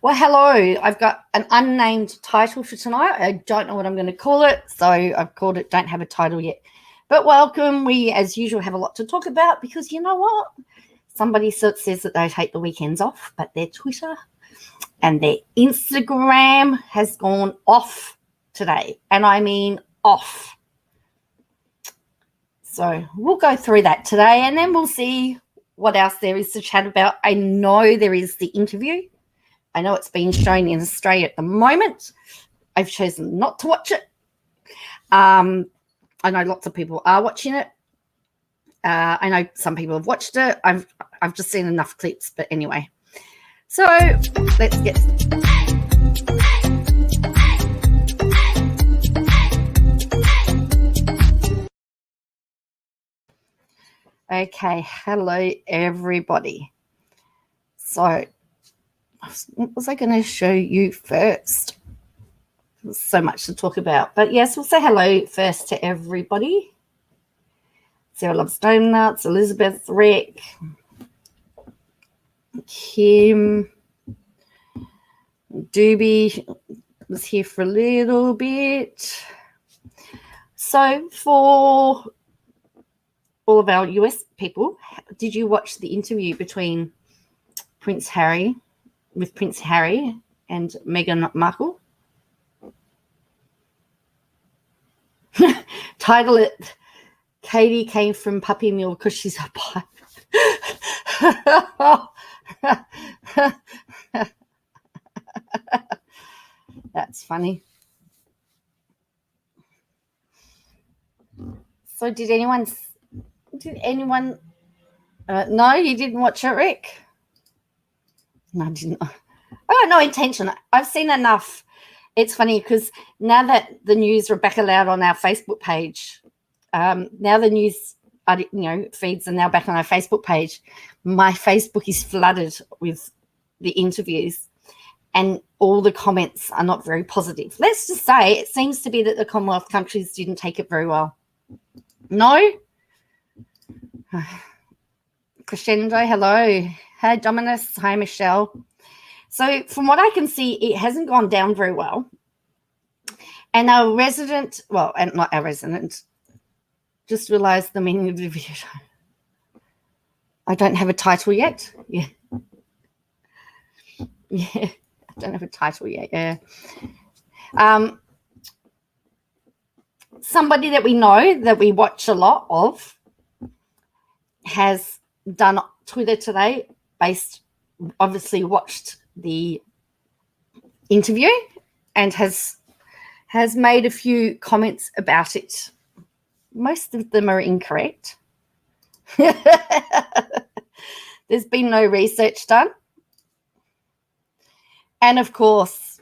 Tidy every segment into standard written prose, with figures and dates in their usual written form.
Well, hello. I've got an unnamed title for tonight. I don't know what I'm going to call it, so I've called it Don't Have a Title Yet. But welcome. We, as usual, have a lot to talk about because you know what? Somebody says that they take the weekends off, but their Twitter and their Instagram has gone off today. And I mean off. So we'll go through that today and then we'll see what else there is to chat about. I know there is the interview. I know it's being shown in Australia at the moment. I've chosen not to watch it. I know lots of people are watching it. I know some people have watched it. I've just seen enough clips, but anyway. So let's get. Okay, hello everybody. So what was I going to show you first? There's so much to talk about. But yes, we'll say hello first to everybody. Sarah Loves Donuts, Elizabeth, Rick, Kim, Doobie was here for a little bit. So for all of our US people, did you watch the interview between Prince Harry and Meghan Markle? Title it, Katie came from puppy mill because she's a pipe. That's funny. So did anyone no, you didn't watch it, Rick? No, I didn't. I got no intention. I've seen enough. It's funny because now that the news Rebecca allowed on our Facebook page, now the news feeds are now back on our Facebook page. My Facebook is flooded with the interviews and all the comments are not very positive. Let's just say it seems to be that the Commonwealth countries didn't take it very well. No? Crescendo, hello. Hi, Dominus. Hi, Michelle. So from what I can see, it hasn't gone down very well. And our resident, and not our resident, just realized the meaning of the video. I don't have a title yet. Yeah. I don't have a title yet. Yeah. Somebody that we know, that we watch a lot of, has done Twitter today, obviously watched the interview and has made a few comments about it. Most of them are incorrect. There's been no research done. And of course,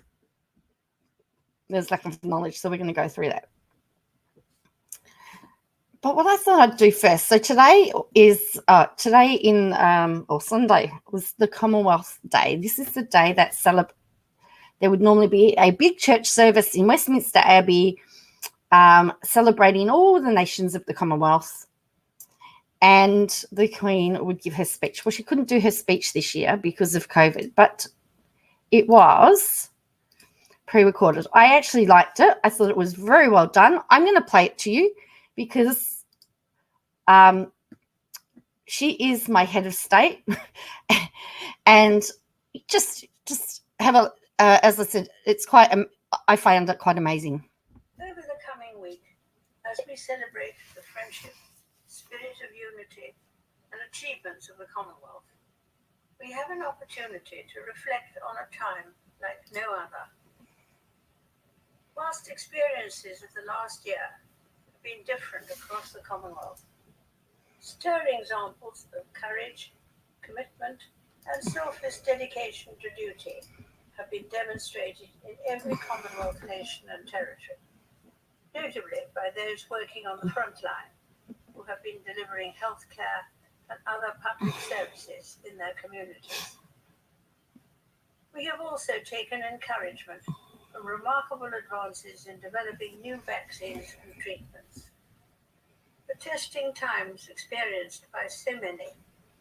there's lack of knowledge, so we're going to go through that. But what I thought I'd do first, so today Sunday was the Commonwealth Day. This is the day that there would normally be a big church service in Westminster Abbey celebrating all the nations of the Commonwealth. And the Queen would give her speech. Well, she couldn't do her speech this year because of COVID, but it was pre-recorded. I actually liked it. I thought it was very well done. I'm going to play it to you because she is my head of state. And just have a, as I said, it's quite, I find it quite amazing. Over the coming week, as we celebrate the friendship, spirit of unity, and achievements of the Commonwealth, we have an opportunity to reflect on a time like no other. Whilst experiences of the last year have been different across the Commonwealth, stirring examples of courage, commitment, and selfless dedication to duty have been demonstrated in every Commonwealth nation and territory, notably by those working on the front line who have been delivering healthcare and other public services in their communities. We have also taken encouragement from remarkable advances in developing new vaccines and treatments. The testing times experienced by so many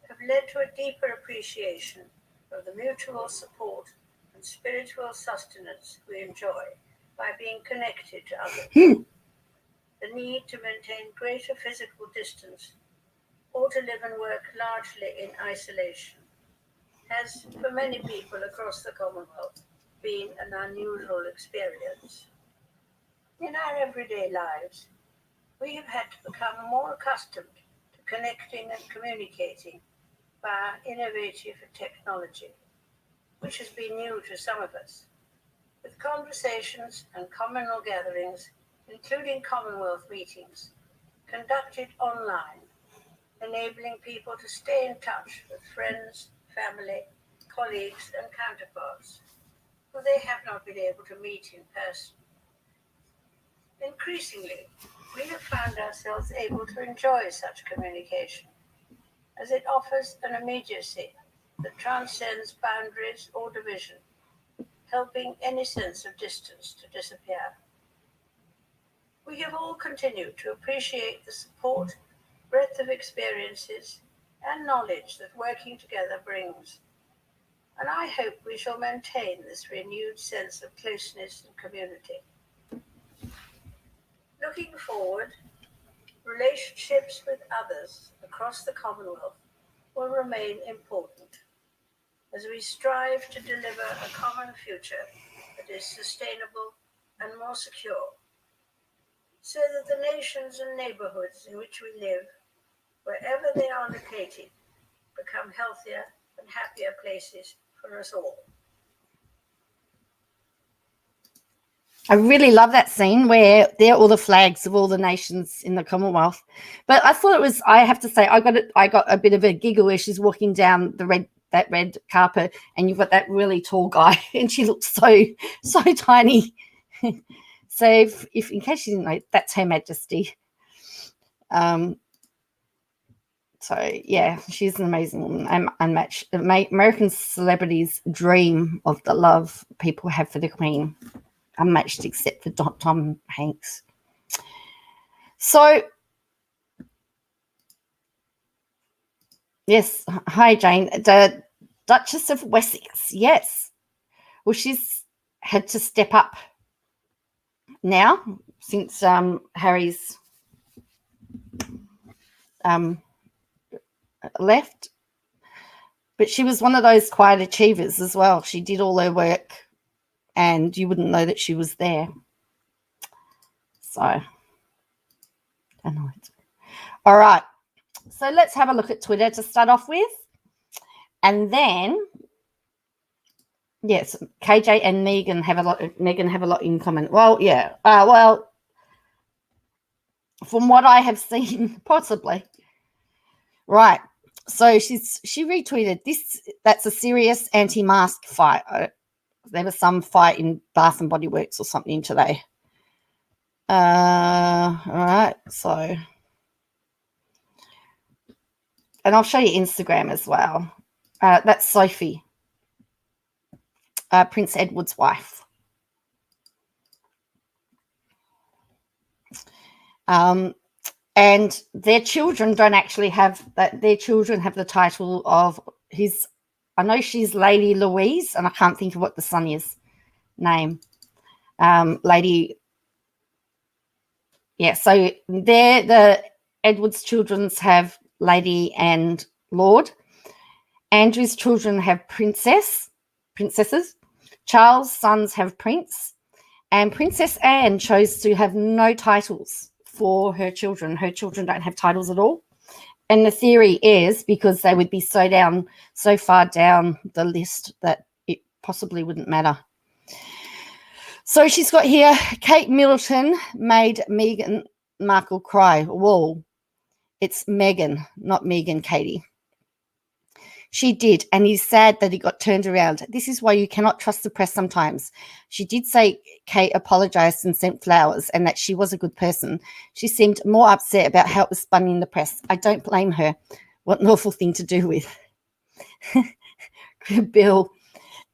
have led to a deeper appreciation of the mutual support and spiritual sustenance we enjoy by being connected to others. The need to maintain greater physical distance or to live and work largely in isolation has, for many people across the Commonwealth, been an unusual experience. In our everyday lives, we have had to become more accustomed to connecting and communicating via innovative technology, which has been new to some of us, with conversations and communal gatherings, including Commonwealth meetings, conducted online, enabling people to stay in touch with friends, family, colleagues, and counterparts who they have not been able to meet in person. Increasingly, we have found ourselves able to enjoy such communication, as it offers an immediacy that transcends boundaries or division, helping any sense of distance to disappear. We have all continued to appreciate the support, breadth of experiences, and knowledge that working together brings, and I hope we shall maintain this renewed sense of closeness and community. Looking forward, relationships with others across the Commonwealth will remain important as we strive to deliver a common future that is sustainable and more secure, so that the nations and neighbourhoods in which we live, wherever they are located, become healthier and happier places for us all. I really love that scene where there are all the flags of all the nations in the Commonwealth. But I thought it was, I have to say, I got a bit of a giggle where she's walking down that red carpet and you've got that really tall guy and she looks so tiny. So if in case you didn't know, that's Her Majesty. So yeah, she's an amazing woman, unmatched. American celebrities dream of the love people have for the Queen. Unmatched except for Tom Hanks. So, yes, hi Jane. The Duchess of Wessex, yes. Well, she's had to step up now since Harry's left. But she was one of those quiet achievers as well. She did all her work and you wouldn't know that she was there. So, I don't know. All right. So let's have a look at Twitter to start off with. And then, yes, KJ and Megan have a lot in common. Well, yeah. Well, from what I have seen, possibly. Right. So she retweeted this. That's a serious anti-mask fight. There was some fight in Bath and Body Works or something today. All right. So, and I'll show you Instagram as well. That's Sophie, Prince Edward's wife. And their children don't actually have that. Their children have the title of his. I know she's Lady Louise, and I can't think of what the son is. Name, Lady. Yeah, so they're the Edward's children's have Lady and Lord. Andrew's children have princesses. Charles' sons have prince. And Princess Anne chose to have no titles for her children. Her children don't have titles at all. And the theory is because they would be so far down the list that it possibly wouldn't matter. So she's got here, Kate Middleton made Meghan Markle cry. Whoa. It's Meghan, not Megan, Katie. She did, and he's sad that he got turned around. This is why you cannot trust the press sometimes. She did say Kate apologised and sent flowers and that she was a good person. She seemed more upset about how it was spun in the press. I don't blame her. What an awful thing to do with. Bill,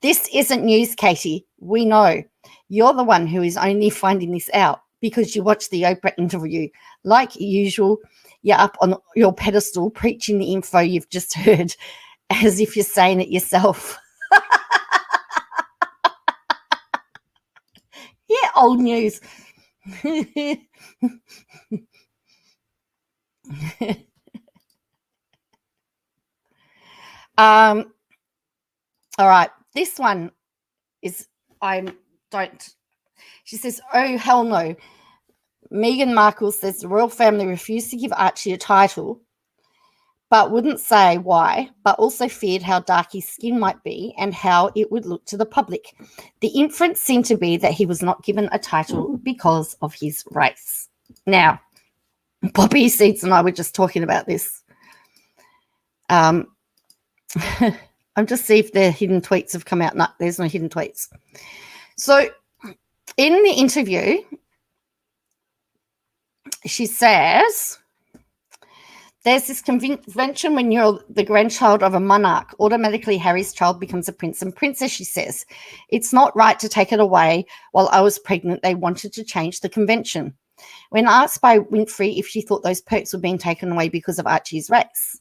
this isn't news, Katie. We know. You're the one who is only finding this out because you watched the Oprah interview. Like usual, you're up on your pedestal preaching the info you've just heard as if you're saying it yourself. Old news. All right. This one is, she says, oh, hell no. Meghan Markle says the royal family refused to give Archie a title, but wouldn't say why, but also feared how dark his skin might be and how it would look to the public. The inference seemed to be that he was not given a title because of his race. Now, Poppy Seeds and I were just talking about this. I'm just see if the hidden tweets have come out. No, there's no hidden tweets. So in the interview, she says, there's this convention when you're the grandchild of a monarch, automatically Harry's child becomes a prince and princess, she says. It's not right to take it away. While I was pregnant, they wanted to change the convention. When asked by Winfrey if she thought those perks were being taken away because of Archie's race,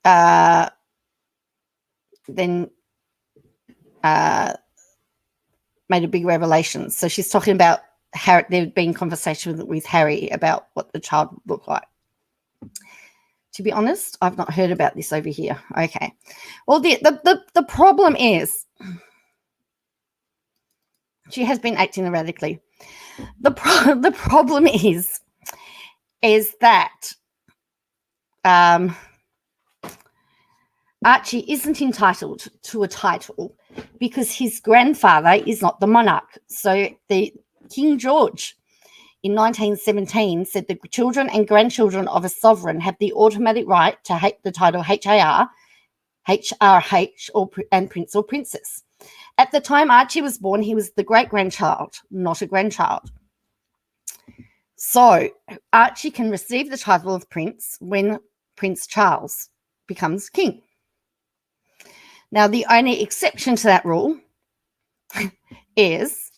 then made a big revelation. So she's talking about Harry, there had been conversation with Harry about what the child would look like. To be honest, I've not heard about this over here. Okay. Well, the problem is she has been acting erratically. The problem is that Archie isn't entitled to a title because his grandfather is not the monarch. So the King George in 1917 said the children and grandchildren of a sovereign have the automatic right to the title HRH and Prince or Princess. At the time Archie was born, he was the great-grandchild, not a grandchild. So Archie can receive the title of Prince when Prince Charles becomes king. Now, the only exception to that rule is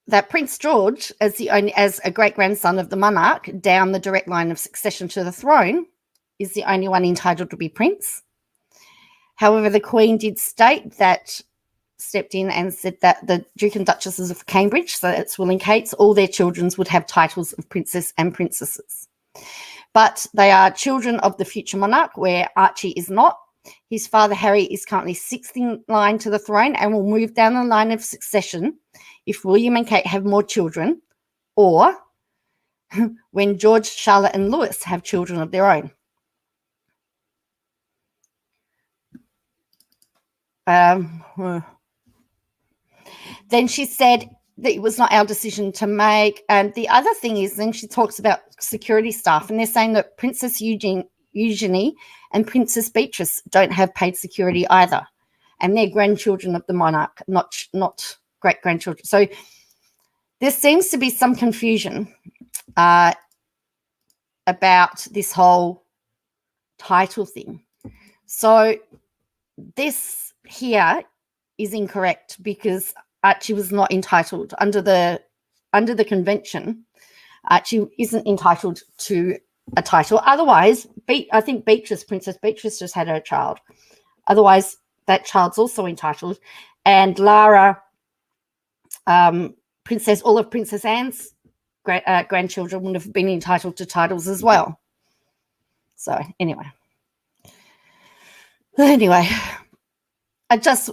that Prince George, as a great-grandson of the monarch down the direct line of succession to the throne, is the only one entitled to be prince. However, the Queen did stepped in and said that the Duke and Duchesses of Cambridge, so that's Will and Kate's, all their children would have titles of princess and princesses. But they are children of the future monarch, where Archie is not. His father, Harry, is currently sixth in line to the throne and will move down the line of succession if William and Kate have more children, or when George, Charlotte, and Louis have children of their own. Then she said that it was not our decision to make. And the other thing is, then she talks about security staff, and they're saying that Princess Eugenie and Princess Beatrice don't have paid security either, and they're grandchildren of the monarch, not great-grandchildren. So there seems to be some confusion about this whole title thing. So this here is incorrect because Archie was not entitled under the convention. Archie isn't entitled to a title. Otherwise, I think Princess Beatrice just had her child. Otherwise, that child's also entitled. And Lara, all of Princess Anne's grandchildren would have been entitled to titles as well. So anyway, I just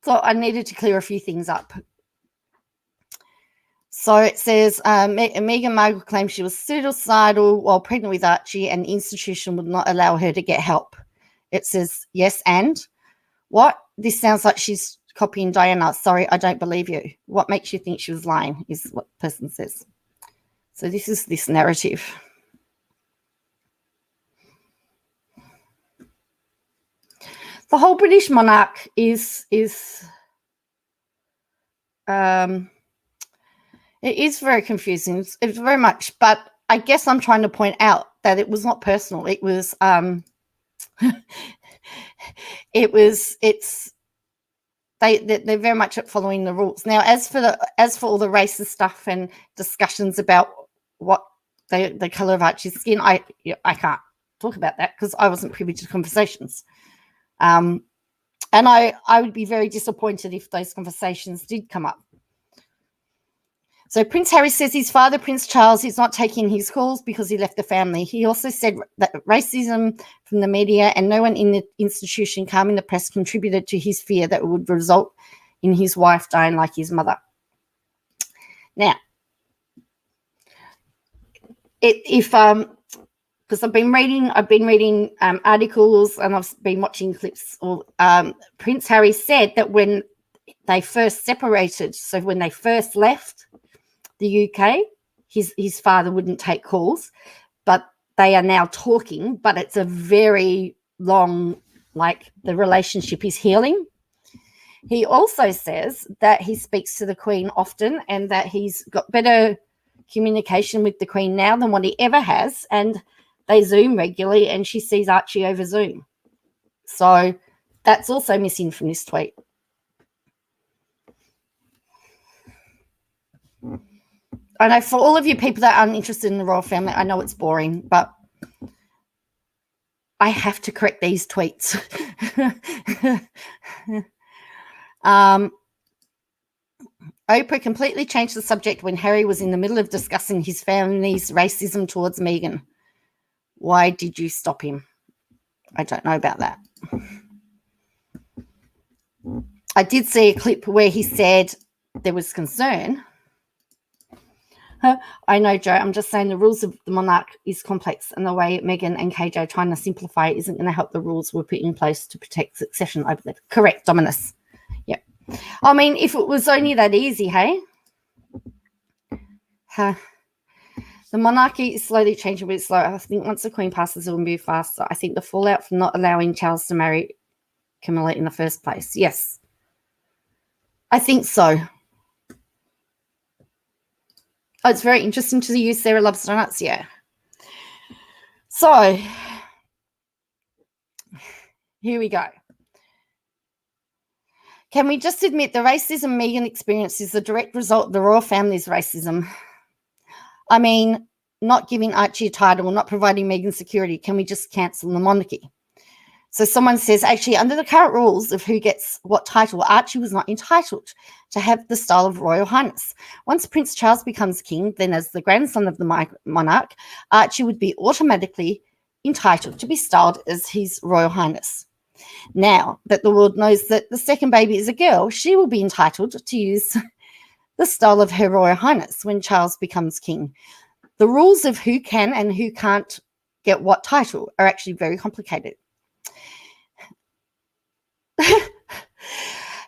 thought I needed to clear a few things up. So it says Meghan Markle claims she was suicidal while pregnant with Archie, and the institution would not allow her to get help. It says, yes, and what? This sounds like she's copying Diana. Sorry, I don't believe you. What makes you think she was lying is what the person says. So this is this narrative. The whole British monarch is it is very confusing. It's very much, but I guess I'm trying to point out that it was not personal. It was they're very much at following the rules. Now, as for all the racist stuff and discussions about what the color of Archie's skin, I can't talk about that because I wasn't privy to the conversations. And I would be very disappointed if those conversations did come up. So Prince Harry says his father, Prince Charles, is not taking his calls because he left the family. He also said that racism from the media and no one in the institution calming the press contributed to his fear that it would result in his wife dying like his mother. Now, because I've been reading articles and I've been watching clips. Prince Harry said that when they first separated, so when they first left the UK, his father wouldn't take calls, but they are now talking, but it's a very long, like the relationship is healing. He also says that he speaks to the Queen often and that he's got better communication with the Queen now than what he ever has, and they Zoom regularly and she sees Archie over Zoom. So that's also missing from this tweet. I know for all of you people that aren't interested in the royal family, I know it's boring, but I have to correct these tweets. Oprah completely changed the subject when Harry was in the middle of discussing his family's racism towards Meghan. Why did you stop him? I don't know about that. I did see a clip where he said there was concern. I know, Joe. I'm just saying the rules of the monarch is complex, and the way Meghan and KJ are trying to simplify it isn't going to help the rules we're put in place to protect succession, I believe. Correct, Dominus. Yep. I mean, if it was only that easy, hey? The monarchy is slowly changing, but it's slow. I think once the Queen passes, it will move faster. I think the fallout from not allowing Charles to marry Camilla in the first place. Yes. I think so. Oh, it's very interesting to use Sarah Loves Donuts, yeah. So, here we go. Can we just admit the racism Meghan experienced is a direct result of the royal family's racism? I mean, not giving Archie a title, not providing Meghan security. Can we just cancel the monarchy? So someone says, actually, under the current rules of who gets what title, Archie was not entitled to have the style of Royal Highness. Once Prince Charles becomes king, then as the grandson of the monarch, Archie would be automatically entitled to be styled as His Royal Highness. Now that the world knows that the second baby is a girl, she will be entitled to use the style of Her Royal Highness when Charles becomes king. The rules of who can and who can't get what title are actually very complicated.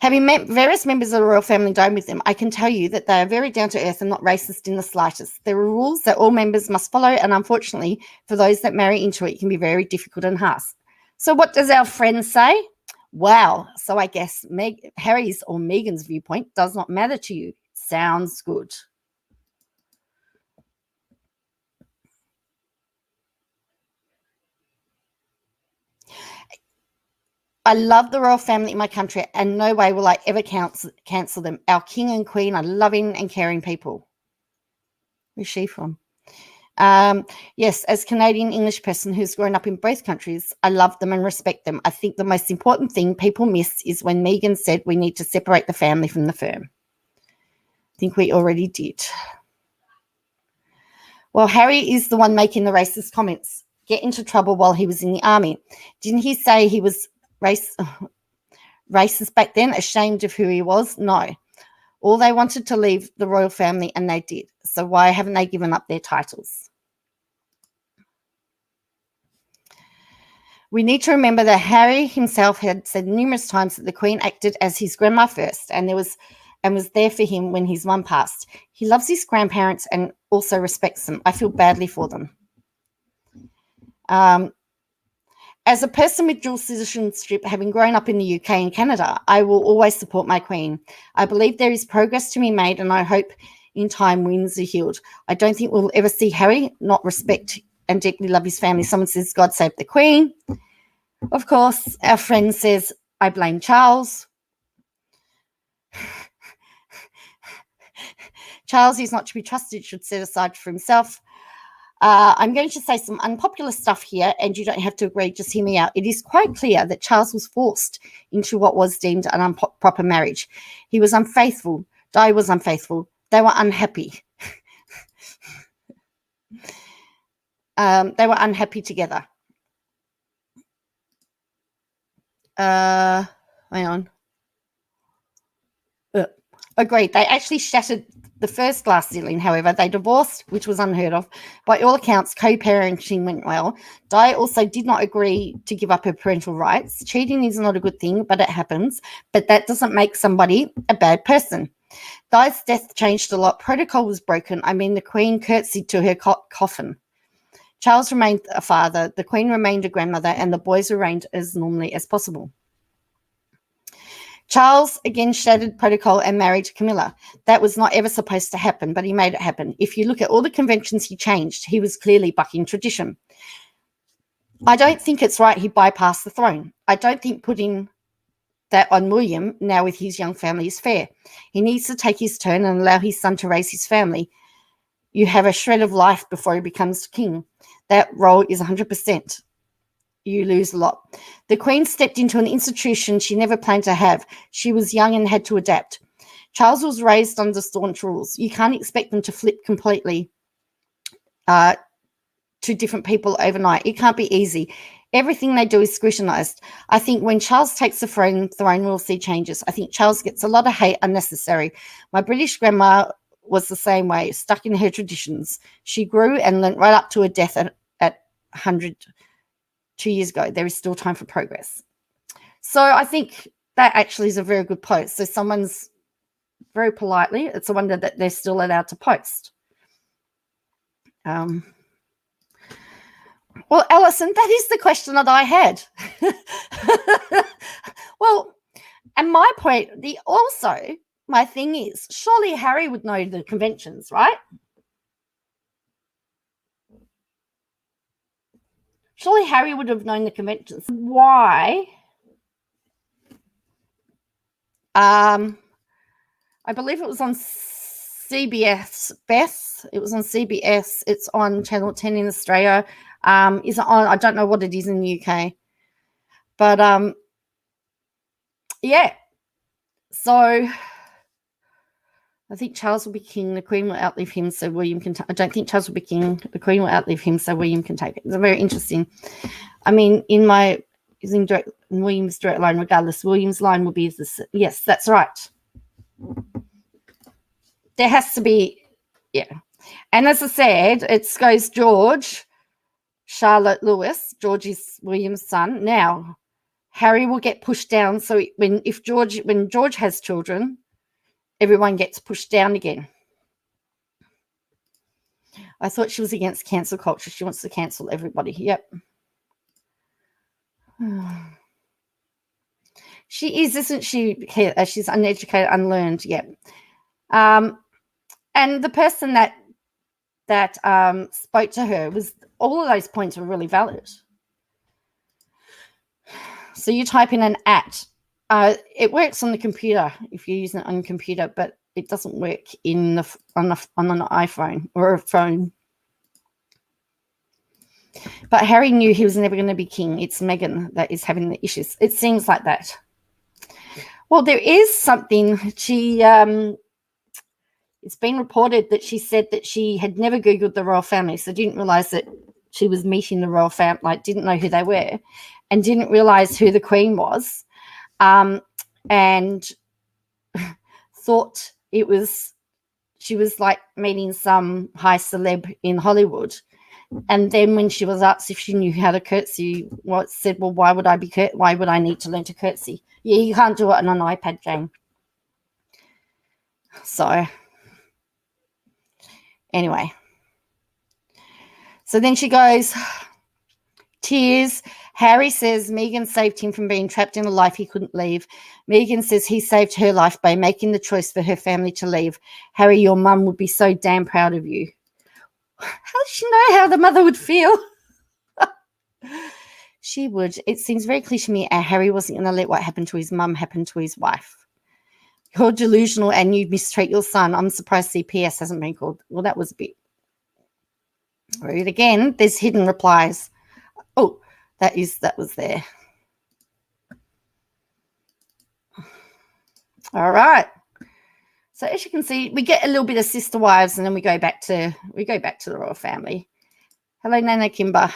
Having met various members of the royal family and dined with them, I can tell you that they are very down to earth and not racist in the slightest. There are rules that all members must follow, and unfortunately, for those that marry into it, it can be very difficult and harsh. So what does our friend say? Wow. So I guess Harry's or Meghan's viewpoint does not matter to you. Sounds good. I love the royal family in my country, and no way will I ever cancel them. Our king and queen are loving and caring people. Where's she from? Yes, as Canadian English person who's grown up in both countries, I love them and respect them. I think the most important thing people miss is when Meghan said we need to separate the family from the firm. I think we already did. Well, Harry is the one making the racist comments. Get into trouble while he was in the army. Didn't he say he was racist back then, ashamed of who he was? No. All they wanted to leave the royal family, and they did. So why haven't they given up their titles? We need to remember that Harry himself had said numerous times that the Queen acted as his grandma first, and was there for him when his mum passed. He loves his grandparents and also respects them. I feel badly for them. As a person with dual citizenship, having grown up in the UK and Canada, I will always support my Queen. I believe there is progress to be made, and I hope in time wounds are healed. I don't think we'll ever see Harry not respect and deeply love his family. Someone says, God save the Queen. Of course, our friend says, I blame Charles. Charles is not to be trusted, should set aside for himself. I'm going to say some unpopular stuff here, and you don't have to agree. Just hear me out. It is quite clear that Charles was forced into what was deemed an improper marriage. He was unfaithful. Di was unfaithful. They were unhappy. They were unhappy together. Hang on. Agreed. They actually shattered the first glass ceiling, however. They divorced, which was unheard of. By all accounts, co-parenting went well. Di also did not agree to give up her parental rights. Cheating is not a good thing, but it happens. But that doesn't make somebody a bad person. Di's death changed a lot. Protocol was broken. I mean, the Queen curtsied to her coffin. Charles remained a father. The Queen remained a grandmother, and the boys remained as normally as possible. Charles again shattered protocol and married Camilla. That was not ever supposed to happen, but he made it happen. If you look at all the conventions he changed, he was clearly bucking tradition. I don't think it's right he bypassed the throne. I don't think putting that on William, now with his young family, is fair. He needs to take his turn and allow his son to raise his family. You have a shred of life before he becomes king. That role is 100%. You lose a lot. The Queen stepped into an institution she never planned to have. She was young and had to adapt. Charles was raised under staunch rules. You can't expect them to flip completely to different people overnight. It can't be easy. Everything they do is scrutinized. I think when Charles takes the throne, we'll see changes. I think Charles gets a lot of hate unnecessary. My British grandma was the same way, stuck in her traditions. She grew and learnt right up to her death at 100 2 years ago. There is still time for progress. So I think that actually is a very good post. So someone's very politely, it's a wonder that they're still allowed to post. Well, Alison, that is the question that I had. Well, and my point, my thing is, surely Harry would know the conventions, right? Surely Harry would have known the conventions. Why? I believe it was on CBS, Beth. It was on CBS. It's on Channel 10 in Australia. Is it on? I don't know what it is in the UK. But, yeah. So I think Charles will be king. The Queen will outlive him, so William can I don't think Charles will be king. The Queen will outlive him, so William can take it. It's very interesting. I mean, in William's direct line, regardless, William's line will be this. Yes, that's right. There has to be, yeah. And as I said, it goes George, Charlotte, Lewis. George is William's son. Now, Harry will get pushed down. So when George has children, everyone gets pushed down again. I thought she was against cancel culture. She wants to cancel everybody. Yep. She is, isn't she? She's uneducated, unlearned. Yep. And the person that spoke to her was, all of those points were really valid. So you type in an @ it works on the computer if you're using it on a computer, but it doesn't work on an iPhone or a phone. But Harry knew he was never going to be king. It's Meghan that is having the issues. It seems like that. Well, there is something. It's been reported that she said that she had never Googled the royal family, so didn't realize that she was meeting the royal family, like didn't know who they were, and didn't realize who the Queen was. And thought she was like meeting some high celeb in Hollywood. And then when she was asked if she knew how to curtsy, said, well, why would I need to learn to curtsy? Yeah, you can't do it on an iPad, Jane. So anyway. So then she goes, tears. Harry says Meghan saved him from being trapped in a life he couldn't leave. Meghan says he saved her life by making the choice for her family to leave. Harry, your mum would be so damn proud of you. How does she know how the mother would feel? She would. It seems very clear to me Harry wasn't going to let what happened to his mum happen to his wife. You're delusional and you mistreat your son. I'm surprised CPS hasn't been called. Well, that was a bit. Read again. There's hidden replies. Oh, that was there. All right. So as you can see, we get a little bit of sister wives, and then we go back to the royal family. Hello, Nana Kimber.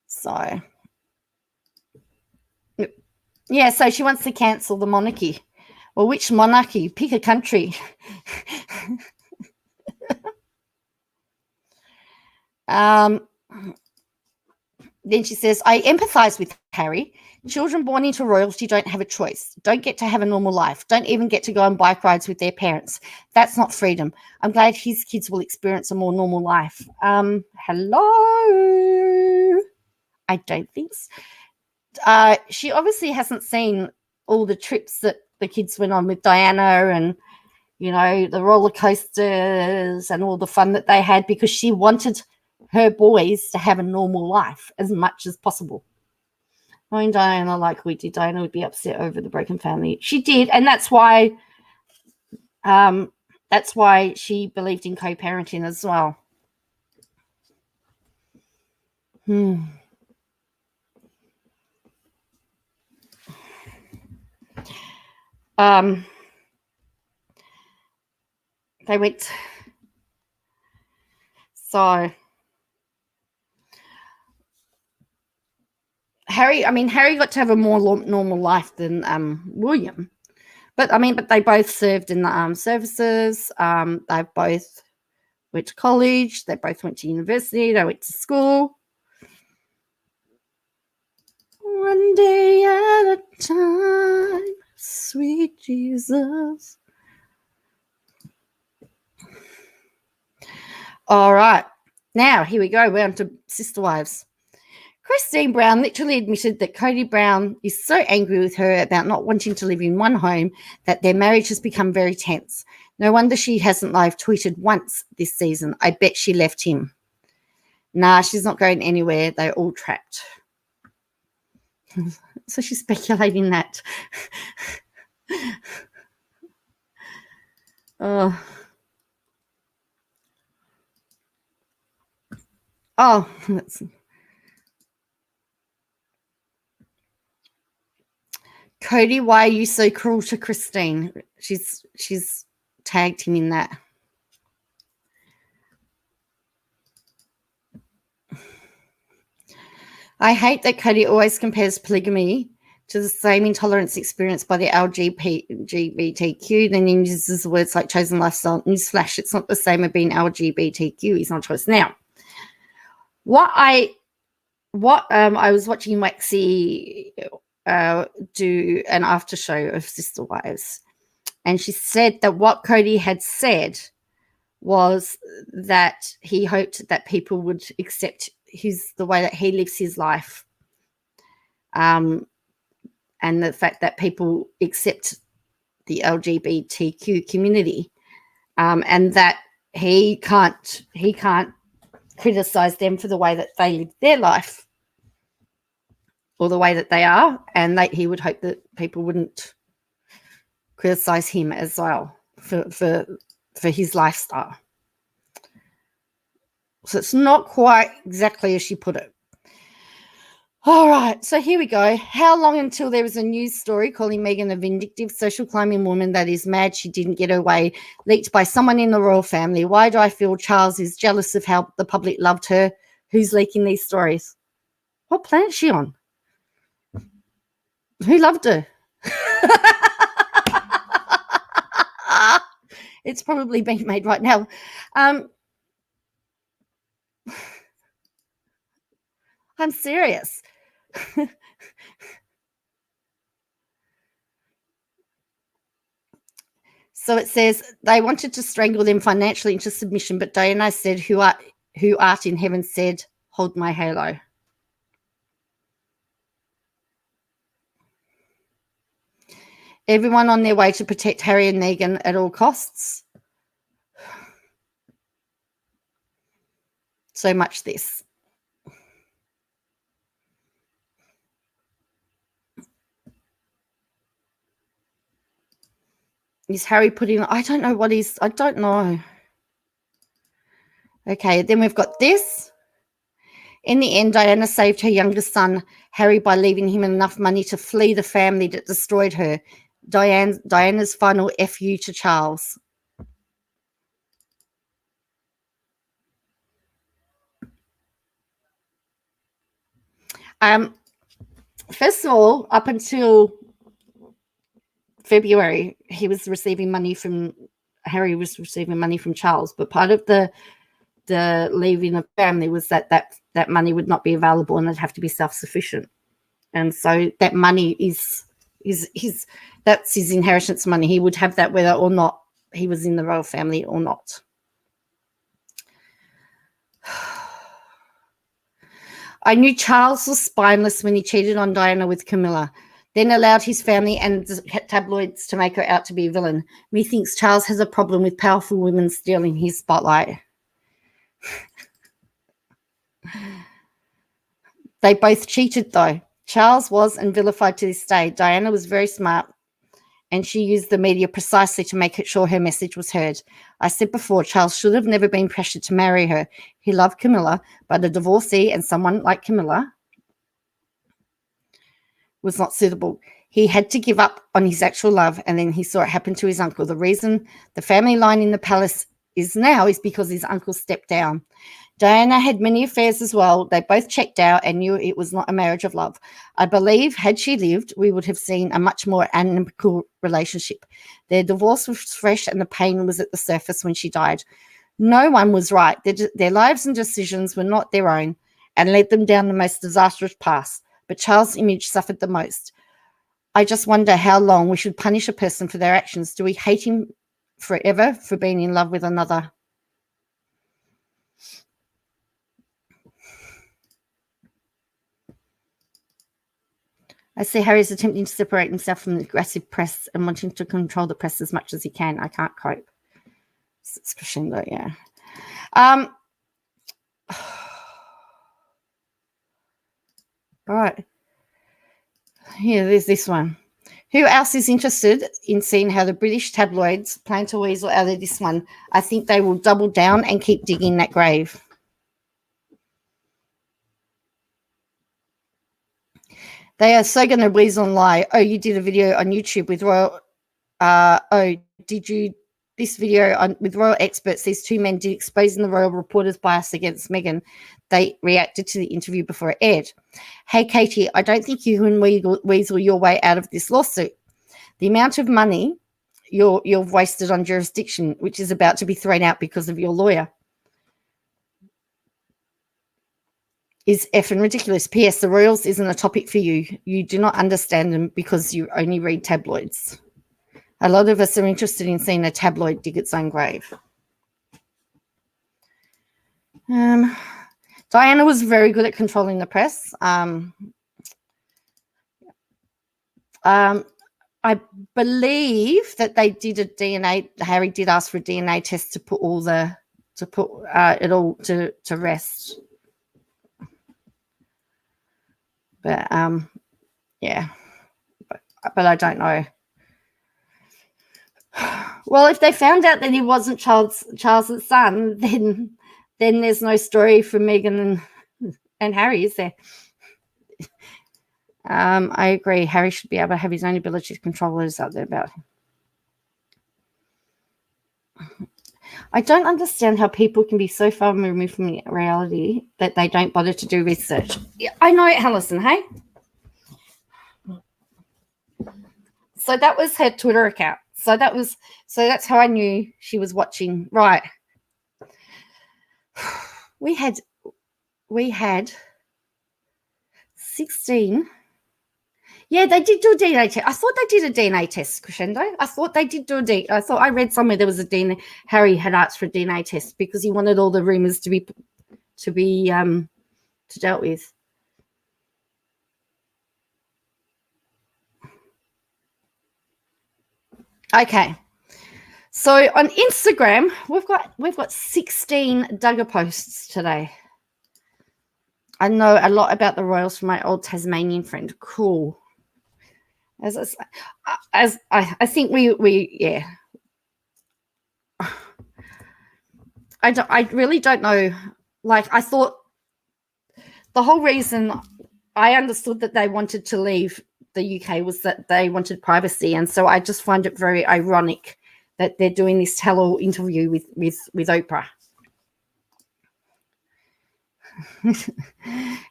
So, yeah, so she wants to cancel the monarchy. Well, which monarchy? Pick a country. Then she says, I empathize with Harry. Children born into royalty don't have a choice, don't get to have a normal life, don't even get to go on bike rides with their parents. That's not freedom. I'm glad his kids will experience a more normal life. Hello? I don't think so. She obviously hasn't seen all the trips that the kids went on with Diana and, you know, the roller coasters and all the fun that they had, because she wanted her boys to have a normal life as much as possible. Knowing Diana like we did, Diana would be upset over the broken family. She did, and that's why she believed in co-parenting as well. They went. So Harry got to have a more normal life than William. But they both served in the armed services. They both went to college. They both went to university. They went to school. One day at a time, sweet Jesus. All right. Now, here we go. We're on to sister wives. Christine Brown literally admitted that Cody Brown is so angry with her about not wanting to live in one home that their marriage has become very tense. No wonder she hasn't live tweeted once this season. I bet she left him. Nah, she's not going anywhere. They're all trapped. So she's speculating that. Oh, that's... Cody, why are you so cruel to Christine? She's tagged him in that. I hate that Cody always compares polygamy to the same intolerance experienced by the LGBTQ, then uses words like chosen lifestyle. Newsflash, it's not the same as being LGBTQ. It's not choice. Now, I was watching Waxy do an after show of Sister Wives, and she said that what Cody had said was that he hoped that people would accept the way that he lives his life, and the fact that people accept the LGBTQ community, and that he can't criticize them for the way that they live their life or the way that they are, and that he would hope that people wouldn't criticize him as well for his lifestyle. So it's not quite exactly as she put it. All right, so here we go. How long until there is a news story calling Meghan a vindictive social climbing woman that is mad she didn't get her way, leaked by someone in the royal family? Why do I feel Charles is jealous of how the public loved her? Who's leaking these stories? What planet is she on? Who loved her? It's probably being made right now. I'm serious. So it says they wanted to strangle them financially into submission, but Diana said, who art in heaven said, hold my halo. Everyone on their way to protect Harry and Meghan at all costs. So much this. Is Harry putting... I don't know. Okay, then we've got this. In the end, Diana saved her youngest son, Harry, by leaving him enough money to flee the family that destroyed her. Diana's final FU to Charles. First of all, up until February, Harry was receiving money from Charles, but part of the leaving of family was that money would not be available and they'd have to be self-sufficient. And so that money is that's his inheritance money. He would have that whether or not he was in the royal family or not. I knew Charles was spineless when he cheated on Diana with Camilla, then allowed his family and tabloids to make her out to be a villain. Methinks Charles has a problem with powerful women stealing his spotlight. They both cheated, though. Charles was and vilified to this day. Diana was very smart, and she used the media precisely to make sure her message was heard. I said before, Charles should have never been pressured to marry her. He loved Camilla, but a divorcee and someone like Camilla was not suitable. He had to give up on his actual love, and then he saw it happen to his uncle. The reason the family line in the palace is because his uncle stepped down. Diana had many affairs as well. They both checked out and knew it was not a marriage of love. I believe, had she lived, we would have seen a much more amicable relationship. Their divorce was fresh and the pain was at the surface when she died. No one was right. Their lives and decisions were not their own and led them down the most disastrous path. But Charles' image suffered the most. I just wonder how long we should punish a person for their actions. Do we hate him forever for being in love with another? I see Harry's attempting to separate himself from the aggressive press and wanting to control the press as much as he can. I can't cope. It's crescendo, yeah. Right. Here, there's this one. Who else is interested in seeing how the British tabloids plan to weasel out of this one? I think they will double down and keep digging that grave. They are so going to weasel and lie. Oh, you did a video on YouTube with royal. Did you? This video with royal experts, these two men did exposing the royal reporter's bias against Meghan. They reacted to the interview before it aired. Hey, Katie, I don't think you can weasel your way out of this lawsuit. The amount of money you've wasted on jurisdiction, which is about to be thrown out because of your lawyer, is effing ridiculous. P.S. The royals isn't a topic for you. You do not understand them because you only read tabloids. A lot of us are interested in seeing a tabloid dig its own grave. Diana was very good at controlling the press. I believe that they did a DNA. Harry did ask for a DNA test to put it all to rest. But yeah, but I don't know. Well, if they found out that he wasn't Charles's son, then there's no story for Meghan and Harry, is there? I agree. Harry should be able to have his own ability to control what is out there about him. I don't understand how people can be so far removed from reality that they don't bother to do research. Yeah, I know it, Alison, hey? So that was her Twitter account. So that's how I knew she was watching. Right. We had 16. Yeah, they did do a DNA test. I thought they did a DNA test, Crescendo. I thought they did do I thought I read somewhere there was a DNA. Harry had asked for a DNA test because he wanted all the rumors to be dealt with. Okay. So on Instagram, we've got 16 Duggar posts today. I know a lot about the royals from my old Tasmanian friend. Cool. As I think we yeah. I really don't know. Like, I thought the whole reason I understood that they wanted to leave the UK was that they wanted privacy. And so I just find it very ironic that they're doing this tell-all interview with Oprah.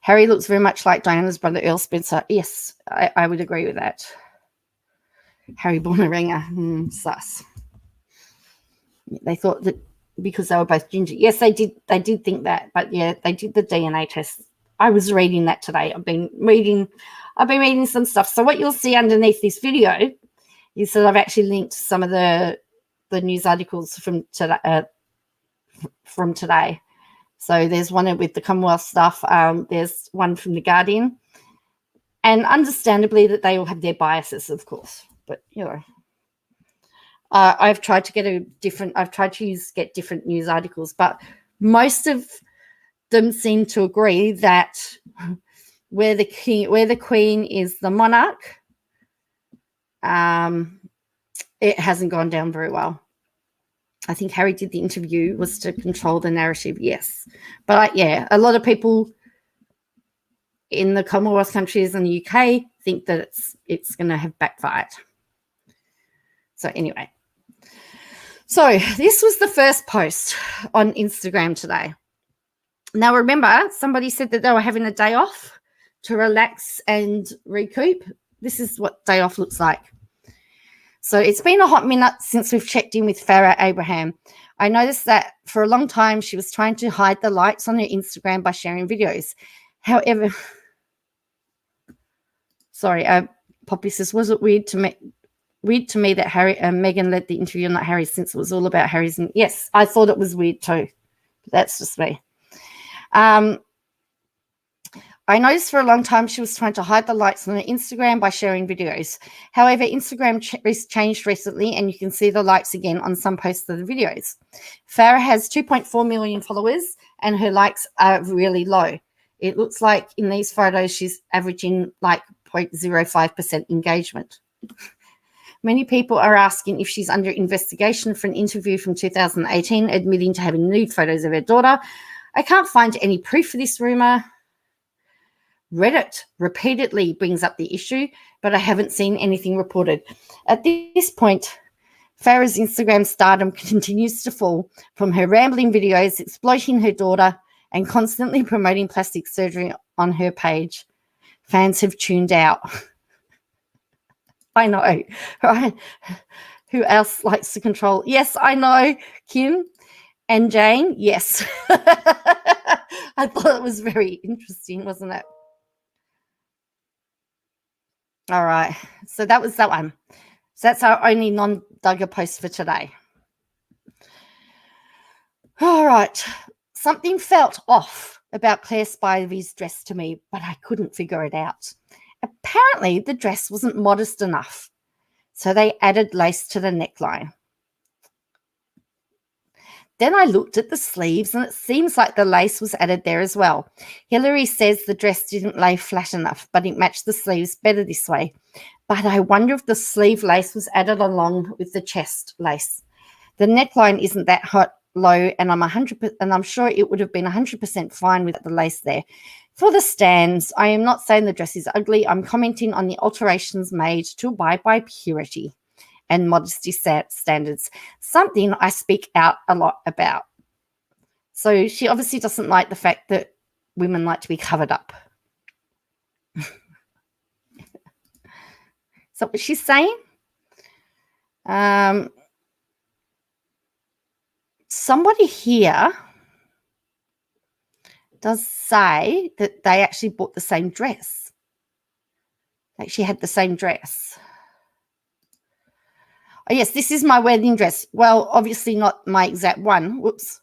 Harry looks very much like Diana's brother, Earl Spencer. Yes, I would agree with that. Harry born a ringer. Sus. They thought that because they were both ginger. Yes, they did. They did think that, but yeah, they did the DNA test. I was reading that today. I've been reading some stuff. So what you'll see underneath this video is that I've actually linked some of the news articles from today. So there's one with the Commonwealth stuff. There's one from the Guardian, and understandably that they all have their biases, of course. But you know, I've tried to get different news articles, but most of them seem to agree that where the Queen is the monarch, it hasn't gone down very well. I think Harry did the interview was to control the narrative, yes. But yeah, a lot of people in the Commonwealth countries and the UK think that it's going to have backfired. So anyway. So this was the first post on Instagram today. Now, remember, somebody said that they were having a day off to relax and recoup. This is what day off looks like. So it's been a hot minute since we've checked in with Farrah Abraham. I noticed that for a long time she was trying to hide the likes on her Instagram by sharing videos. However, sorry, Poppy says, was it weird to me that Harry and Meghan led the interview, not Harry, since it was all about Harry's? And yes, I thought it was weird too. But that's just me. I noticed for a long time she was trying to hide the likes on her Instagram by sharing videos. However, Instagram changed recently, and you can see the likes again on some posts of the videos. Farrah has 2.4 million followers, and her likes are really low. It looks like in these photos she's averaging like 0.05% engagement. Many people are asking if she's under investigation for an interview from 2018 admitting to having nude photos of her daughter. I can't find any proof for this rumor. Reddit repeatedly brings up the issue, but I haven't seen anything reported. At this point, Farrah's Instagram stardom continues to fall from her rambling videos exploiting her daughter and constantly promoting plastic surgery on her page. Fans have tuned out. I know, right? Who else likes to control? Yes, I know, Kim and Jane. Yes. I thought it was very interesting, wasn't it? All right. So that was that one. So that's our only non-Duggar post for today. All right. Something felt off about Claire Spivey's dress to me, but I couldn't figure it out. Apparently, the dress wasn't modest enough, so they added lace to the neckline. Then I looked at the sleeves, and it seems like the lace was added there as well. Hilary says the dress didn't lay flat enough, but it matched the sleeves better this way. But I wonder if the sleeve lace was added along with the chest lace. The neckline isn't that low, and I'm sure it would have been 100% fine with the lace there. For the stands, I am not saying the dress is ugly. I'm commenting on the alterations made to abide by purity and modesty standards, something I speak out a lot about. So she obviously doesn't like the fact that women like to be covered up. So what she's saying? Somebody here does say that they actually bought the same dress. Like she had the same dress. Oh, yes, this is my wedding dress. Well, obviously not my exact one. Whoops.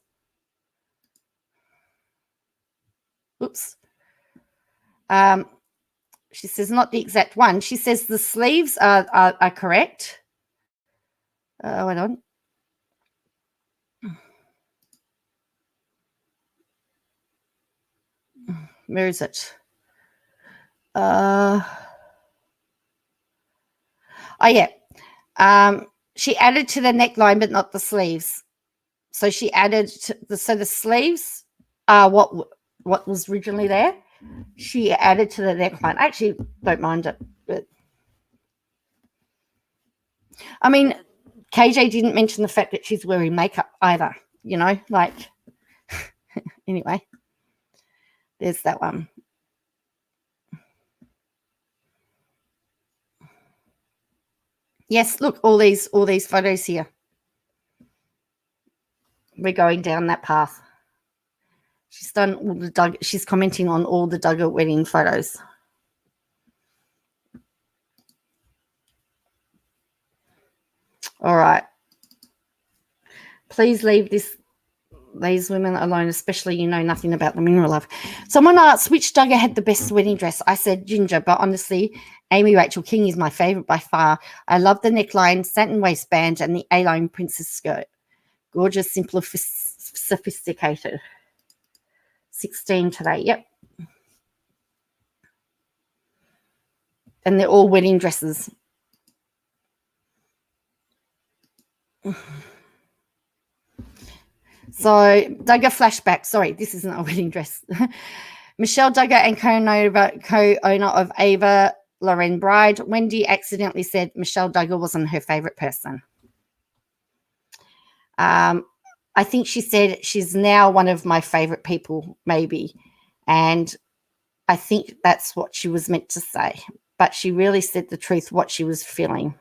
She says not the exact one. She says the sleeves are correct. Hold on. Where is it? Oh, yeah. She added to the neckline, but not the sleeves. So she added the sleeves are what was originally there. She added to the neckline. I actually don't mind it, but I mean, KJ didn't mention the fact that she's wearing makeup either. You know, like anyway, there's that one. Yes, look, all these photos here. We're going down that path. She's done all the she's commenting on all the Duggar wedding photos. All right. Please leave these women alone, especially you know nothing about them in real life. Someone asked which Duggar had the best wedding dress. I said Ginger, but honestly, Amy Rachel King is my favorite by far. I love the neckline, satin waistband, and the A-line princess skirt. Gorgeous, simple, sophisticated. 16 today, yep. And they're all wedding dresses. So Duggar flashback. Sorry, this isn't a wedding dress. Michelle Duggar and co-owner of Ava Loren Bride. Wendy accidentally said Michelle Duggar wasn't her favorite person. I think she said she's now one of my favorite people, maybe. And I think that's what she was meant to say. But she really said the truth, what she was feeling.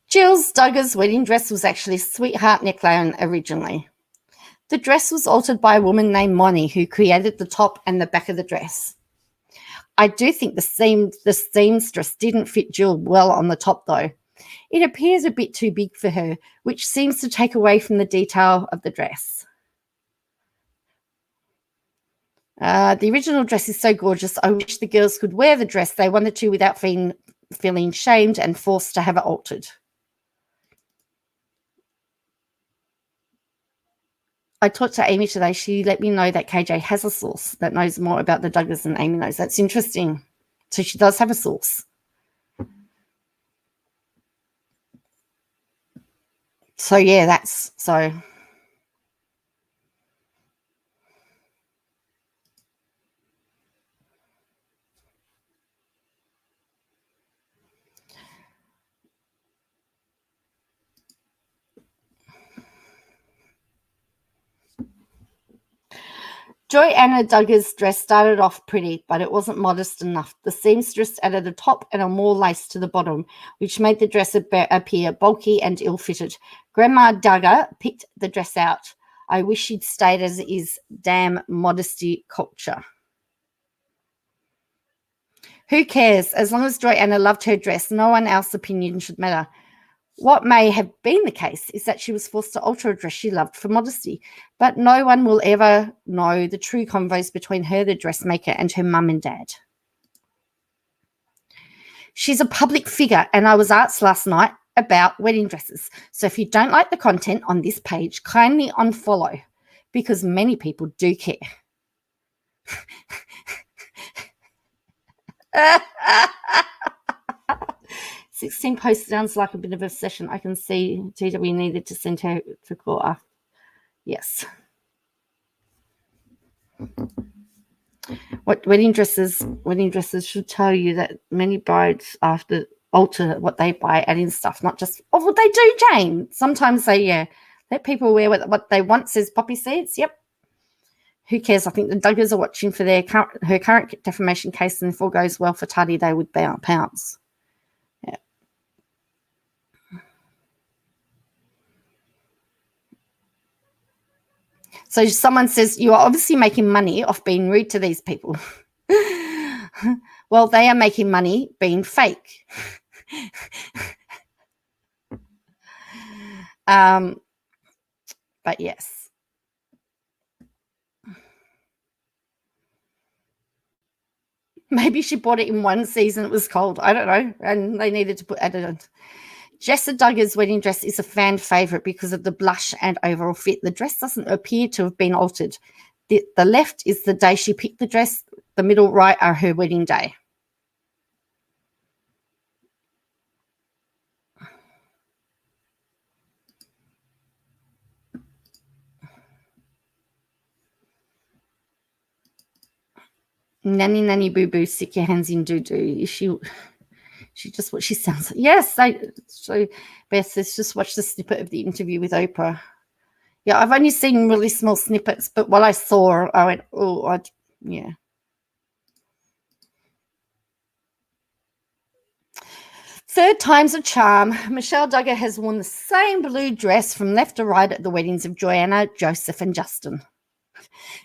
Jill's Duggar's wedding dress was actually a sweetheart neckline originally. The dress was altered by a woman named Moni who created the top and the back of the dress. I do think the seamstress didn't fit Jill well on the top though. It appears a bit too big for her, which seems to take away from the detail of the dress. The original dress is so gorgeous. I wish the girls could wear the dress they wanted to without feeling shamed and forced to have it altered. I talked to Amy today. She let me know that KJ has a source that knows more about the Duggars than Amy knows. That's interesting. So she does have a source. So, yeah, that's so. Joy Anna Duggar's dress started off pretty, but it wasn't modest enough. The seamstress added a top and a more lace to the bottom, which made the dress appear bulky and ill-fitted. Grandma Duggar picked the dress out. I wish she'd stayed as it is. Damn modesty culture. Who cares? As long as Joy Anna loved her dress, no one else's opinion should matter. What may have been the case is that she was forced to alter a dress she loved for modesty, but no one will ever know the true convos between her, the dressmaker, and her mum and dad. She's a public figure, and I was asked last night about wedding dresses. So if you don't like the content on this page, kindly unfollow, because many people do care. 16 posts sounds like a bit of a session. I can see TW needed to send her to court. Yes. What wedding dresses should tell you that many brides after alter what they buy, add in stuff, not just what they do, Jane. Sometimes they let people wear what they want, says Poppy Seeds. Yep. Who cares? I think the Duggars are watching for her current defamation case, and if all goes well for Tuddy, they would pounce. Yeah. So someone says, you are obviously making money off being rude to these people. Well, they are making money being fake. But yes. Maybe she bought it in one season. It was cold. I don't know. And they needed to put added on. Jessa Duggar's wedding dress is a fan favorite because of the blush and overall fit. The dress doesn't appear to have been altered. The left is the day she picked the dress. The middle right are her wedding day. Nanny, nanny, boo, boo, stick your hands in doo-doo. Is she just what she sounds like? Yes, so Beth, let's just watch the snippet of the interview with Oprah. Yeah, I've only seen really small snippets, but what I saw, I went, oh, yeah. Third time's a charm. Michelle Duggar has worn the same blue dress from left to right at the weddings of Joanna, Joseph, and Justin.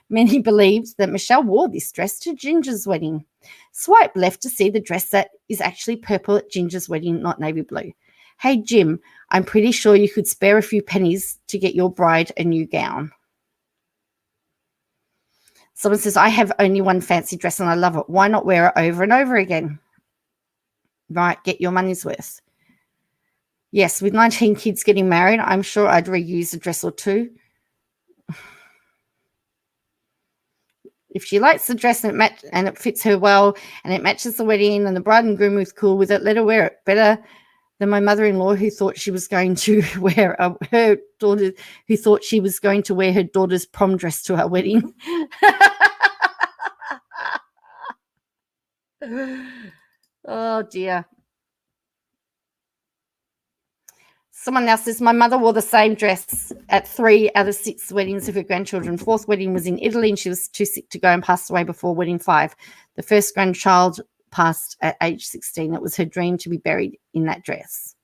Many believed that Michelle wore this dress to Ginger's wedding. Swipe left to see the dress that is actually purple at Ginger's wedding, not navy blue. Hey, Jim, I'm pretty sure you could spare a few pennies to get your bride a new gown. Someone says, I have only one fancy dress and I love it. Why not wear it over and over again? Right, get your money's worth. Yes, with 19 kids getting married, I'm sure I'd reuse a dress or two. If she likes the dress and it fits her well and it matches the wedding and the bride and groom was cool with it, let her wear it. Better than my mother-in-law who thought she was going to wear her daughter's prom dress to her wedding. Oh dear. Someone else says, my mother wore the same dress at 3 out of 6 weddings of her grandchildren. 4th wedding was in Italy and she was too sick to go and passed away before wedding 5. The first grandchild passed at age 16. It was her dream to be buried in that dress.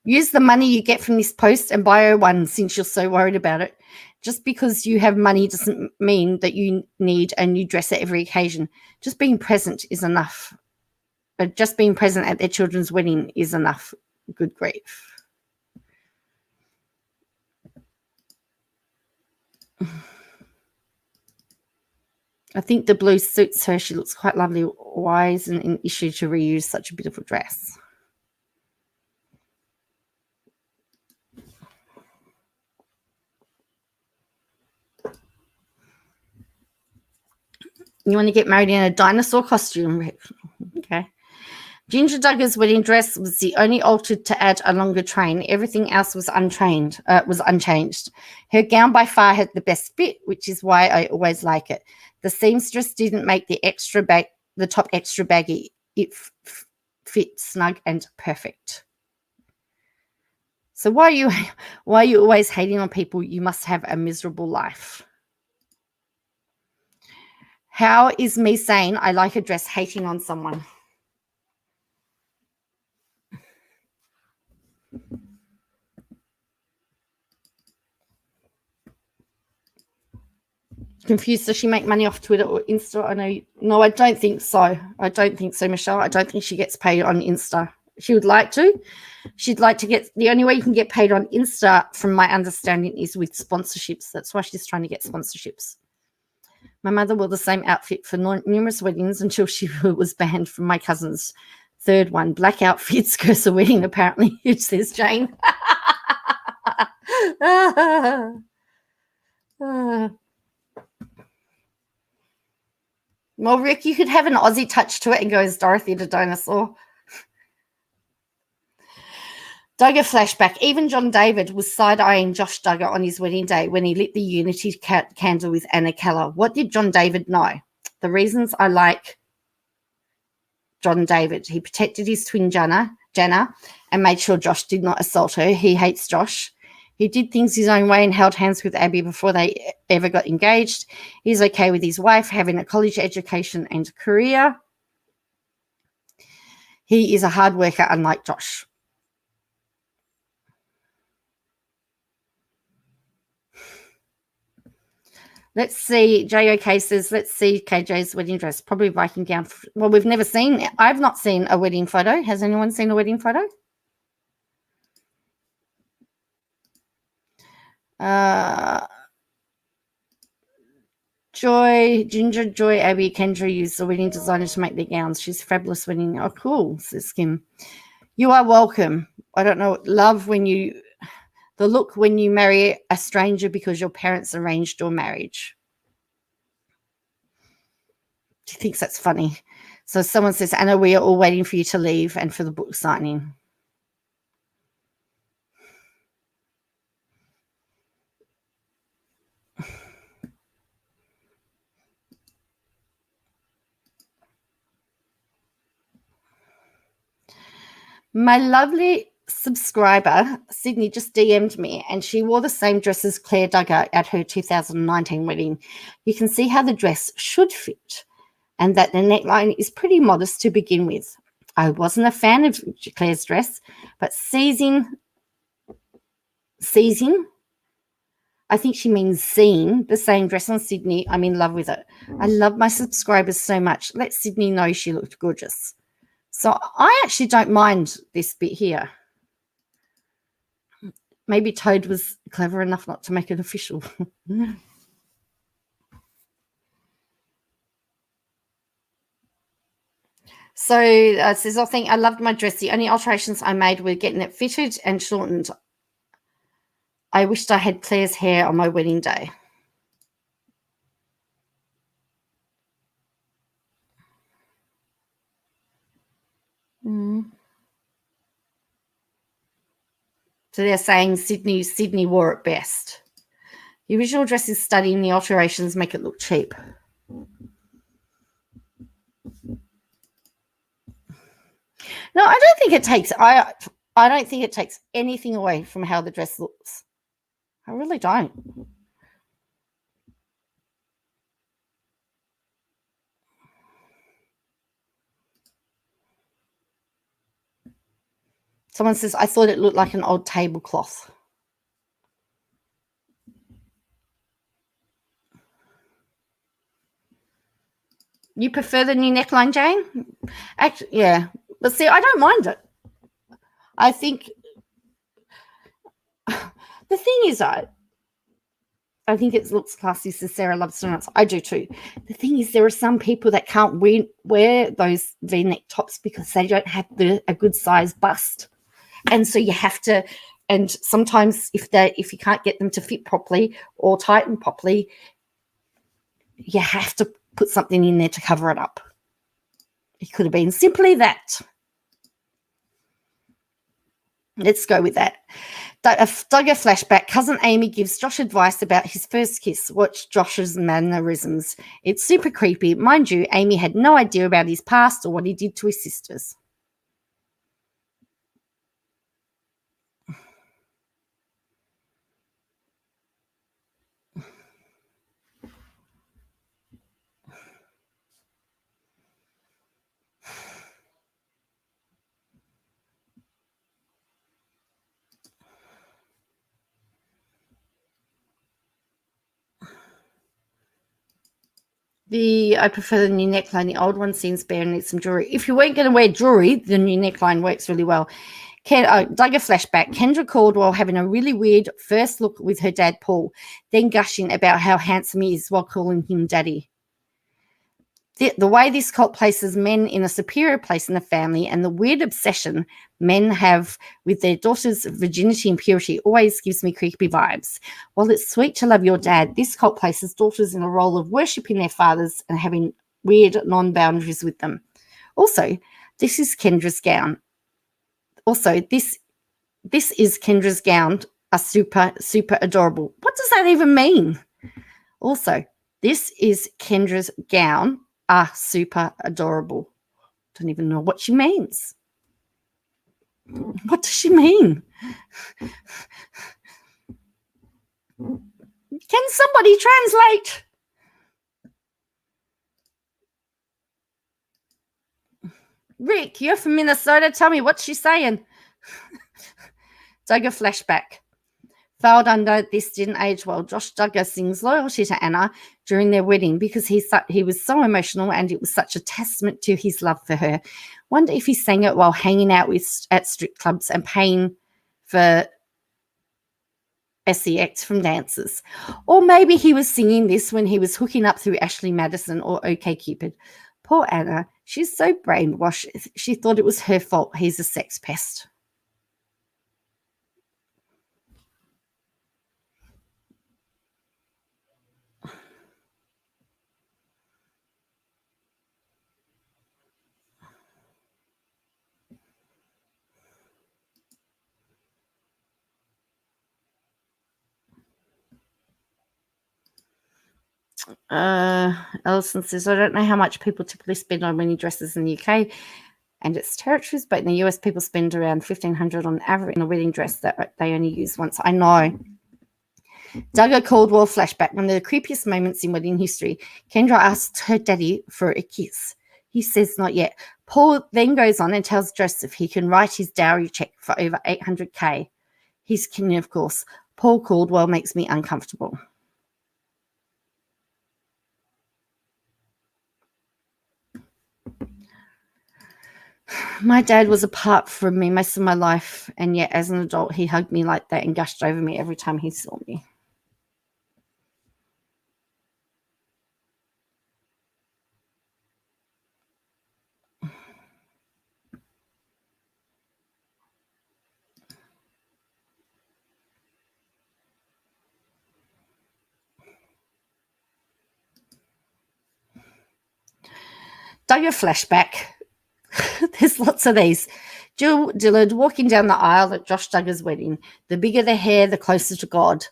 Use the money you get from this post and buy her one since you're so worried about it. Just because you have money doesn't mean that you need a new dress at every occasion. Just being present is enough. But just being present at their children's wedding is enough. Good grief. I think the blue suits her. She looks quite lovely. Why isn't it an issue to reuse such a beautiful dress? You want to get married in a dinosaur costume? Okay. Ginger Duggar's wedding dress was the only altered to add a longer train. Everything else was unchanged. Her gown by far had the best fit, which is why I always like it. The seamstress didn't make the top extra baggy. It fit snug and perfect. So why are you always hating on people? You must have a miserable life. How is me saying I like a dress hating on someone? Confused. Does she make money off Twitter or Insta? No, I don't think so. Michelle. I don't think she gets paid on Insta. She would like to. She'd like to get, the only way you can get paid on Insta, from my understanding, is with sponsorships. That's why she's trying to get sponsorships. My mother wore the same outfit for numerous weddings until she was banned from my cousin's third one. Black outfits curse a wedding, apparently, says Jane. Well, Rick, you could have an Aussie touch to it and go as Dorothy the dinosaur. Duggar flashback. Even John David was side-eyeing Josh Duggar on his wedding day when he lit the Unity candle with Anna Keller. What did John David know? The reasons I like John David. He protected his twin Jana and made sure Josh did not assault her. He hates Josh. He did things his own way and held hands with Abby before they ever got engaged. He's okay with his wife having a college education and career. He is a hard worker, unlike Josh. Let's see. JOK says, let's see KJ's wedding dress. Probably Viking gown. Well, we've never seen it. I've not seen a wedding photo. Has anyone seen a wedding photo? Ginger, Joy, Abby, Kendra used the wedding designer to make their gowns. She's fabulous wedding. Oh, cool, says Kim. You are welcome. I don't know, love the look when you marry a stranger because your parents arranged your marriage. She thinks that's funny. So someone says, Anna, we are all waiting for you to leave and for the book signing. My lovely subscriber, Sydney, just DM'd me, and she wore the same dress as Claire Duggar at her 2019 wedding. You can see how the dress should fit and that the neckline is pretty modest to begin with. I wasn't a fan of Claire's dress, but seizing, I think she means seeing the same dress on Sydney, I'm in love with it. I love my subscribers so much. Let Sydney know she looked gorgeous. So I actually don't mind this bit here. Maybe Toad was clever enough not to make it official. So says, I think I loved my dress. The only alterations I made were getting it fitted and shortened. I wished I had Claire's hair on my wedding day. So they're saying Sydney wore it best. The original dress is stunning. The alterations make it look cheap. No, I don't think it takes. I don't think it takes anything away from how the dress looks. I really don't. Someone says, I thought it looked like an old tablecloth. You prefer the new neckline, Jane? Actually, yeah. But see, I don't mind it. I think the thing is, I think it looks classy, says Sarah loves donuts. I do too. The thing is, there are some people that can't wear those V-neck tops because they don't have a good size bust. And so you have to, and sometimes if you can't get them to fit properly or tighten properly, you have to put something in there to cover it up. It could have been simply that. Let's go with that. Duggar flashback. Cousin Amy gives Josh advice about his first kiss. Watch Josh's mannerisms. It's super creepy. Mind you, Amy had no idea about his past or what he did to his sisters. I prefer the new neckline. The old one seems bare and needs some jewelry. If you weren't going to wear jewelry, the new neckline works really well. Duggar flashback. Kendra called while having a really weird first look with her dad, Paul, then gushing about how handsome he is while calling him daddy. The way this cult places men in a superior place in the family and the weird obsession men have with their daughter's virginity and purity always gives me creepy vibes. While it's sweet to love your dad, this cult places daughters in a role of worshipping their fathers and having weird non-boundaries with them. Also, this is Kendra's gown. This is Kendra's gown, are super, super adorable. What does that even mean? Also, this is Kendra's gown, are super adorable. Don't even know what she means. What does she mean? Can somebody translate? Rick, you're from Minnesota. Tell me, what's she saying? Duggar flashback. Filed under this didn't age well. Josh Duggar sings loyalty to Anna during their wedding because he was so emotional and it was such a testament to his love for her. Wonder if he sang it while hanging out at strip clubs and paying for sex from dancers. Or maybe he was singing this when he was hooking up through Ashley Madison or OkCupid. Poor Anna. She's so brainwashed. She thought it was her fault. He's a sex pest. Alison says, I don't know how much people typically spend on wedding dresses in the UK. and its territories, but in the US, people spend around $1,500 on average in a wedding dress that they only use once. I know. Duggar Caldwell flashback. One of the creepiest moments in wedding history. Kendra asked her daddy for a kiss. He says not yet. Paul then goes on and tells Joseph he can write his dowry check for over $800K. He's king, of course. Paul Caldwell makes me uncomfortable. My dad was apart from me most of my life, and yet as an adult, he hugged me like that and gushed over me every time he saw me. Duggar flashback. There's lots of these. Jill Dillard walking down the aisle at Josh Duggar's wedding. The bigger the hair, the closer to God.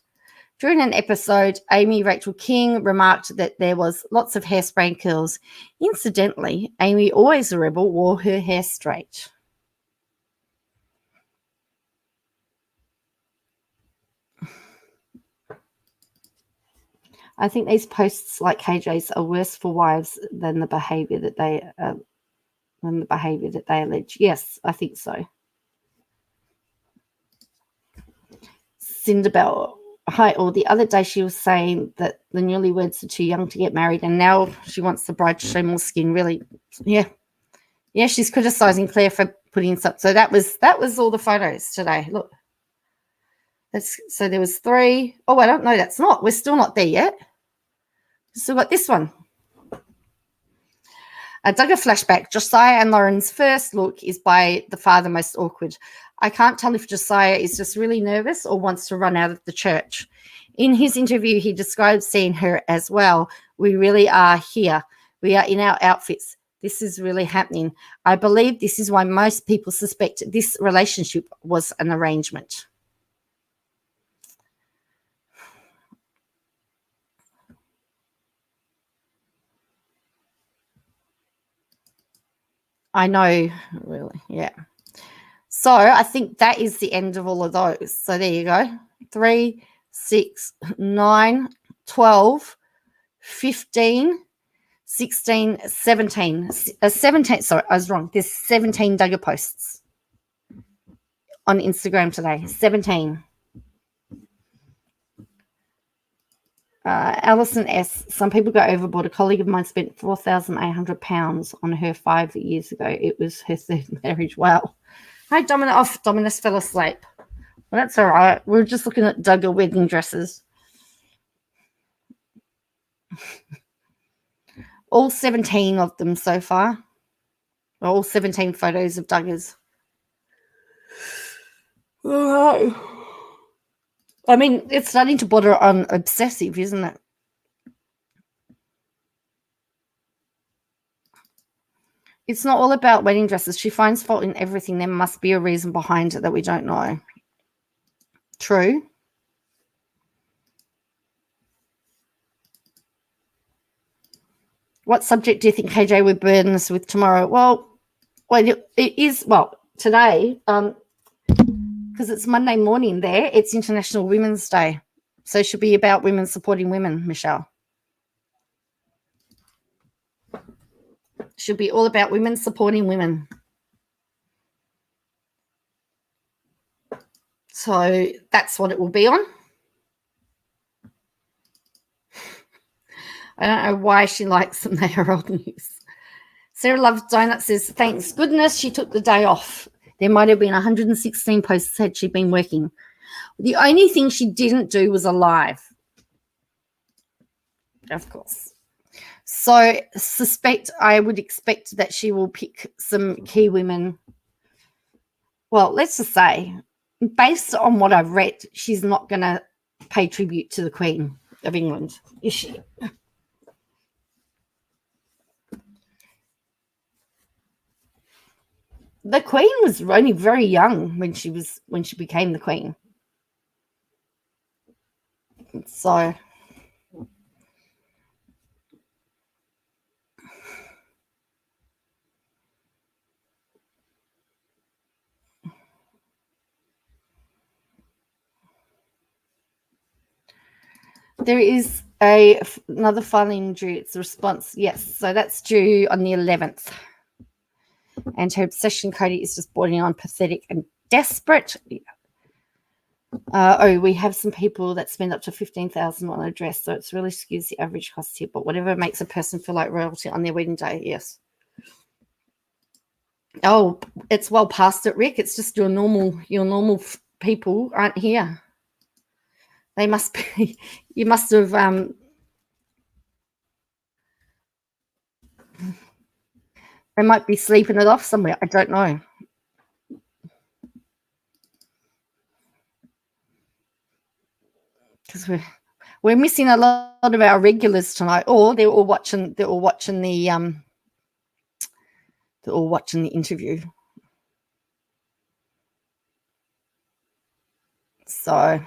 During an episode, Amy Rachel King remarked that there was lots of hairspray and curls. Incidentally, Amy, always a rebel, wore her hair straight. I think these posts like KJ's are worse for wives than the behaviour that they allege. Yes, I think so. Cinderbell. Hi, or the other day she was saying that the newlyweds are too young to get married, and now she wants the bride to show more skin. Really, yeah. She's criticising Claire for putting some. So that was all the photos today. Look, so there was 3. Oh, I don't know. That's not. We're still not there yet. Still got this one. A Duggar flashback. Josiah and Lauren's first look is by the far the most awkward. I can't tell if Josiah is just really nervous or wants to run out of the church. In his interview, he describes seeing her as, well, we really are here. We are in our outfits. This is really happening. I believe this is why most people suspect this relationship was an arrangement. I know, really, yeah. So I think that is the end of all of those. So there you go. 3, 6, 9, 12, 15, 16, 17. 17, sorry, I was wrong. There's 17 Duggar posts on Instagram today. 17. Alison S. Some people go overboard. A colleague of mine spent £4,800 on her 5 years ago. It was her third marriage. Wow. Hi, Dominus. Dominus fell asleep. Well, that's all right. We're just looking at Duggar wedding dresses. All 17 of them so far. All 17 photos of Duggars. All right. I mean, it's starting to border on obsessive, isn't it? It's not all about wedding dresses. She finds fault in everything. There must be a reason behind it that we don't know. True. What subject do you think KJ would burden us with tomorrow? Well, it is, today, because it's Monday morning there, it's International Women's Day. So it should be about women supporting women, Michelle. Should be all about women supporting women. So that's what it will be on. I don't know why she likes them. They are old news. Sarah Love Donut says, thanks goodness she took the day off. There might have been 116 posts had she been working. The only thing she didn't do was a live. Of course. So I would expect that she will pick some key women. Well, let's just say, based on what I've read, she's not going to pay tribute to the Queen of England, is she? The Queen was only very young when she became the Queen. So There is another filing due. It's a response. Yes. So that's due on the 11th. And her obsession, Cody, is just bordering on pathetic and desperate. We have some people that spend up to $15,000 on a dress, so it's really skews the average cost here. But whatever makes a person feel like royalty on their wedding day, yes. Oh, it's well past it, Rick. It's just your normal people aren't here. They must be. You must have. They might be sleeping it off somewhere. I don't know. Because we're missing a lot of our regulars tonight, or they're all watching the interview. So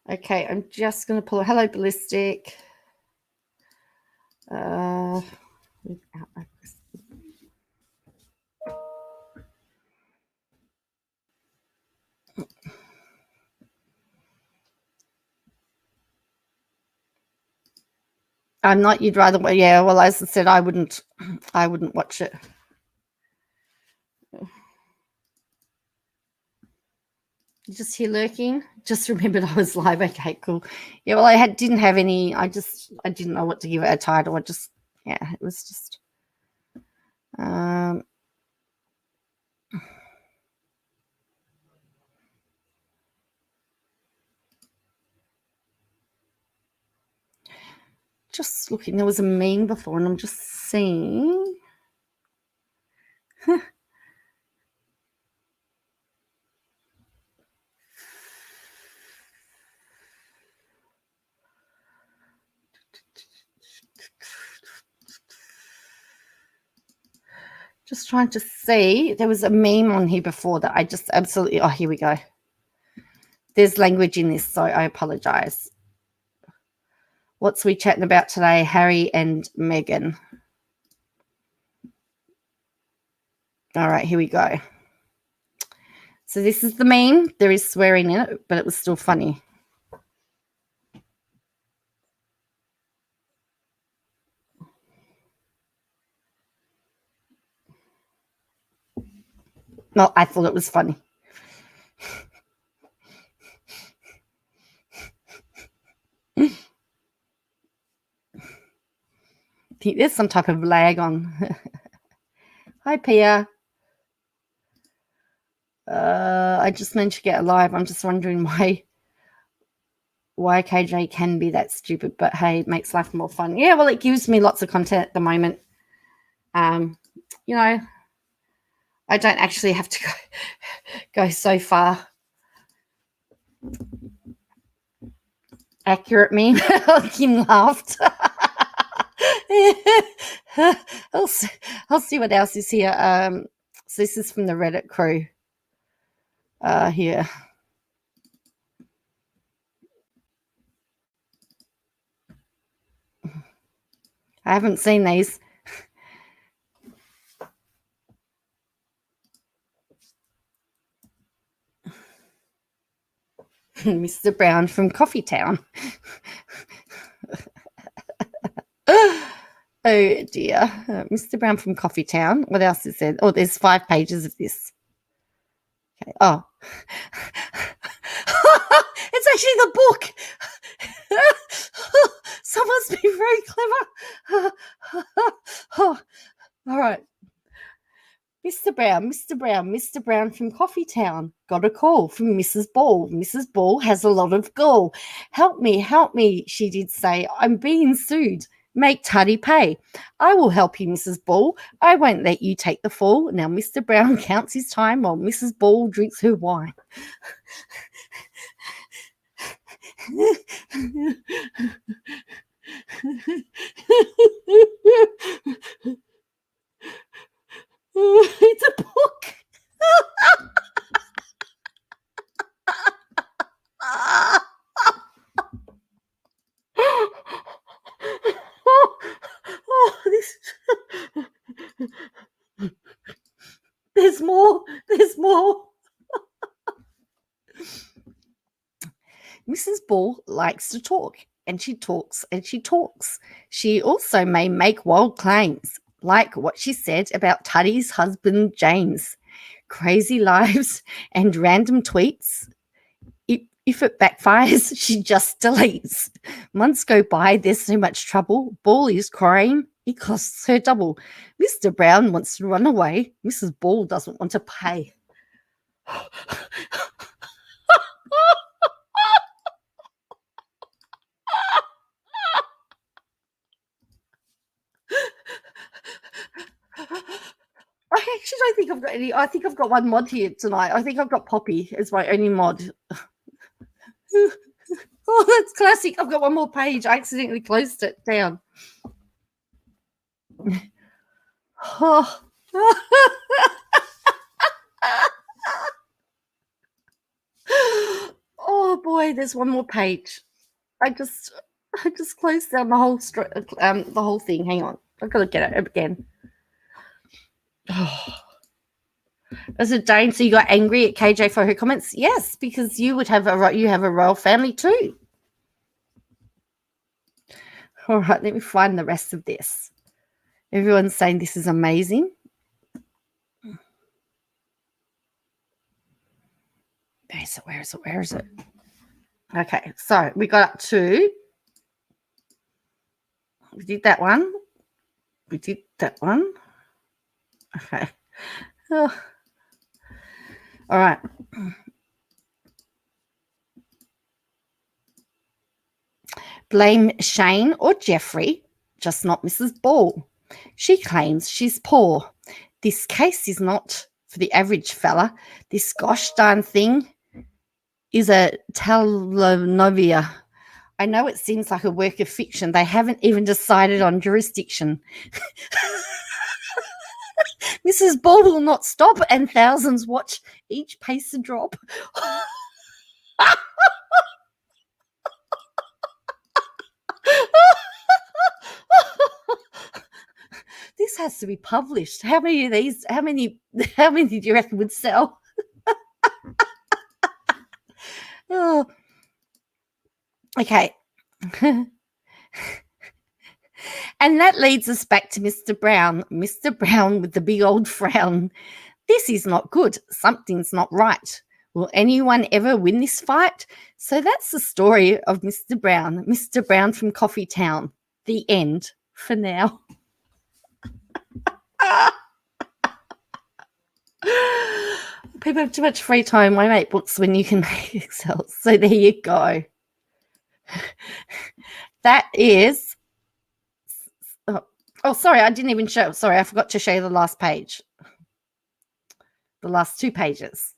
okay, I'm just going to pull. Hello, Ballistic. I'm not. You'd rather. Yeah. Well, as I said, I wouldn't watch it. You just here lurking. Just remembered I was live. Okay, cool. Yeah. Well, didn't have any. I didn't know what to give it a title. It was just. Just looking. There was a meme before, and I'm just seeing. Just trying to see. There was a meme on here before that I just absolutely. Oh, here we go. There's language in this, so I apologize. What's we chatting about today? Harry and Meghan. All right, here we go. So this is the meme. There is swearing in it, but it was still funny. No, I thought it was funny. I think there's some type of lag on. Hi, Pia. I just managed to get alive. I'm just wondering why KJ can be that stupid, but hey, it makes life more fun. Yeah, well, it gives me lots of content at the moment. I don't actually have to go so far. Accurate meme. Kim laughed. I'll see what else is here. So this is from the Reddit crew. Here. I haven't seen these. Mr. Brown from Coffee Town. Oh dear. Mr. Brown from Coffee Town. What else is there? Oh, there's 5 pages of this. Okay. Oh. It's actually the book. Someone's been very clever. Oh, all right. Mr. Brown from Coffee Town got a call from Mrs. Ball. Mrs. Ball has a lot of gall. Help me, she did say. I'm being sued. Make Tuddy pay. I will help you, Mrs. Ball. I won't let you take the fall. Now Mr. Brown counts his time while Mrs. Ball drinks her wine. It's a book. there's more. There's more. Mrs. Ball likes to talk, and she talks and she talks. She also may make wild claims, like what she said about Tuddy's husband, James. Crazy lives and random tweets. If it backfires, she just deletes. Months go by, there's so much trouble. Ball is crying. It costs her double. Mr. Brown wants to run away. Mrs. Ball doesn't want to pay. I actually don't think I've got any. I think I've got one mod here tonight. I think I've got Poppy as my only mod. Oh, that's classic. I've got one more page. I accidentally closed it down. Oh. Oh boy, there's one more page. I just closed down the whole thing. Hang on, I've got to get it again. Oh. As a Dane, so you got angry at KJ for her comments? Yes, because you have a royal family too. All right, let me find the rest of this. Everyone's saying this is amazing. Where is it? Okay, so we got up to. We did that one. Okay. Oh. All right. Blame Shane or Jeffrey, just not Mrs. Ball. She claims she's poor. This case is not for the average fella. This gosh darn thing is a telenovela. I know it seems like a work of fiction. They haven't even decided on jurisdiction. Mrs. Ball will not stop, and thousands watch each pace a drop. This has to be published. How many of these? How many do you reckon would sell? Oh. Okay. And that leads us back to Mr. Brown. Mr. Brown with the big old frown. This is not good. Something's not right. Will anyone ever win this fight? So that's the story of Mr. Brown. Mr. Brown from Coffee Town. The end for now. People have too much free time. Why make books when you can make Excel? So there you go. That is. Oh, sorry, I didn't even show. Sorry, I forgot to show you the last page. The last 2 pages.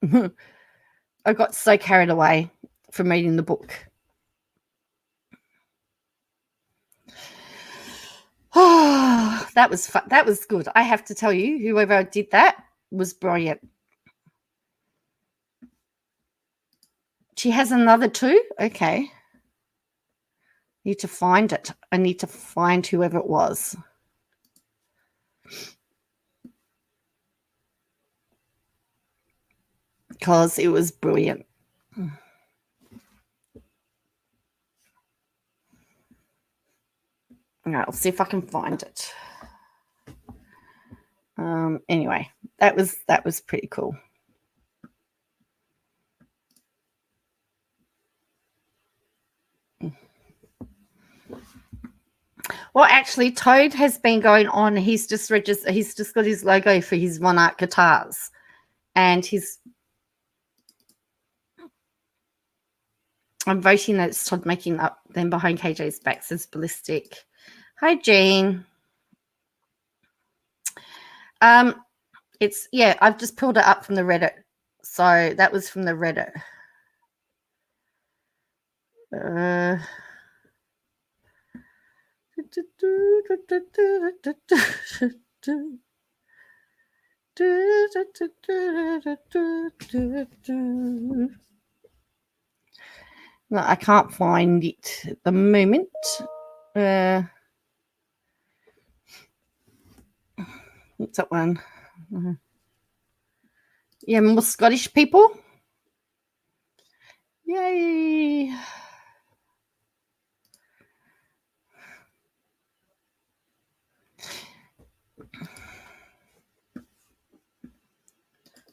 I got so carried away from reading the book. Oh, that was fun. That was good. I have to tell you, whoever did that was brilliant. She has another 2? Okay. Need to find it. I need to find whoever it was. Because it was brilliant. All right, I'll see if I can find it. Anyway, that was pretty cool. Well, actually, Toad has been going on. He's just registered. He's just got his logo for his Monarch guitars, and I'm voting that it's Todd making up. Then behind KJ's back says ballistic. Hi, Jean. I've just pulled it up from the Reddit. So that was from the Reddit. No, I can't find it at the moment. What's that one? Yeah, more Scottish people. Yay.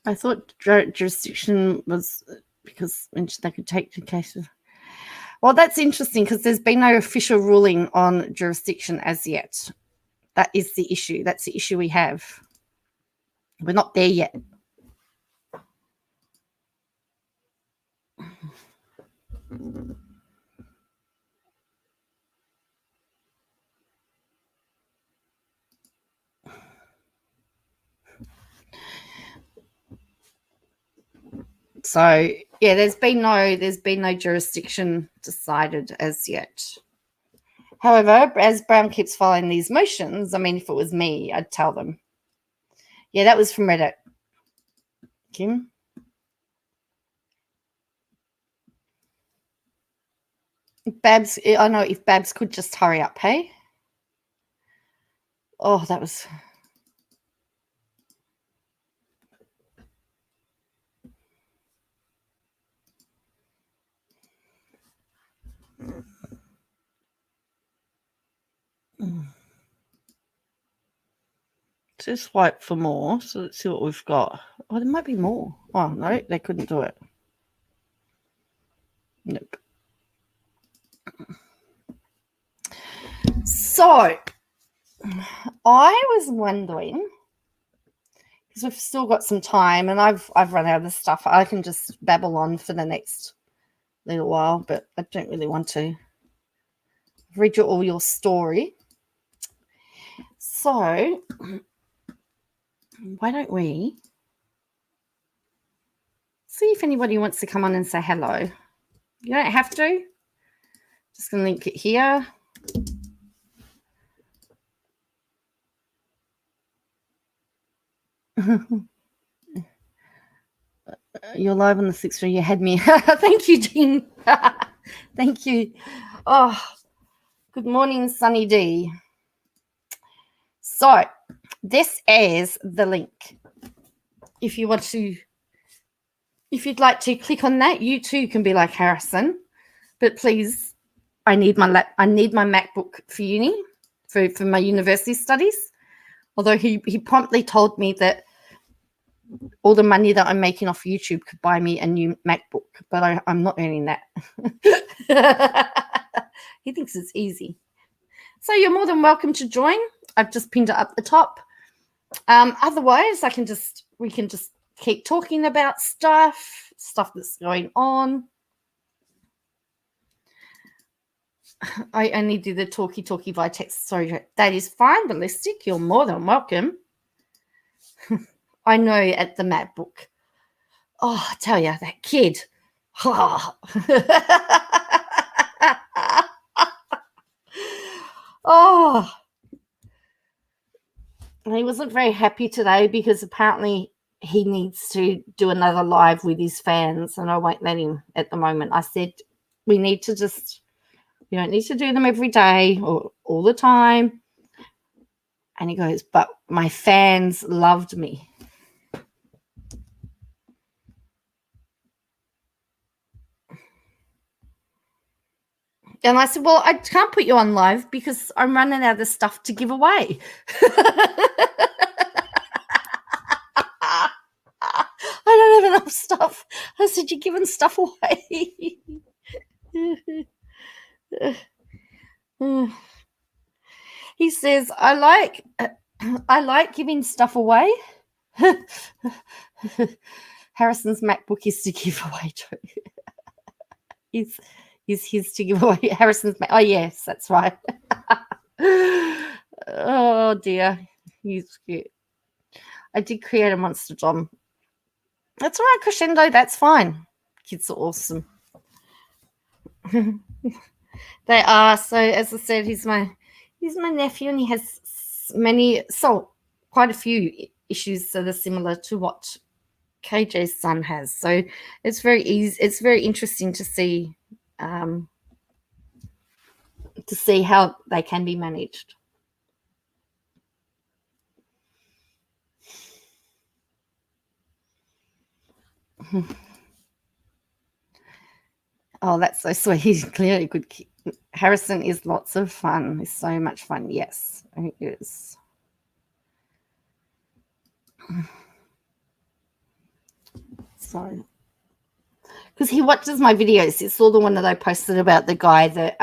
I thought jurisdiction was because they could take the cases. Well, that's interesting because there's been no official ruling on jurisdiction as yet. That is the issue. That's the issue we have. We're not there yet. So yeah, there's been no jurisdiction decided as yet. However, as Brown keeps following these motions, I mean, if it was me, I'd tell them. Yeah, that was from Reddit. Kim? Babs, I know if Babs could just hurry up, hey? Oh, that was... Just swipe for more. So let's see what we've got. Oh, there might be more. Oh, no, they couldn't do it. Nope. So, I was wondering, because we've still got some time and I've run out of the stuff. I can just babble on for the next little while, but I don't really want to read you all your story. So, why don't we see if anybody wants to come on and say hello? You don't have to. Just going to link it here. You're live on the 6th. You had me. Thank you, Jean. Thank you. Oh, good morning, Sunny D. So, this is the link. If you'd like to click on that, you too can be like Harrison. But please, I need my MacBook for uni, for my university studies. Although he promptly told me that all the money that I'm making off YouTube could buy me a new MacBook, but I'm not earning that. He thinks it's easy. So you're more than welcome to join. I've just pinned it up the top. Otherwise, we can just keep talking about stuff that's going on. I only do the talkie via text. Sorry, that is fine. Ballistic, you're more than welcome. I know at the MacBook. Oh, I tell you, that kid. Oh. Oh. He wasn't very happy today because apparently he needs to do another live with his fans, and I won't let him at the moment. I said we don't need to do them every day or all the time. And he goes, but my fans loved me. And I said, well, I can't put you on live because I'm running out of stuff to give away. I don't have enough stuff. I said, you're giving stuff away. He says, I like giving stuff away. Harrison's MacBook is to give away too. Is his to give away. Harrison's Mac. Oh, yes, that's right. Oh, dear. He's cute. I did create a monster Dom. That's all right, Crescendo. That's fine. Kids are awesome. They are. So, as I said, he's my nephew, and he has quite a few issues that are similar to what KJ's son has. So it's very easy. It's very interesting to see how they can be managed. Oh, that's so sweet. He's clearly a good kid. Harrison is lots of fun. He's so much fun. Yes, he is. So, because he watches my videos, he saw the one that I posted about the guy that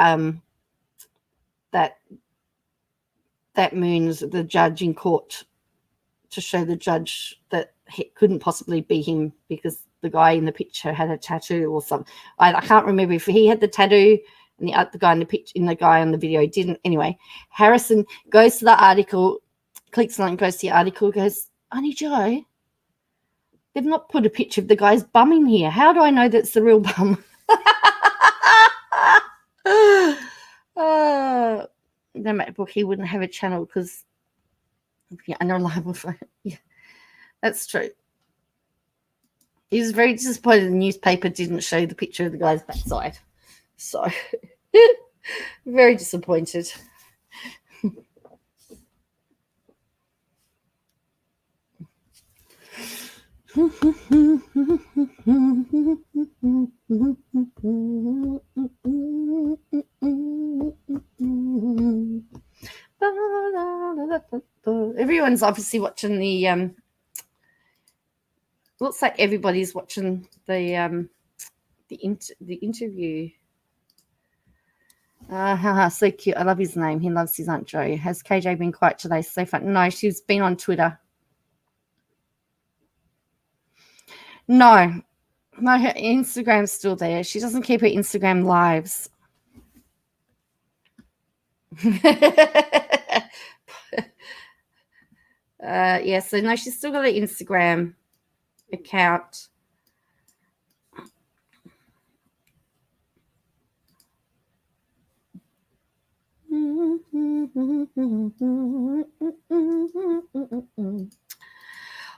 that moons the judge in court to show the judge that he couldn't possibly be him because the guy in the picture had a tattoo or something. I can't remember if he had the tattoo and the guy in the picture, in the guy on the video didn't. Anyway, Harrison goes to the article, clicks on it, goes to the article, goes, Auntie Joe, they've not put a picture of the guy's bum in here. How do I know that's the real bum? No MacBook, he wouldn't have a channel because unreliable phone. Yeah, that's true. He was very disappointed the newspaper didn't show the picture of the guy's backside. So, very disappointed. Everyone's obviously watching the looks like everybody's watching the interview. So cute. I love his name. He loves his Aunt Jo. Has KJ been quiet today? So fun. No, she's been on Twitter. No, her Instagram's still there. She doesn't keep her Instagram lives. Yeah, so no, she's still got an Instagram account.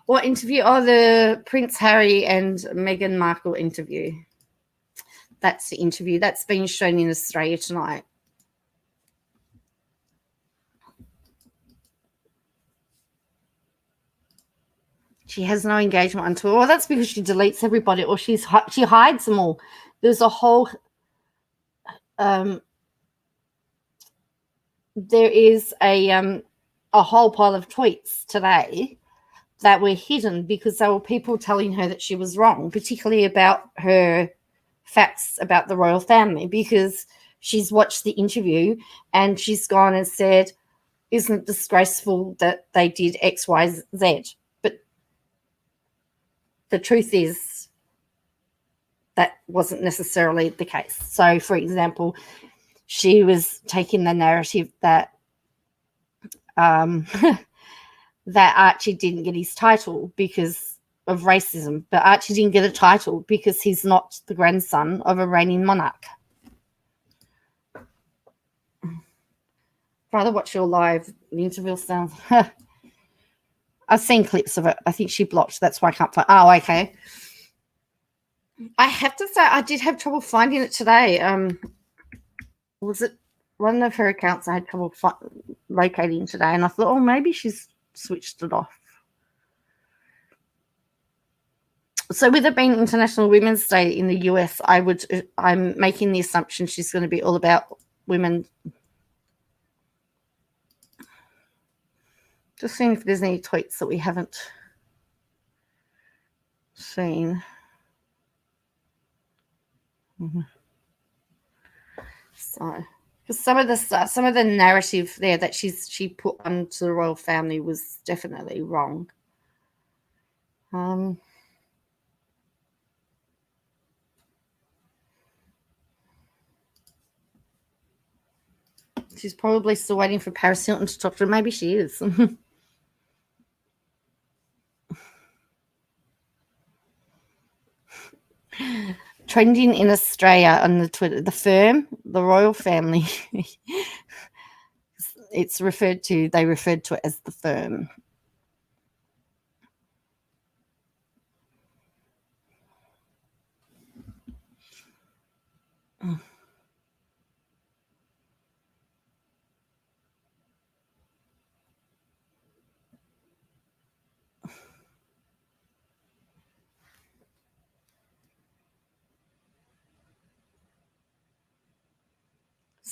What interview? Oh, the Prince Harry and Meghan Markle interview. That's the interview. That's been shown in Australia tonight. She has no engagement on Twitter. Well, that's because she deletes everybody, or she hides them all. There's a whole there is a whole pile of tweets today that were hidden because there were people telling her that she was wrong, particularly about her facts about the royal family, because she's watched the interview and she's gone and said, isn't it disgraceful that they did X, Y, Z? But the truth is that wasn't necessarily the case. So, for example, she was taking the narrative that that Archie didn't get his title because of racism, but Archie didn't get a title because he's not the grandson of a reigning monarch. Rather watch your live interview sounds. I've seen clips of it. I think she blocked. That's why I can't find. Oh, okay. I have to say, I did have trouble finding it today. Was it one of her accounts I had trouble locating today? And I thought, oh, maybe she's switched it off. So with it being International Women's Day in the US, I'm making the assumption she's going to be all about women. Just seeing if there's any tweets that we haven't seen. So, because some of the narrative there that she put onto the royal family was definitely wrong. She's probably still waiting for Paris Hilton to talk to her. Maybe she is. Trending in Australia on the Twitter, the firm, the royal family. They referred to it as the firm.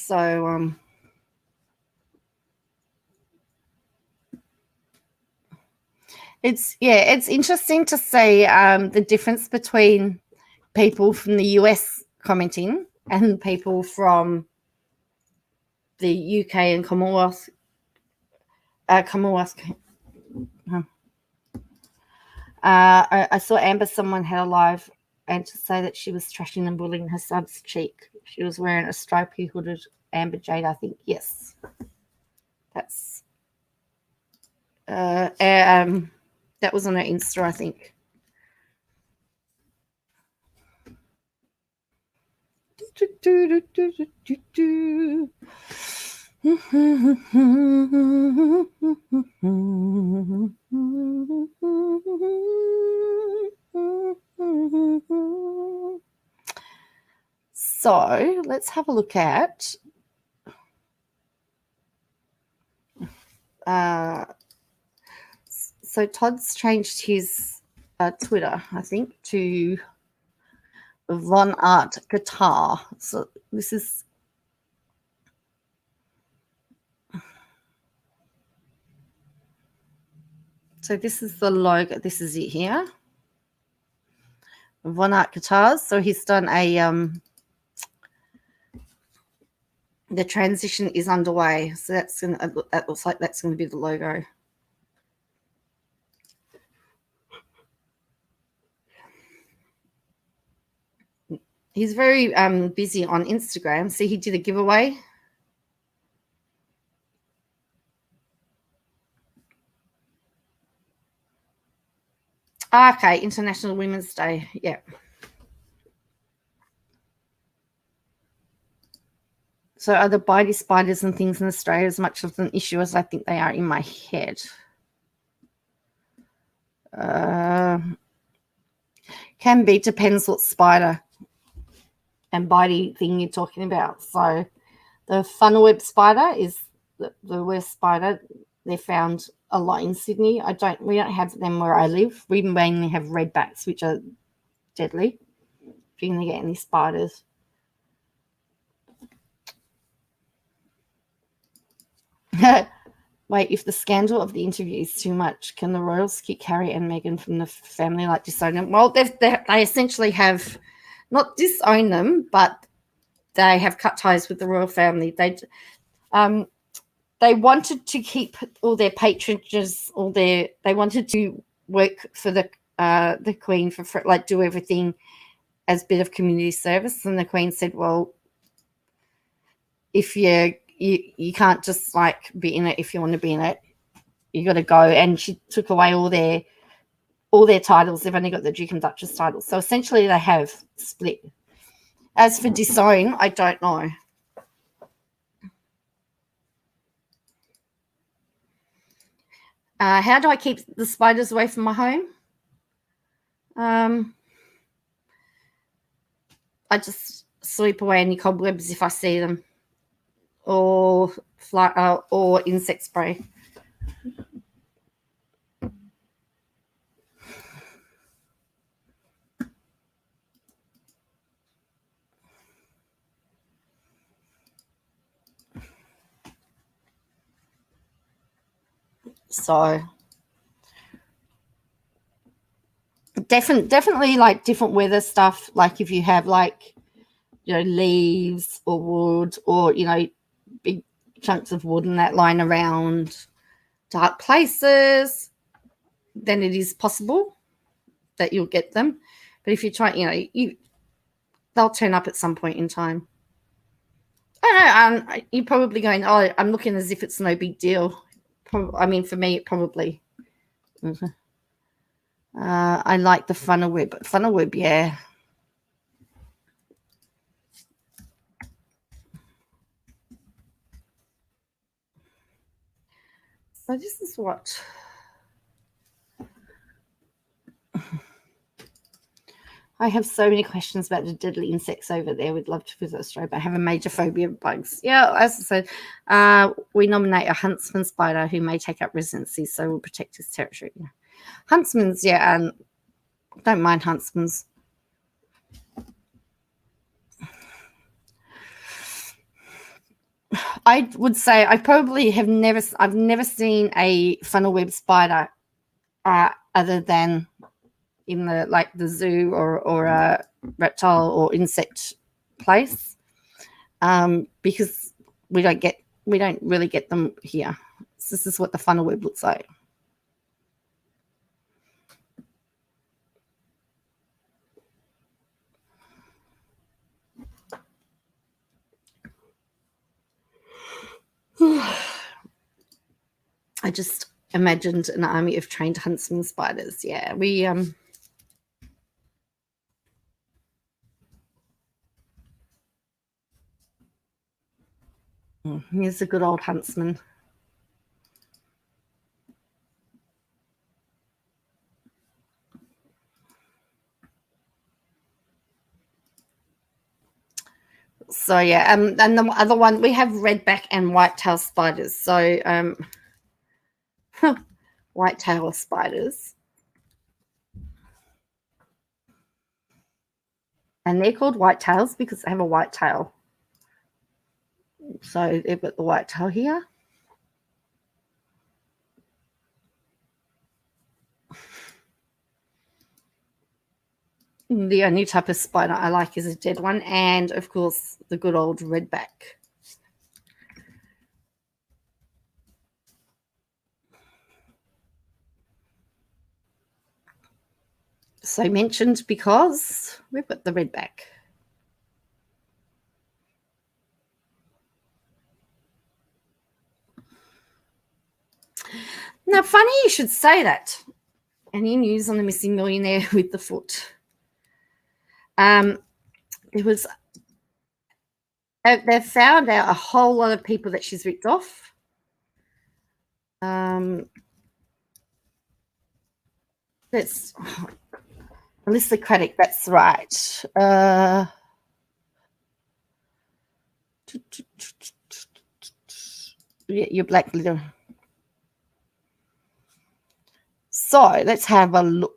So it's interesting to see the difference between people from the US commenting and people from the UK and Commonwealth. I saw Amber, someone had a live, and to say that she was trashing and bullying her son's cheek. She was wearing a stripy hooded Amber Jade, I think. Yes. That's that was on her Insta, I think. So let's have a look at so Todd's changed his Twitter, I think, to Von Art Guitar. So this is the logo. This is it here. Von Art Guitars. So he's done a the transition is underway. So that looks like that's gonna be the logo. He's very busy on Instagram. See, he did a giveaway. Okay, International Women's Day. Yeah. So are the bitey spiders and things in Australia as much of an issue as I think they are in my head? Can be, depends what spider and bitey thing you're talking about. So the funnel web spider is the worst spider. They're found a lot in Sydney. We don't have them where I live. We mainly have redbacks, which are deadly. If you're going to get any spiders. Wait, if the scandal of the interview is too much, can the royals kick Harry and Meghan from the family like disown them? Well, they essentially have not disowned them, but they have cut ties with the royal family. They wanted to keep all their patronages, they wanted to work for the Queen for like do everything as a bit of community service, and the Queen said, "Well, if you can't just like be in it if you want to be in it. You got to go." And she took away all their titles. They've only got the Duke and Duchess titles. So essentially they have split. As for disown, I don't know. How do I keep the spiders away from my home? I just sweep away any cobwebs if I see them, or insect spray. So definitely like different weather stuff. Like if you have like, leaves or wood or, big chunks of wood and that lying around dark places, then it is possible that you'll get them. But if you try, they'll turn up at some point in time. I don't know. You're probably going, "Oh, I'm looking as if it's no big deal." For me, it probably. I like the funnel web. Funnel web, yeah. So this is what I have so many questions about the deadly insects over there. We'd love to visit Australia, but I have a major phobia of bugs. Yeah, as I said, we nominate a huntsman spider who may take up residency, so we'll protect his territory. Yeah. Huntsmans, yeah, and don't mind huntsmans. I would say I probably have I've never seen a funnel web spider other than in the zoo or a reptile or insect place, because we don't really get them here. So this is what the funnel web looks like. I just imagined an army of trained huntsman spiders. Yeah, we here's a good old huntsman. So yeah, and the other one, we have redback and whitetail spiders. So whitetail spiders, and they're called whitetails because they have a white tail. So they've got the whitetail here. The only type of spider I like is a dead one, and of course the good old redback. So mentioned because we've got the redback. Now, funny you should say that. Any news on the missing millionaire with the foot? It was. They've found out a whole lot of people that she's ripped off. That's Alyssa Craddock. That's right. Yeah, your black little. So let's have a look.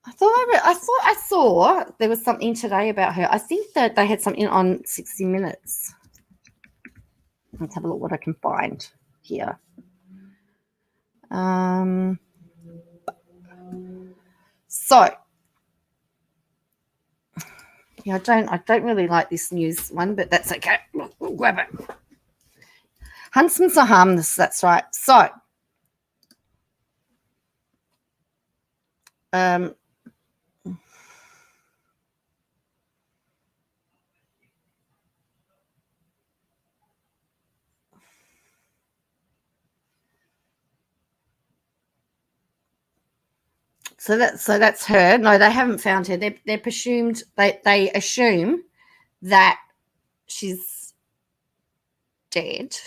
I thought I saw there was something today about her. I think that they had something on 60 Minutes. Let's have a look what I can find here. So yeah, I don't really like this news one, but that's okay. We'll grab it. Huntsmans are harmless. That's right. So So that's her. No, they haven't found her. They're presumed. They assume that she's dead,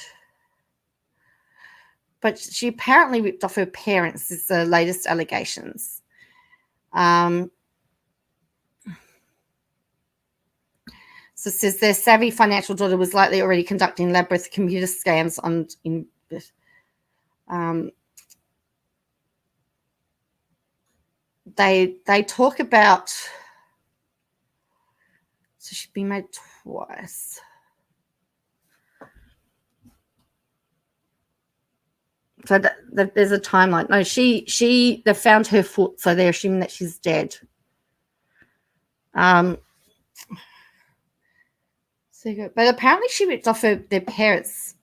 but she apparently ripped off her parents. Is the latest allegations. So it says their savvy financial daughter was likely already conducting labyrinth computer scams They talk about, so she's been made twice. So there's a timeline. No, they found her foot, so they're assuming that she's dead. But apparently she ripped off their parents.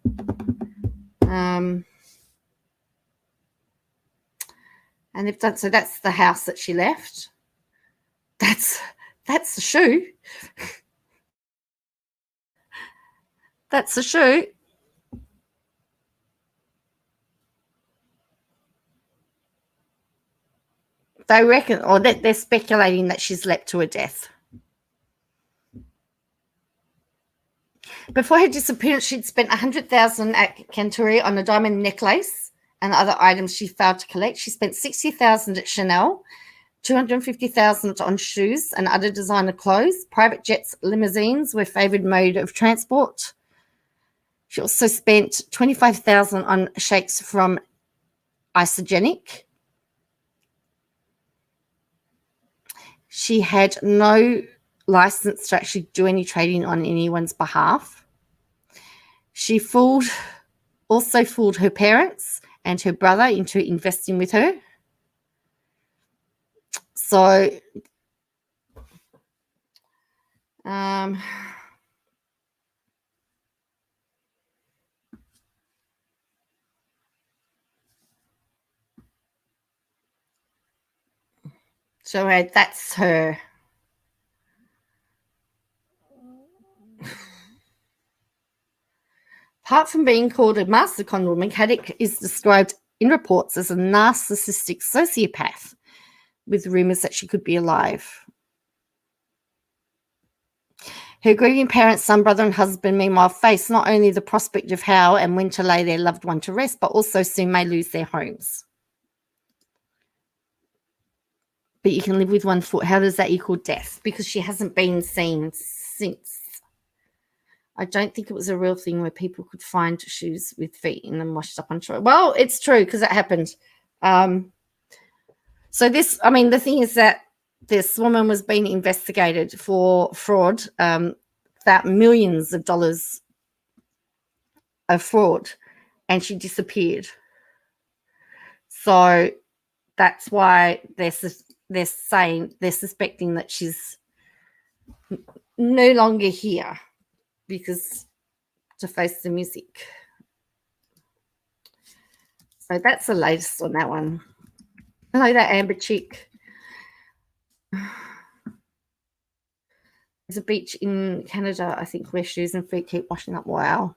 And they've done, so that's the house that she left. That's the shoe. That's the shoe. They reckon, or they're speculating that she's leapt to her death. Before her disappearance, she'd spent $100,000 at Cantori on a diamond necklace and other items she failed to collect. She spent $60,000 at Chanel, $250,000 on shoes and other designer clothes. Private jets, limousines were favoured mode of transport. She also spent $25,000 on shakes from Isogenic. She had no license to actually do any trading on anyone's behalf. She also fooled her parents and her brother into investing with her. So, that's her. Apart from being called a master con woman, Caddick is described in reports as a narcissistic sociopath with rumours that she could be alive. Her grieving parents, son, brother, and husband, meanwhile, face not only the prospect of how and when to lay their loved one to rest, but also soon may lose their homes. But you can live with one foot. How does that equal death? Because she hasn't been seen since. I don't think it was a real thing where people could find shoes with feet in them washed up on shore. Well, it's true because it happened. So the thing is that this woman was being investigated for fraud, about millions of dollars of fraud, and she disappeared. So that's why they're suspecting that she's no longer here because to face the music. So that's the latest on that one. Hello, that Amber chick. There's a beach in Canada, I think, where shoes and feet keep washing up. Wow.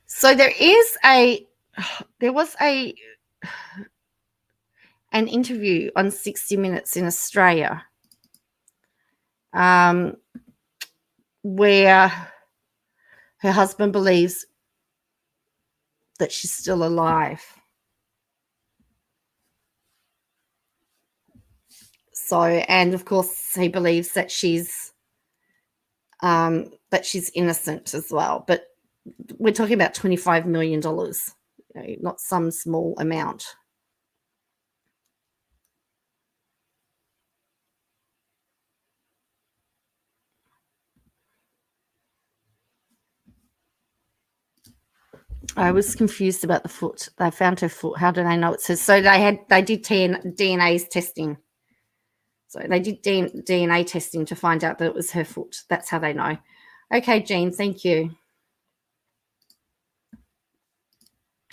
So there was an interview on 60 Minutes in Australia where her husband believes that she's still alive. So, and of course, he believes that she's innocent as well. But we're talking about $25 million, not some small amount. I was confused about the foot. They found her foot. How do they know it's hers? So they did DNA testing. So they did DNA testing to find out that it was her foot. That's how they know. Okay, Jean, thank you.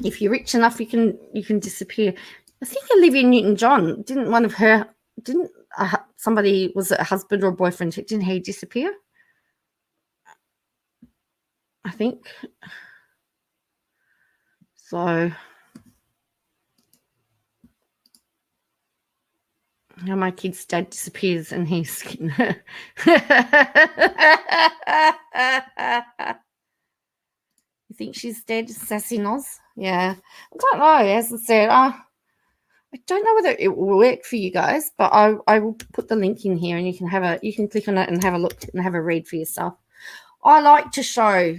If you're rich enough, you can disappear. I think Olivia Newton-John somebody, was it a husband or a boyfriend? Didn't he disappear? I think so. Now my kid's dad disappears and he's you think she's dead, Sassy Noz? Yeah. I don't know. As I said, I don't know whether it will work for you guys, but I will put the link in here and you can click on it and have a look and have a read for yourself. I like to show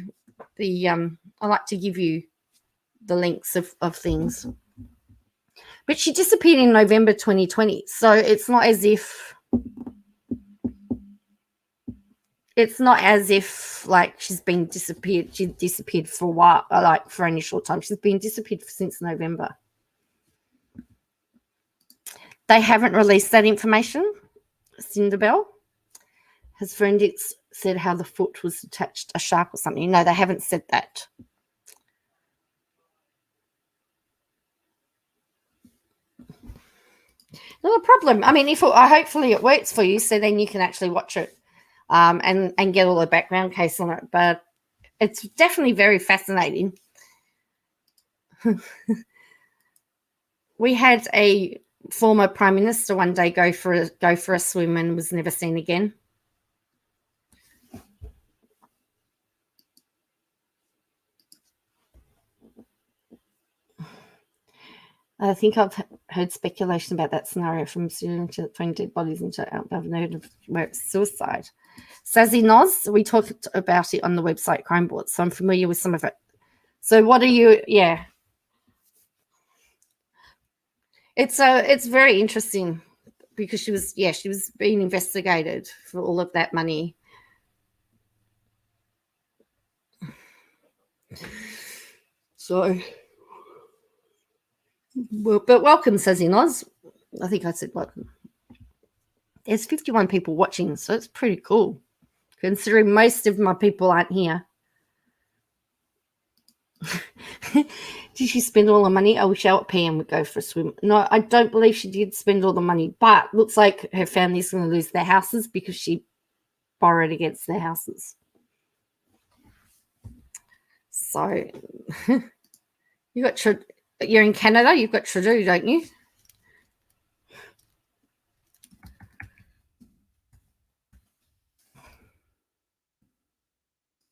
I like to give you the links of things. But she disappeared in November 2020. So it's not as if like she's been disappeared. She disappeared for a while, like for only a short time. She's been disappeared since November. They haven't released that information. Cinderbell. Has forensics said how the foot was attached, a shark or something? No, they haven't said that. Not a problem. I mean, hopefully it works for you, so then you can actually watch it and get all the background case on it. But it's definitely very fascinating. We had a former prime minister one day go for a swim and was never seen again. I think I've heard speculation about that scenario from throwing dead bodies into. I've heard of where it's suicide. Sassy Noz, we talked about it on the website Crime Board, so I'm familiar with some of it. So what are you? Yeah, it's very interesting because she was being investigated for all of that money. So, well, but welcome, Sassy Noz. I think I said welcome. There's 51 people watching, so it's pretty cool, considering most of my people aren't here. Did she spend all the money? I wish our PM would go for a swim. No, I don't believe she did spend all the money, but looks like her family's going to lose their houses because she borrowed against their houses. So you're in Canada, you've got Trudeau, don't you?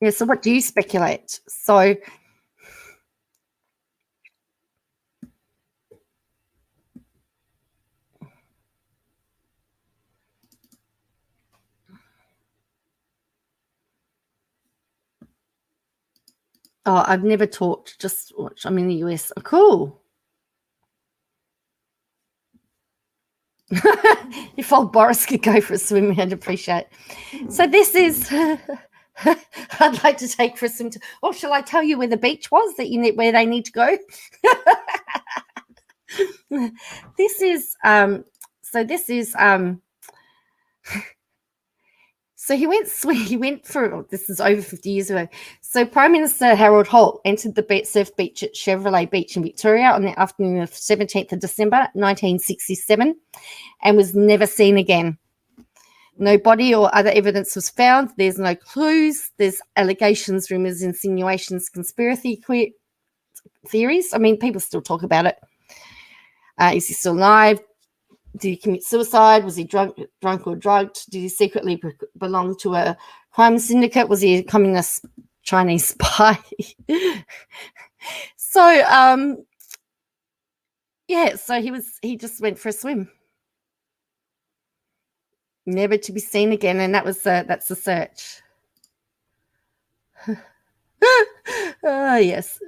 Yeah, so what do you speculate? So I've never talked, just watch. I'm in the US. Oh, cool. If old Boris could go for a swim, I'd appreciate it. So this is I'd like to take for a swim. Or shall I tell you where the beach was where they need to go? This is so he went for, this is over 50 years ago. So Prime Minister Harold Holt entered the surf beach at Chevrolet Beach in Victoria on the afternoon of 17th of December 1967 and was never seen again. No body or other evidence was found. There's no clues. There's allegations, rumors, insinuations, conspiracy theories. I mean, people still talk about it. Is he still alive? Did he commit suicide? Was he drunk or drugged? Did he secretly belong to a crime syndicate? Was he a communist Chinese spy? So, so he just went for a swim. Never to be seen again, and that's the search. Oh, yes.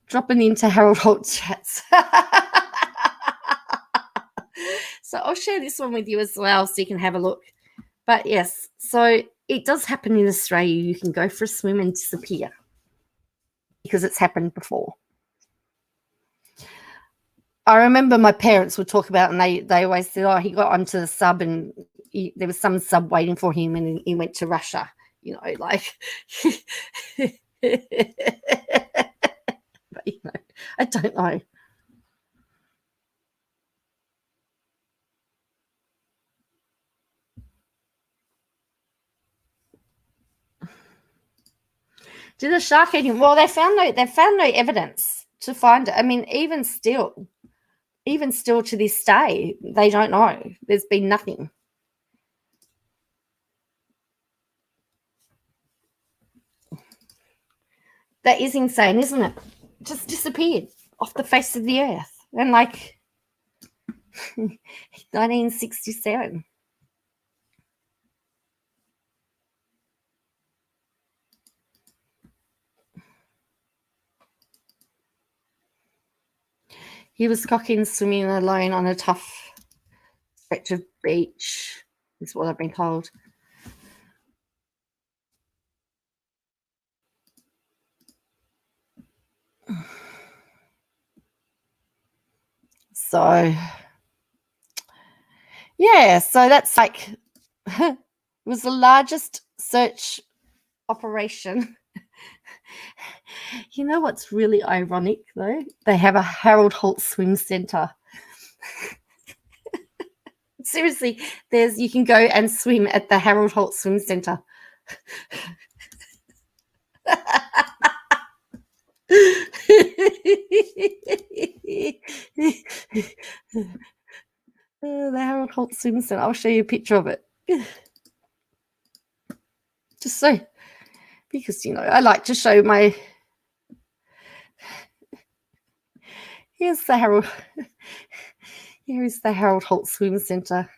Dropping into Harold Holt chats. So I'll share this one with you as well so you can have a look. But yes, so it does happen in Australia. You can go for a swim and disappear because it's happened before. I remember my parents would talk about it, and they always said, oh, he got onto the sub and there was some sub waiting for him and he went to Russia, like. But, I don't know. Did the shark eat him? Well, they found no evidence to find it. I mean, even still to this day, they don't know. There's been nothing. That is insane, isn't it? Just disappeared off the face of the earth. And 1967. He was cocking swimming alone on a tough stretch of beach, is what I've been told. So, yeah, so that's it was the largest search operation. You know what's really ironic, though? They have a Harold Holt swim centre. Seriously, you can go and swim at the Harold Holt swim centre. The Harold Holt swim centre. I'll show you a picture of it. Just so, because I like to show my. Here's the Harold. Here is the Harold Holt Swim Centre.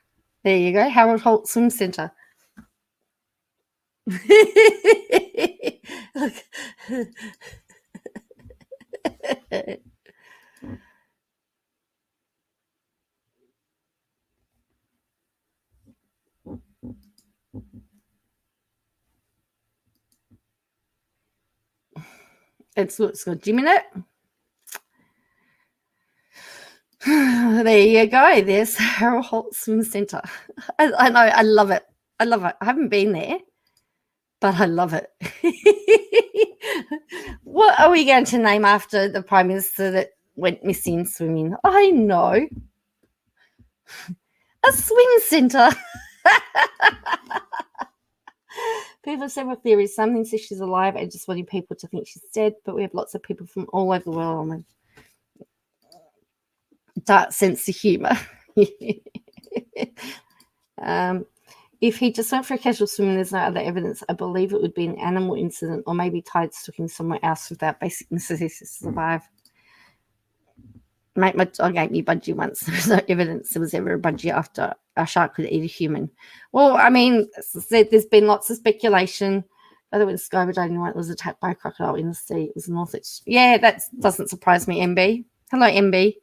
There you go, Harold Holt Swim Centre. Look. It's got gym in it. There you go. There's Harold Holt Swim Centre. I know. I love it. I love it. I haven't been there, but I love it. What are we going to name after the Prime Minister that went missing swimming? I know. A swim centre. People have several theories. Some think she's alive and just wanting people to think she's dead, but we have lots of people from all over the world on a dark sense of humour. If he just went for a casual swim and there's no other evidence, I believe it would be an animal incident, or maybe tides took him somewhere else without basic necessities to survive. Mate, my dog ate me budgie once. There's no evidence there was ever a budgie after a shark could eat a human. Well, I mean, there's been lots of speculation. Whether it was skydiving when it was attacked by a crocodile in the sea. It was Northwich. Yeah, that doesn't surprise me, MB. Hello, MB.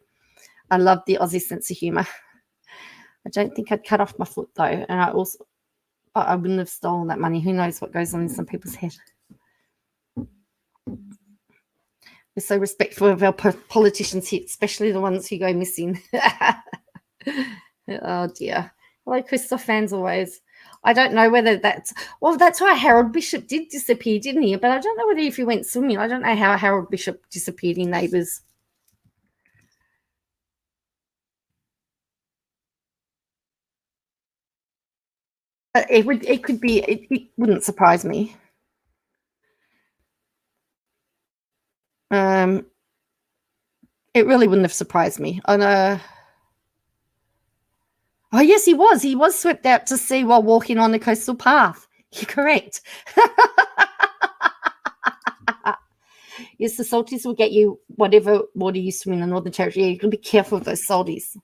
I love the Aussie sense of humour. I don't think I'd cut off my foot, though. And but I wouldn't have stolen that money. Who knows what goes on in some people's head. We're so respectful of our politicians here, especially the ones who go missing. Oh, dear. Hello, Christoph fans always. I don't know whether that's why Harold Bishop did disappear, didn't he? But I don't know whether if he went swimming. I don't know how Harold Bishop disappeared in Neighbours. It wouldn't surprise me. It really wouldn't have surprised me. Oh, yes, he was. He was swept out to sea while walking on the coastal path. You're correct. Yes, the salties will get you whatever water you swim in the Northern Territory. Yeah, you can be careful of those salties.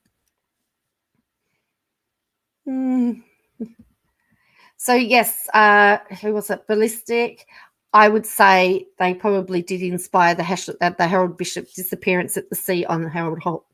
So, yes, who was it? Ballistic. I would say they probably did inspire the Harold Bishop disappearance at the sea on Harold Holt.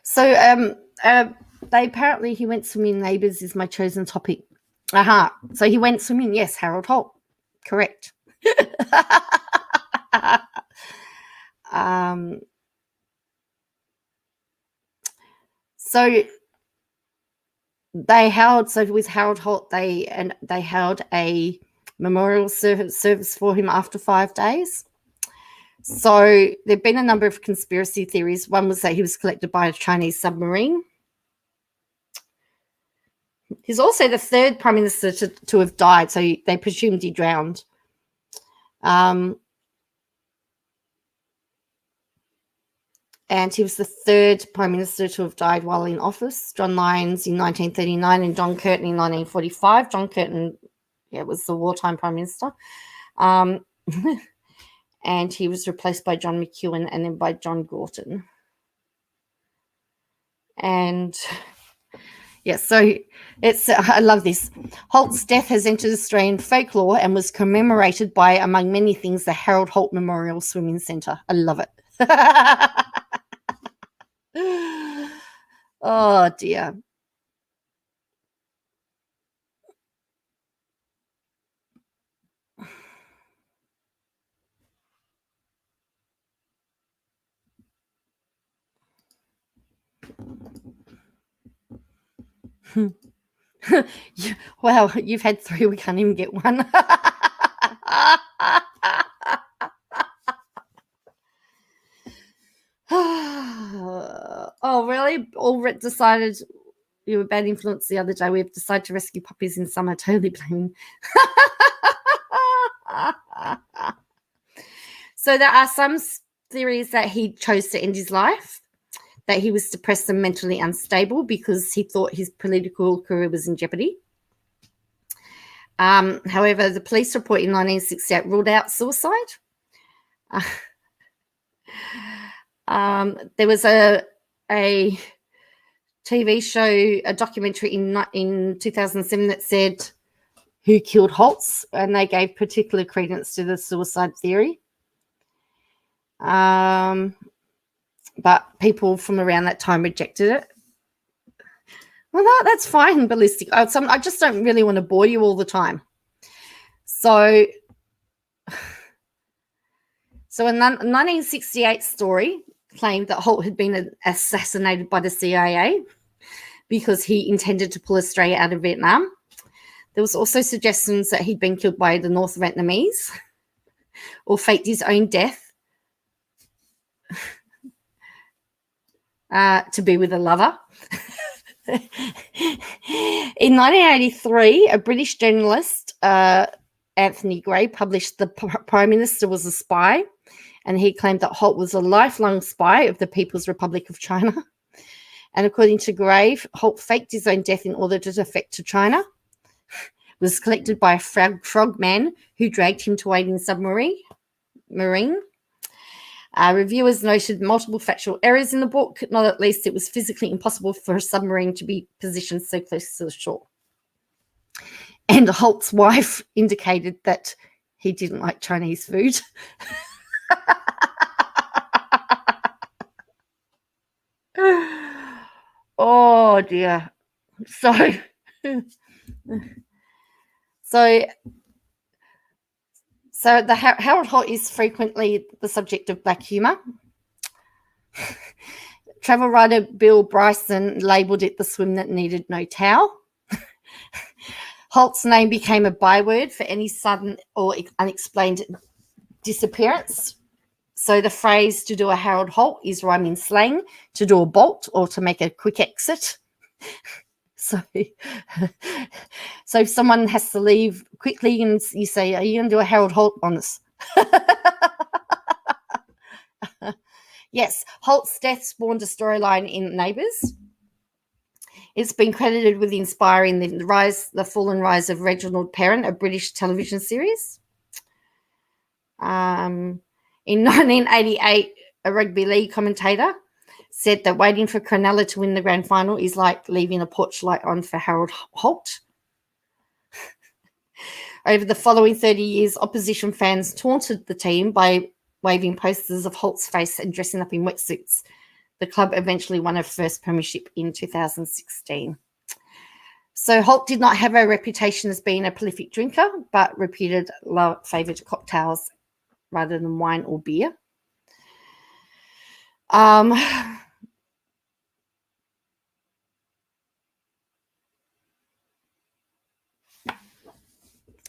So they apparently he went swimming. Neighbours is my chosen topic. So he went swimming. Yes, Harold Holt. Correct. So with Harold Holt, they held a memorial service for him after 5 days. So there've been a number of conspiracy theories. One was that he was collected by a Chinese submarine. He's also the third prime minister to have died, so they presumed he drowned. And he was the third prime minister to have died while in office. John Lyons in 1939 and John Curtin in 1945. John Curtin, was the wartime prime minister. And he was replaced by John McEwen and then by John Gorton. And yes, so I love this. Holt's death has entered Australian folklore and was commemorated by, among many things, the Harold Holt Memorial Swimming Centre. I love it. Oh, dear. Wow, you've had 3. We can't even get one. Oh, really? Australia all decided you were a bad influence the other day. We've decided to rescue puppies in summer. Totally blaming. So there are some theories that he chose to end his life, that he was depressed and mentally unstable because he thought his political career was in jeopardy. However, the police report in 1968 ruled out suicide. There was a TV show, a documentary in 2007 that said who killed Holtz, and they gave particular credence to the suicide theory. But people from around that time rejected it. Well, that's fine, ballistic. I just don't really want to bore you all the time. So a 1968 story claimed that Holt had been assassinated by the CIA because he intended to pull Australia out of Vietnam. There was also suggestions that he'd been killed by the North Vietnamese or faked his own death to be with a lover. In 1983, a British journalist, Anthony Gray, published The Prime Minister Was a Spy, and he claimed that Holt was a lifelong spy of the People's Republic of China. And according to Gray, Holt faked his own death in order to defect to China, was collected by a frog man who dragged him to waiting submarine. Reviewers noted multiple factual errors in the book, not at least it was physically impossible for a submarine to be positioned so close to the shore. And Holt's wife indicated that he didn't like Chinese food. Oh, dear. So the Harold Holt is frequently the subject of black humour. Travel writer Bill Bryson labelled it the swim that needed no towel. Holt's name became a byword for any sudden or unexplained disappearance. So the phrase to do a Harold Holt is rhyming slang, to do a bolt or to make a quick exit. So if someone has to leave quickly and you say, are you going to do a Harold Holt on us? Yes, Holt's death spawned a storyline in Neighbours. It's been credited with inspiring the fall and rise of Reginald Perrin, a British television series. In 1988, a rugby league commentator said that waiting for Cronulla to win the grand final is like leaving a porch light on for Harold Holt. Over the following 30 years, opposition fans taunted the team by waving posters of Holt's face and dressing up in wetsuits. The club eventually won a first premiership in 2016. So Holt did not have a reputation as being a prolific drinker, but reputed favoured cocktails rather than wine or beer.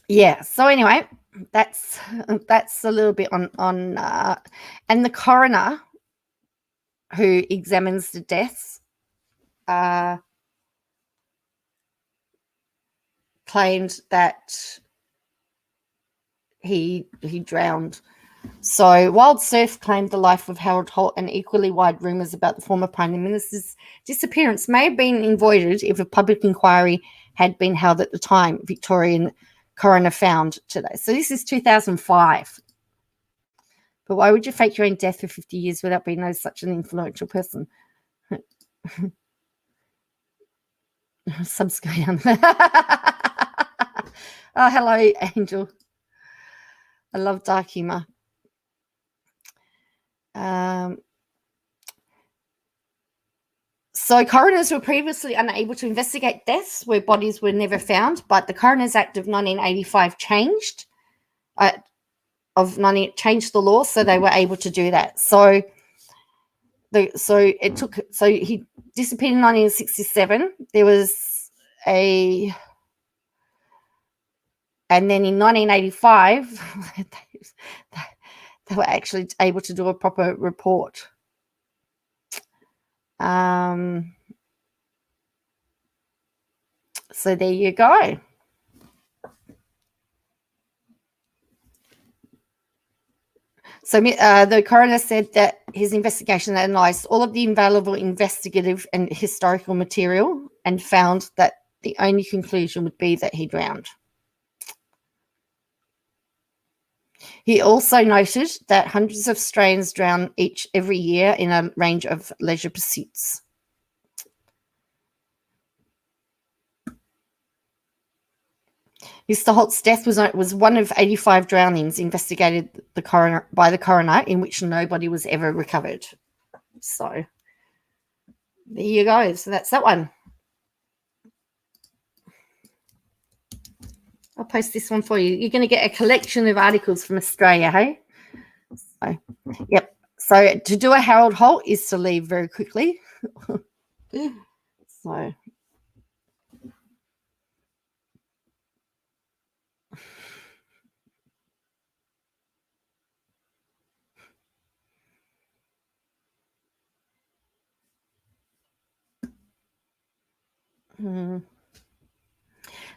Yeah. So anyway, that's a little bit on and the coroner who examines the deaths claimed that he drowned. So Wild Surf claimed the life of Harold Holt, and equally wide rumours about the former Prime Minister's disappearance may have been avoided if a public inquiry had been held at the time, Victorian coroner found today. So this is 2005. But why would you fake your own death for 50 years without being such an influential person? Subs go down. Oh, hello, Angel. I love dark humour. So coroners were previously unable to investigate deaths where bodies were never found, but the Coroners Act of 1985 changed the law, so they were able to do that. So he disappeared in 1967. There was and then in 1985 they were actually able to do a proper report. So there you go. So the coroner said that his investigation analysed all of the available investigative and historical material and found that the only conclusion would be that he drowned. He also noted that hundreds of Australians drown every year in a range of leisure pursuits. Mr. Holt's death was one of 85 drownings investigated by the coroner in which nobody was ever recovered. So there you go. So that's that one. I'll post this one for you. You're going to get a collection of articles from Australia, hey? So, yep. So to do a Harold Holt is to leave very quickly. So.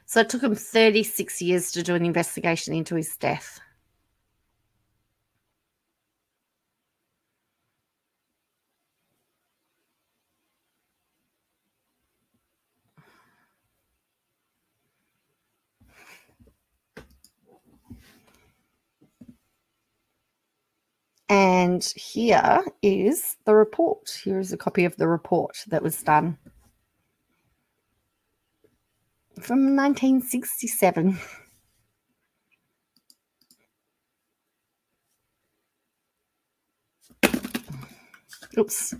So it took him 36 years to do an investigation into his death. And here is the report. Here is a copy of the report that was done from 1967. Oops.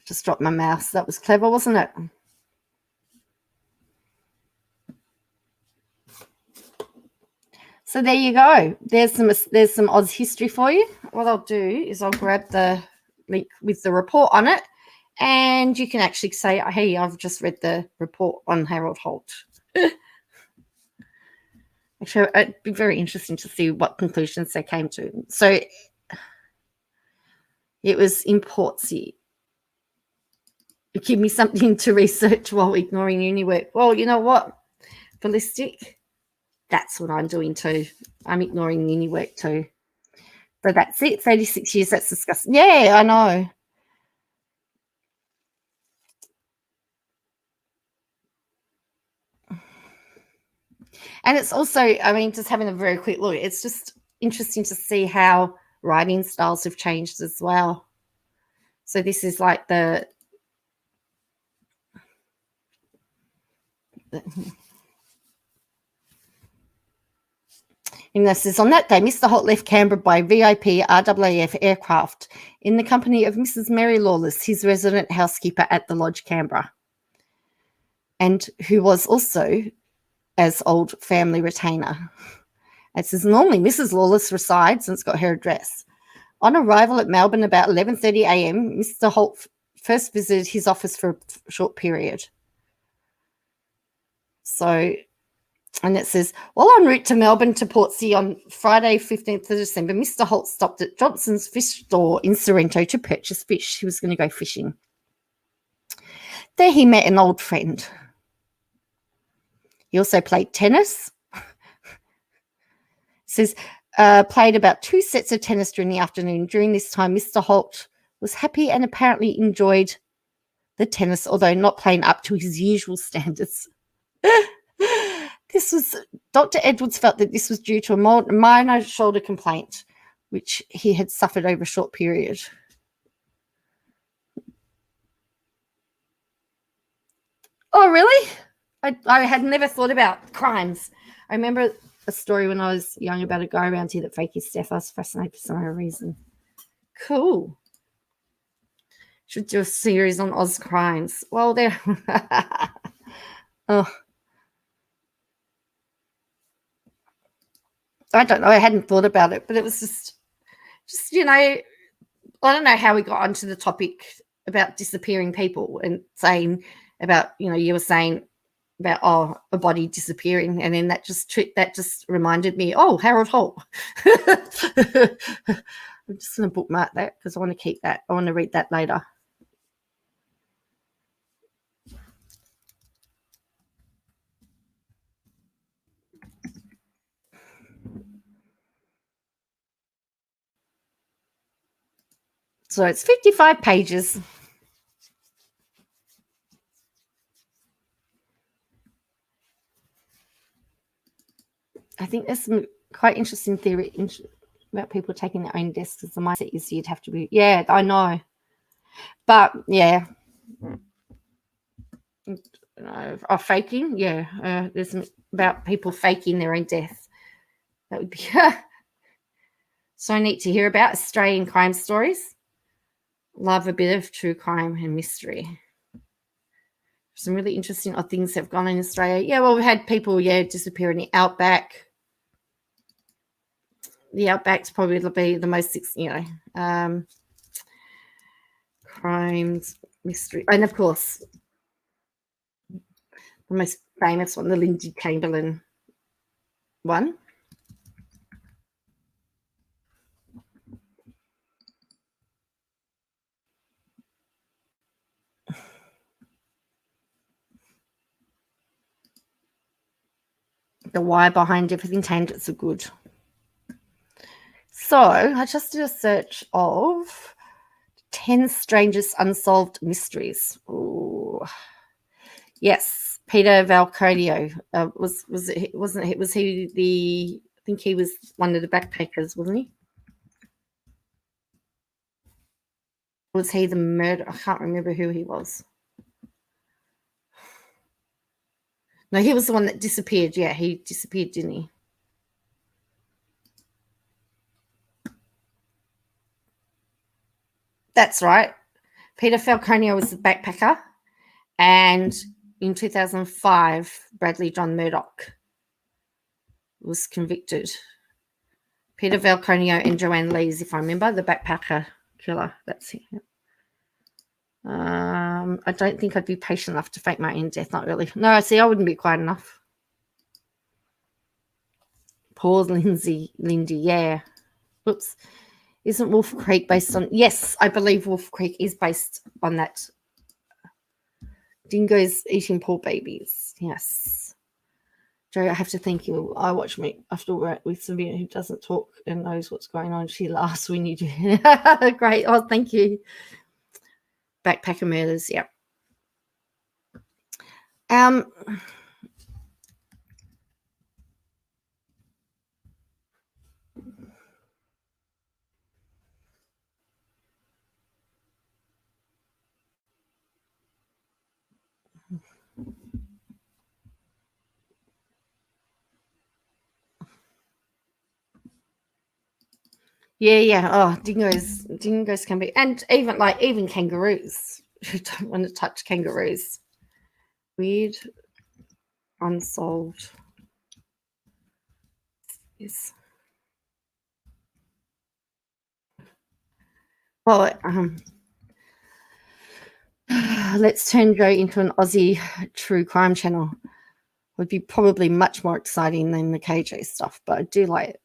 Just dropped my mouse. That was clever, wasn't it? So there you go. There's some Oz history for you. What I'll do is I'll grab the link with the report on it, and you can actually say, hey, I've just read the report on Harold Holt. Actually, it'd be very interesting to see what conclusions they came to. So it was in Portsea. Give me something to research while ignoring uni work. Well, you know what? Ballistic. That's what I'm doing too. I'm ignoring uni work too. So that's it. 36 years. That's disgusting. Yeah, I know. And it's also, I mean, just having a very quick look, it's just interesting to see how writing styles have changed as well. So this is like the and this is on that day, Mr. Holt left Canberra by VIP RAAF aircraft in the company of Mrs. Mary Lawless, his resident housekeeper at the Lodge, Canberra, and who was also as old family retainer. It says normally Mrs. Lawless resides, and it's got her address. On arrival at Melbourne about 11:30 a.m., Mr. Holt first visited his office for a short period. So, and it says, while en route to Melbourne to Portsea on Friday, 15th of December, Mr. Holt stopped at Johnson's fish store in Sorrento to purchase fish. He was going to go fishing. There he met an old friend. He also played tennis. It says, played about 2 sets of tennis during the afternoon. During this time, Mr. Holt was happy and apparently enjoyed the tennis, although not playing up to his usual standards. Dr. Edwards felt that this was due to a minor shoulder complaint, which he had suffered over a short period. Oh, really? I had never thought about crimes. I remember a story when I was young about a guy around here that faked his death. I was fascinated for some other reason. Cool. Should do a series on Oz crimes. Well, there. Oh. I don't know. I hadn't thought about it, but it was just, you know, I don't know how we got onto the topic about disappearing people and saying about, you know, you were saying about, a body disappearing. And then that just reminded me, Harold Holt. I'm just going to bookmark that because I want to keep that. I want to read that later. So it's 55 pages. I think there's some quite interesting theory about people taking their own deaths, because the mindset is you'd have to be, yeah, I know. But yeah. Faking, yeah. There's some about people faking their own death. That would be so neat to hear about. Australian crime stories. Love a bit of true crime and mystery. Some really interesting things have gone on in Australia. Yeah, well, we've had people, disappear in the outback. The outback's probably be the most, crimes, mystery. And, of course, the most famous one, the Lindsay Chamberlain one. The why behind everything, tangents are good. So I just did a search of 10 strangest unsolved mysteries. Ooh. Yes, Peter Valconio was he the? I think he was one of the backpackers, wasn't he? Was he the murderer? I can't remember who he was. No, he was the one that disappeared. Yeah, he disappeared, didn't he? That's right. Peter Falconio was the backpacker, and in 2005, Bradley John Murdoch was convicted. Peter Falconio and Joanne Lees, if I remember, the backpacker killer. That's him. I don't think I'd be patient enough to fake my own death. Not really. No, see, I wouldn't be quiet enough. Poor Lindy, yeah. Oops. Isn't Wolf Creek based on... Yes, I believe Wolf Creek is based on that. Dingoes eating poor babies. Yes. Joe, I have to thank you. I watch me after work with Sabina, who doesn't talk and knows what's going on. She laughs when you do. Great. Oh, thank you. Backpacker murders. Yeah. Yeah. Oh, dingoes can be, and even kangaroos. Who don't want to touch kangaroos? Weird, unsolved. Yes. Well, let's turn Joe into an Aussie true crime channel. Would be probably much more exciting than the KJ stuff, but I do like it.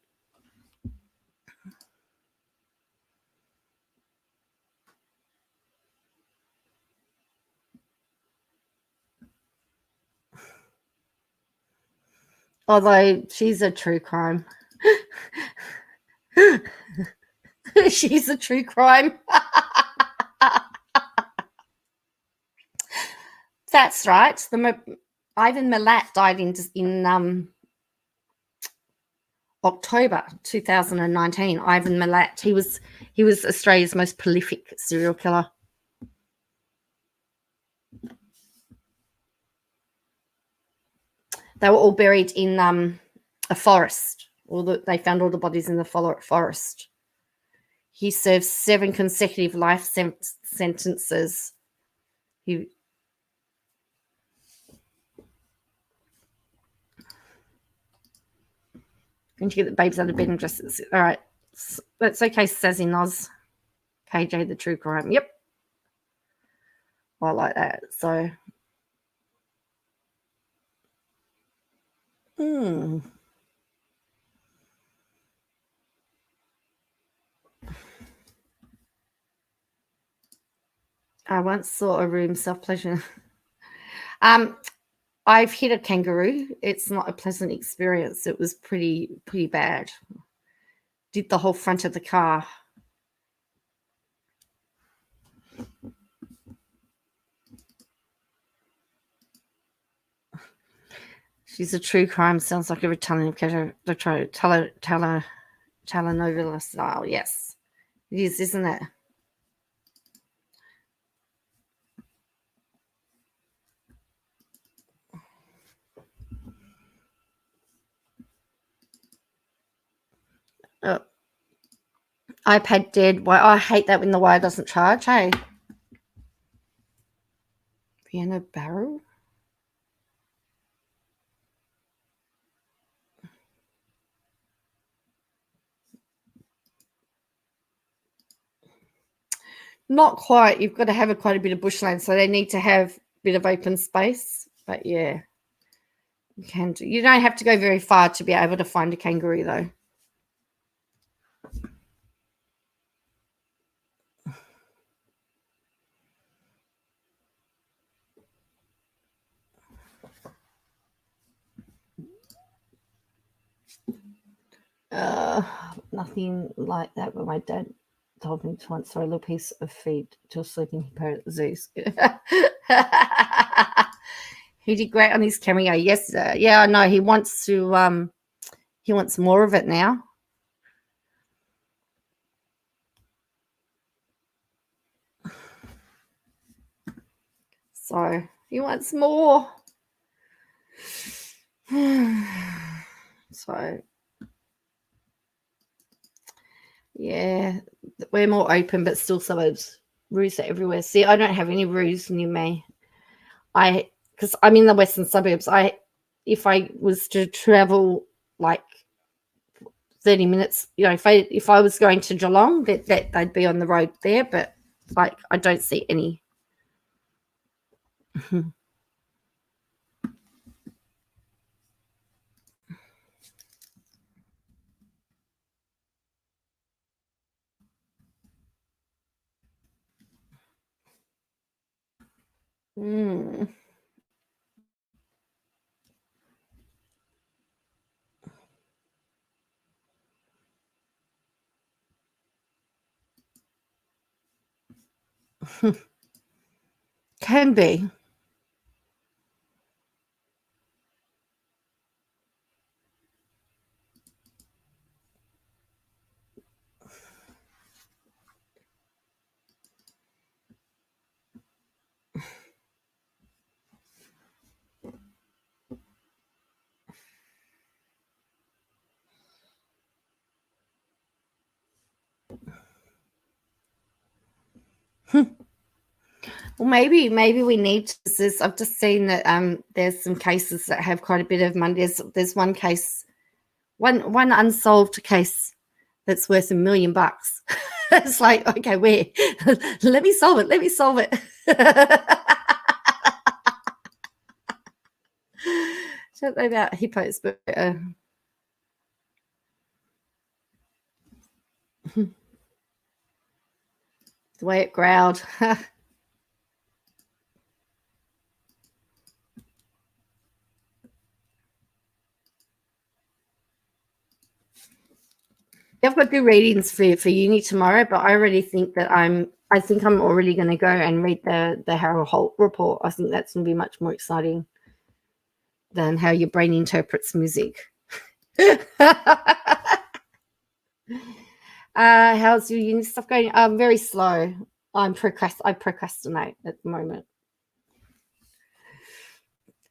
Although she's a true crime. She's a true crime. That's right. Ivan Milat died in October 2019. Ivan Milat. He was Australia's most prolific serial killer. They were all buried in a forest. They found all the bodies in the forest. He served 7 consecutive life sentences. Going to get the babes out of bed and dresses. All right. That's okay, Sazzy Noz. KJ, the true crime. Yep. I like that. So. I once saw a room self-pleasure. I've hit a kangaroo. It's not a pleasant experience. It was pretty bad. Did the whole front of the car. She's a true crime. Sounds like a retelling of telenovela style. Yes, it is, isn't it? Oh, iPad dead. Why? I hate that when the wire doesn't charge. Hey, piano barrel. Not quite. You've got to have quite a bit of bushland, so they need to have a bit of open space. But yeah, you can do. You don't have to go very far to be able to find a kangaroo, though. Nothing like that. But my dad told me to once throw a little piece of feed to a sleeping hippo at the zoos. He did great on his cameo yesterday. Yeah, I know. He wants to. He wants more of it now. So he wants more. So yeah, we're more open, but still suburbs. Roos are everywhere. See, I don't have any roos near me. Because I'm in the western suburbs. If I was to travel like 30 minutes, if I was going to Geelong, that they'd be on the road there, but like I don't see any. Can be. Well, maybe we need to. I've just seen that there's some cases that have quite a bit of money. There's one case, one unsolved case that's worth $1 million. It's like, okay, where? Let me solve it. Let me solve it. Don't know about hippos, but the way it growled. I've got good readings for uni tomorrow, but I already think that I'm already going to go and read the Harold Holt report. I think that's going to be much more exciting than how your brain interprets music. How's your uni stuff going? Very slow. I procrastinate at the moment.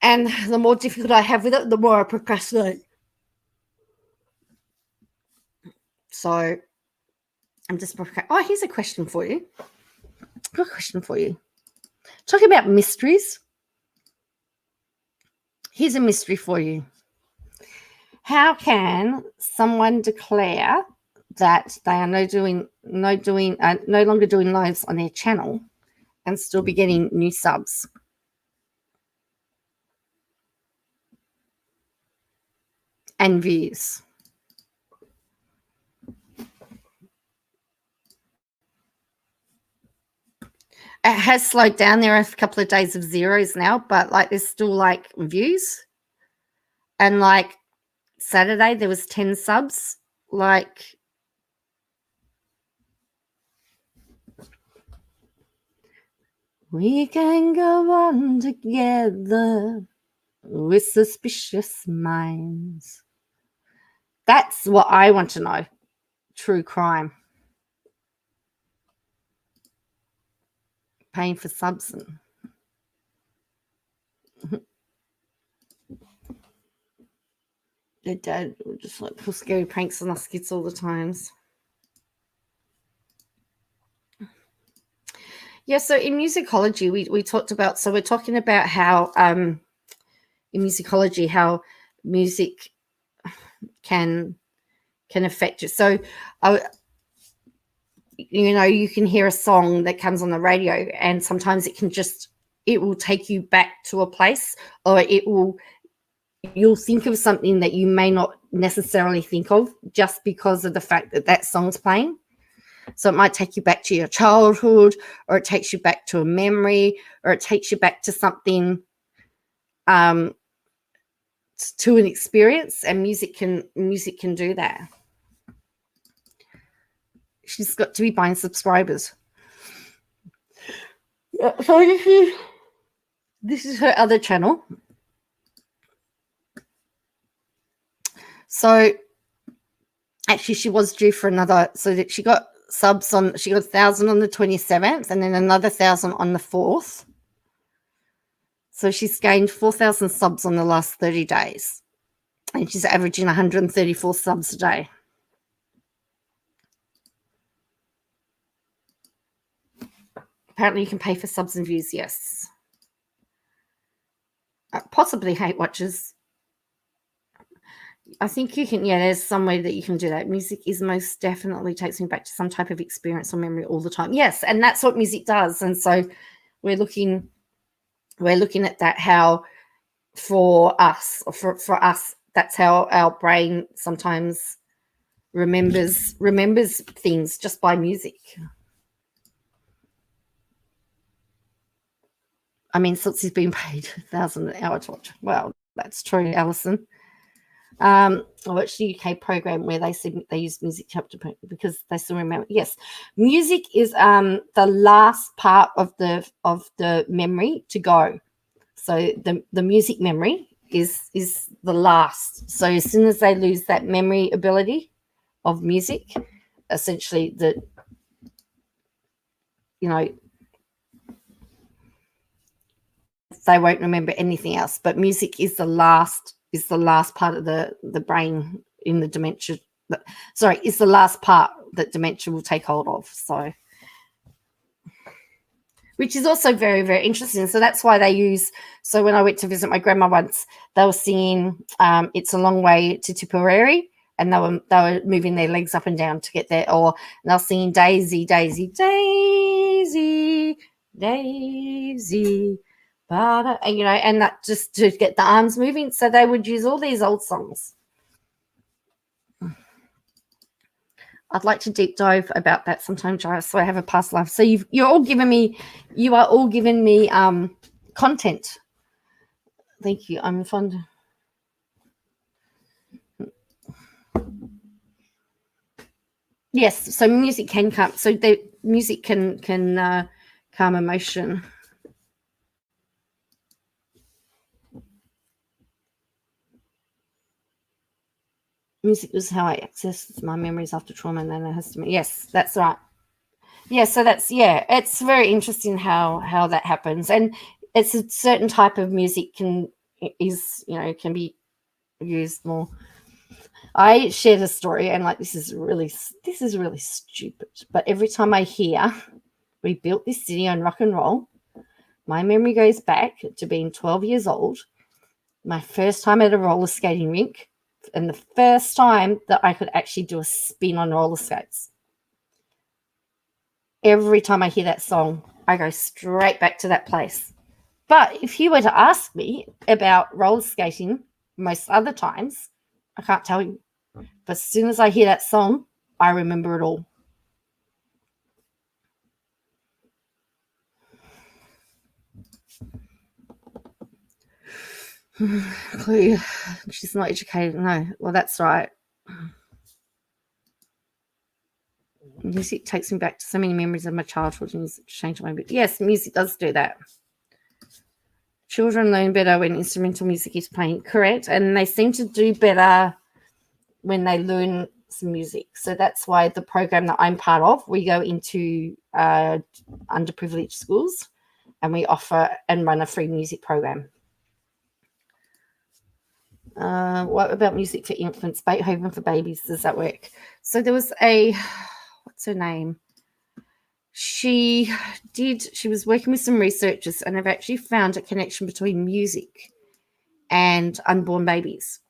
And the more difficult I have with it, the more I procrastinate. So I'm just oh, here's a question for you. I've got a question for you. Talking about mysteries. Here's a mystery for you. How can someone declare that they are no longer doing lives on their channel and still be getting new subs? And views. It has slowed down. There are a couple of days of zeros now, but like there's still like views. And like Saturday there was 10 subs. Like We can go on together with suspicious minds. That's what I want to know. True crime. Paying for subs. Their dad would just like pull scary pranks on us kids all the times. Yeah, so in musicology, we talked about, so we're talking about how in musicology, how music can affect you. So, you can hear a song that comes on the radio, and sometimes it will take you back to a place, or you'll think of something that you may not necessarily think of just because of the fact that that song's playing. So it might take you back to your childhood, or it takes you back to a memory, or it takes you back to something, to an experience, and music can do that. She's got to be buying subscribers. So this is her other channel. So actually she was due for another, so that she got subs on, she got 1,000 on the 27th and then another 1,000 on the 4th. So she's gained 4,000 subs on the last 30 days. And she's averaging 134 subs a day. Apparently you can pay for subs and views, yes. Possibly hate watchers. I think you can, yeah, there's some way that you can do that. Music is most definitely takes me back to some type of experience or memory all the time. Yes, and that's what music does. And so we're looking at that, how for us, that's how our brain sometimes remembers things just by music. I mean, since he's been paid 1,000 an hour to watch. Well, that's true, Alison. I watched the UK program where they said they use music chapter because they still remember. Yes, music is the last part of the memory to go. So the music memory is the last. So as soon as they lose that memory ability of music, essentially they won't remember anything else. But music is the last part of the brain in the dementia. Sorry, it's the last part that dementia will take hold of. So, which is also very, very interesting. So that's why they use. So when I went to visit my grandma once, they were singing "It's a Long Way to Tipperary," and they were moving their legs up and down to get there. Or they were singing "Daisy, Daisy, Daisy, Daisy." And, and that just to get the arms moving. So they would use all these old songs. I'd like to deep dive about that sometime, Jairus, so I have a past life. So you are all giving me content. Thank you. I'm fond. Yes, so music can calm. So the music can calm emotion. Music was how I accessed my memories after trauma, and then it has to be. Yes, that's right. Yeah, so it's very interesting how that happens, and it's a certain type of music can be used more. I shared a story, and this is really stupid, but every time I hear we built this city on rock and roll, my memory goes back to being 12 years old, my first time at a roller skating rink, and the first time that I could actually do a spin on roller skates. Every time I hear that song, I go straight back to that place. But if you were to ask me about roller skating most other times, I can't tell you. But as soon as I hear that song, I remember it all. Chloe, she's not educated. No, well, that's right. Music takes me back to so many memories of my childhood and music changed my bit. Yes, music does do that. Children learn better when instrumental music is playing, correct? And they seem to do better when they learn some music. So that's why the program that I'm part of, we go into underprivileged schools and we offer and run a free music program. What about music for infants? Beethoven for babies, does that work? So there was what's her name? She was working with some researchers and they've actually found a connection between music and unborn babies.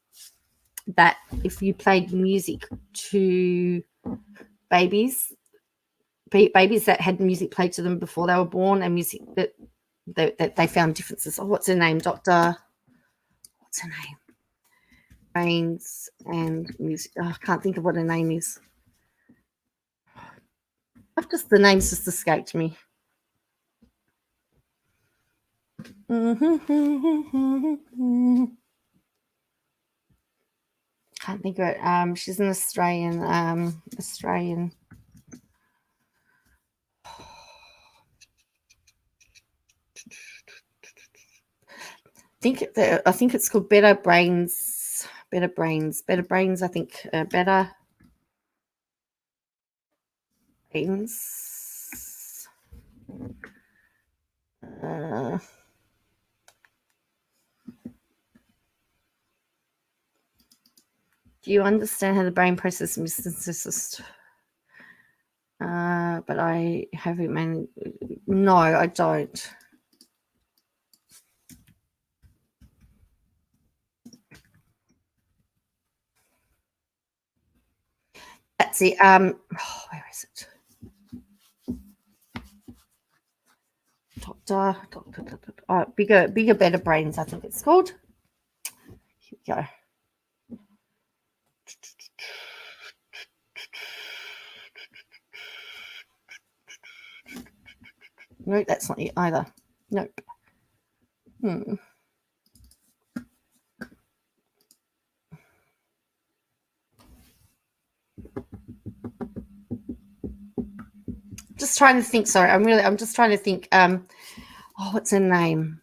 That if you played music to babies that had music played to them before they were born and music that they found differences. Oh, what's her name? What's her name? Brains and music. Oh, I can't think of what her name is. The name's just escaped me. Can't think of it. She's an Australian. I think it's called Better Brains. Better Brains. I think Better Brains. Do you understand how the brain processes synthesis? But I haven't. No, I don't. That's it. Where is it? Doctor. Bigger, better brains. I think it's called. Here we go. No, that's not it either. Nope. Just trying to think. Sorry, I'm just trying to think. What's her name?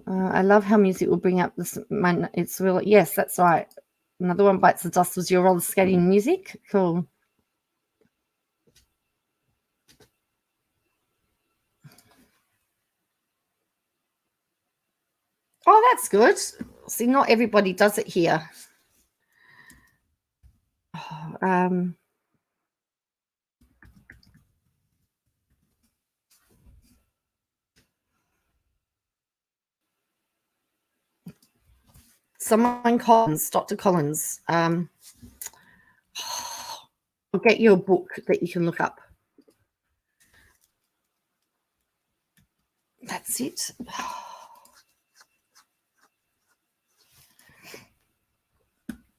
I love how music will bring up this. It's really, yes, that's right. Another one bites the dust was your roller skating music. Cool. Oh, that's good. See, not everybody does it here. Someone Collins, Dr. Collins. I'll get you a book that you can look up. That's it.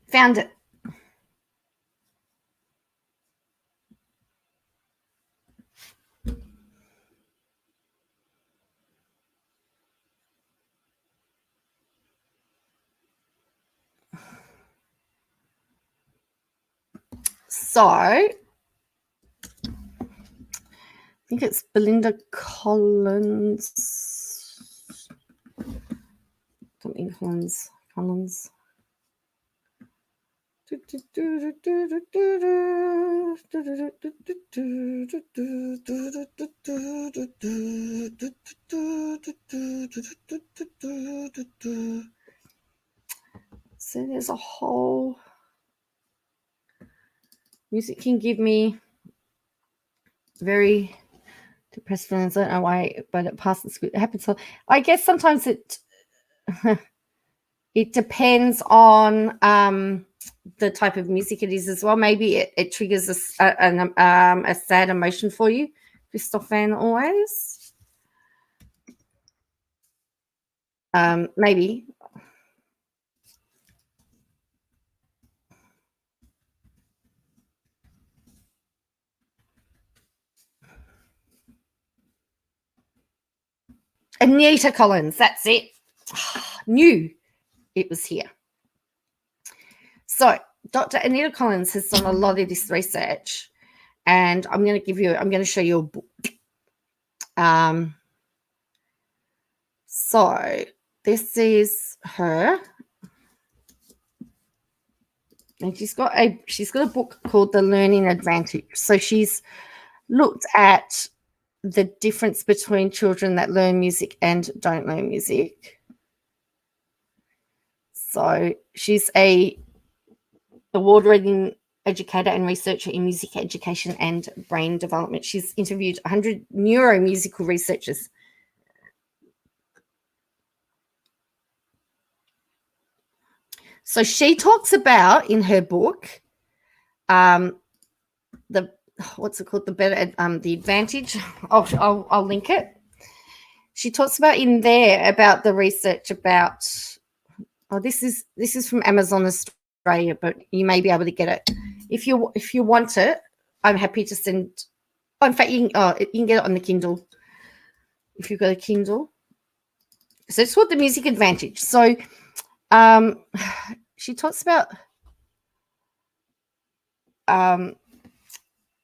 Found it. So, I think it's Belinda Collins. Something Collins. So there's a whole music can give me very depressed feelings. I don't know why, but it passes. It happens. So I guess sometimes it depends on the type of music it is as well. Maybe it triggers a sad emotion for you. Christophan always. Maybe. Anita Collins, that's it. Knew it was here. So Dr. Anita Collins has done a lot of this research, and I'm going to show you a book. So this is her, and she's got a book called The Learning Advantage. So she's looked at the difference between children that learn music and don't learn music. So she's a award-winning educator and researcher in music education and brain development. She's interviewed 100 neuromusical researchers. So she talks about in her book the what's it called, the advantage. I'll link it. She talks about in there about the research about this is from Amazon Australia, but you may be able to get it if you want it. I'm happy to send. In fact, you can get it on the Kindle if you've got a Kindle. So it's called The Music Advantage. So she talks about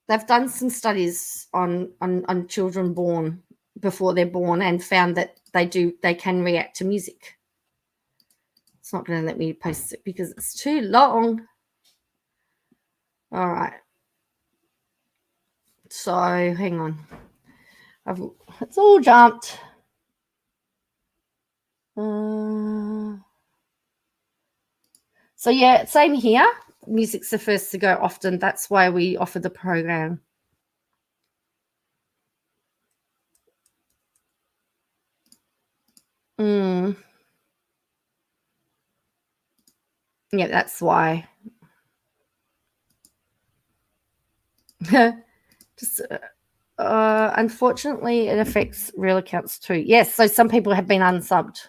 they've done some studies on children born before they're born and found that they can react to music. It's not going to let me post it because it's too long. All right. So hang on. It's all jumped. So yeah, same here. Music's the first to go often. That's why we offer the program. Yeah, that's why. Just unfortunately, it affects real accounts too. Yes, so some people have been unsubbed.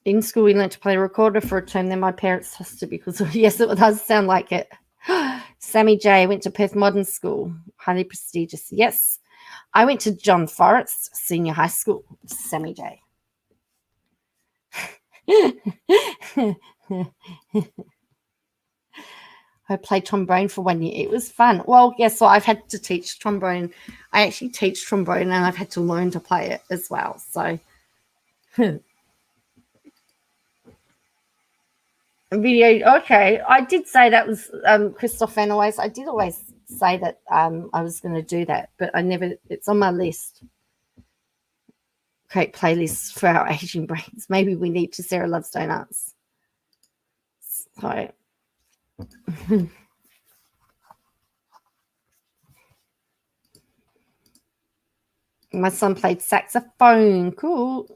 In school, we learned to play a recorder for a term. Then my parents tossed it because, yes, it does sound like it. Sammy J went to Perth Modern School, highly prestigious. Yes, I went to John Forrest Senior High School. Sammy J. I played trombone for 1 year. It was fun. Well, guess what? I've had to teach trombone. I actually teach trombone, and I've had to learn to play it as well. So. Video. Okay, I did say that was Christoph Anyways. I did always say that I was going to do that, but I never. It's on my list. Create playlists for our Asian brains. Maybe we need to. Sarah loves donuts. So. My son played saxophone. Cool.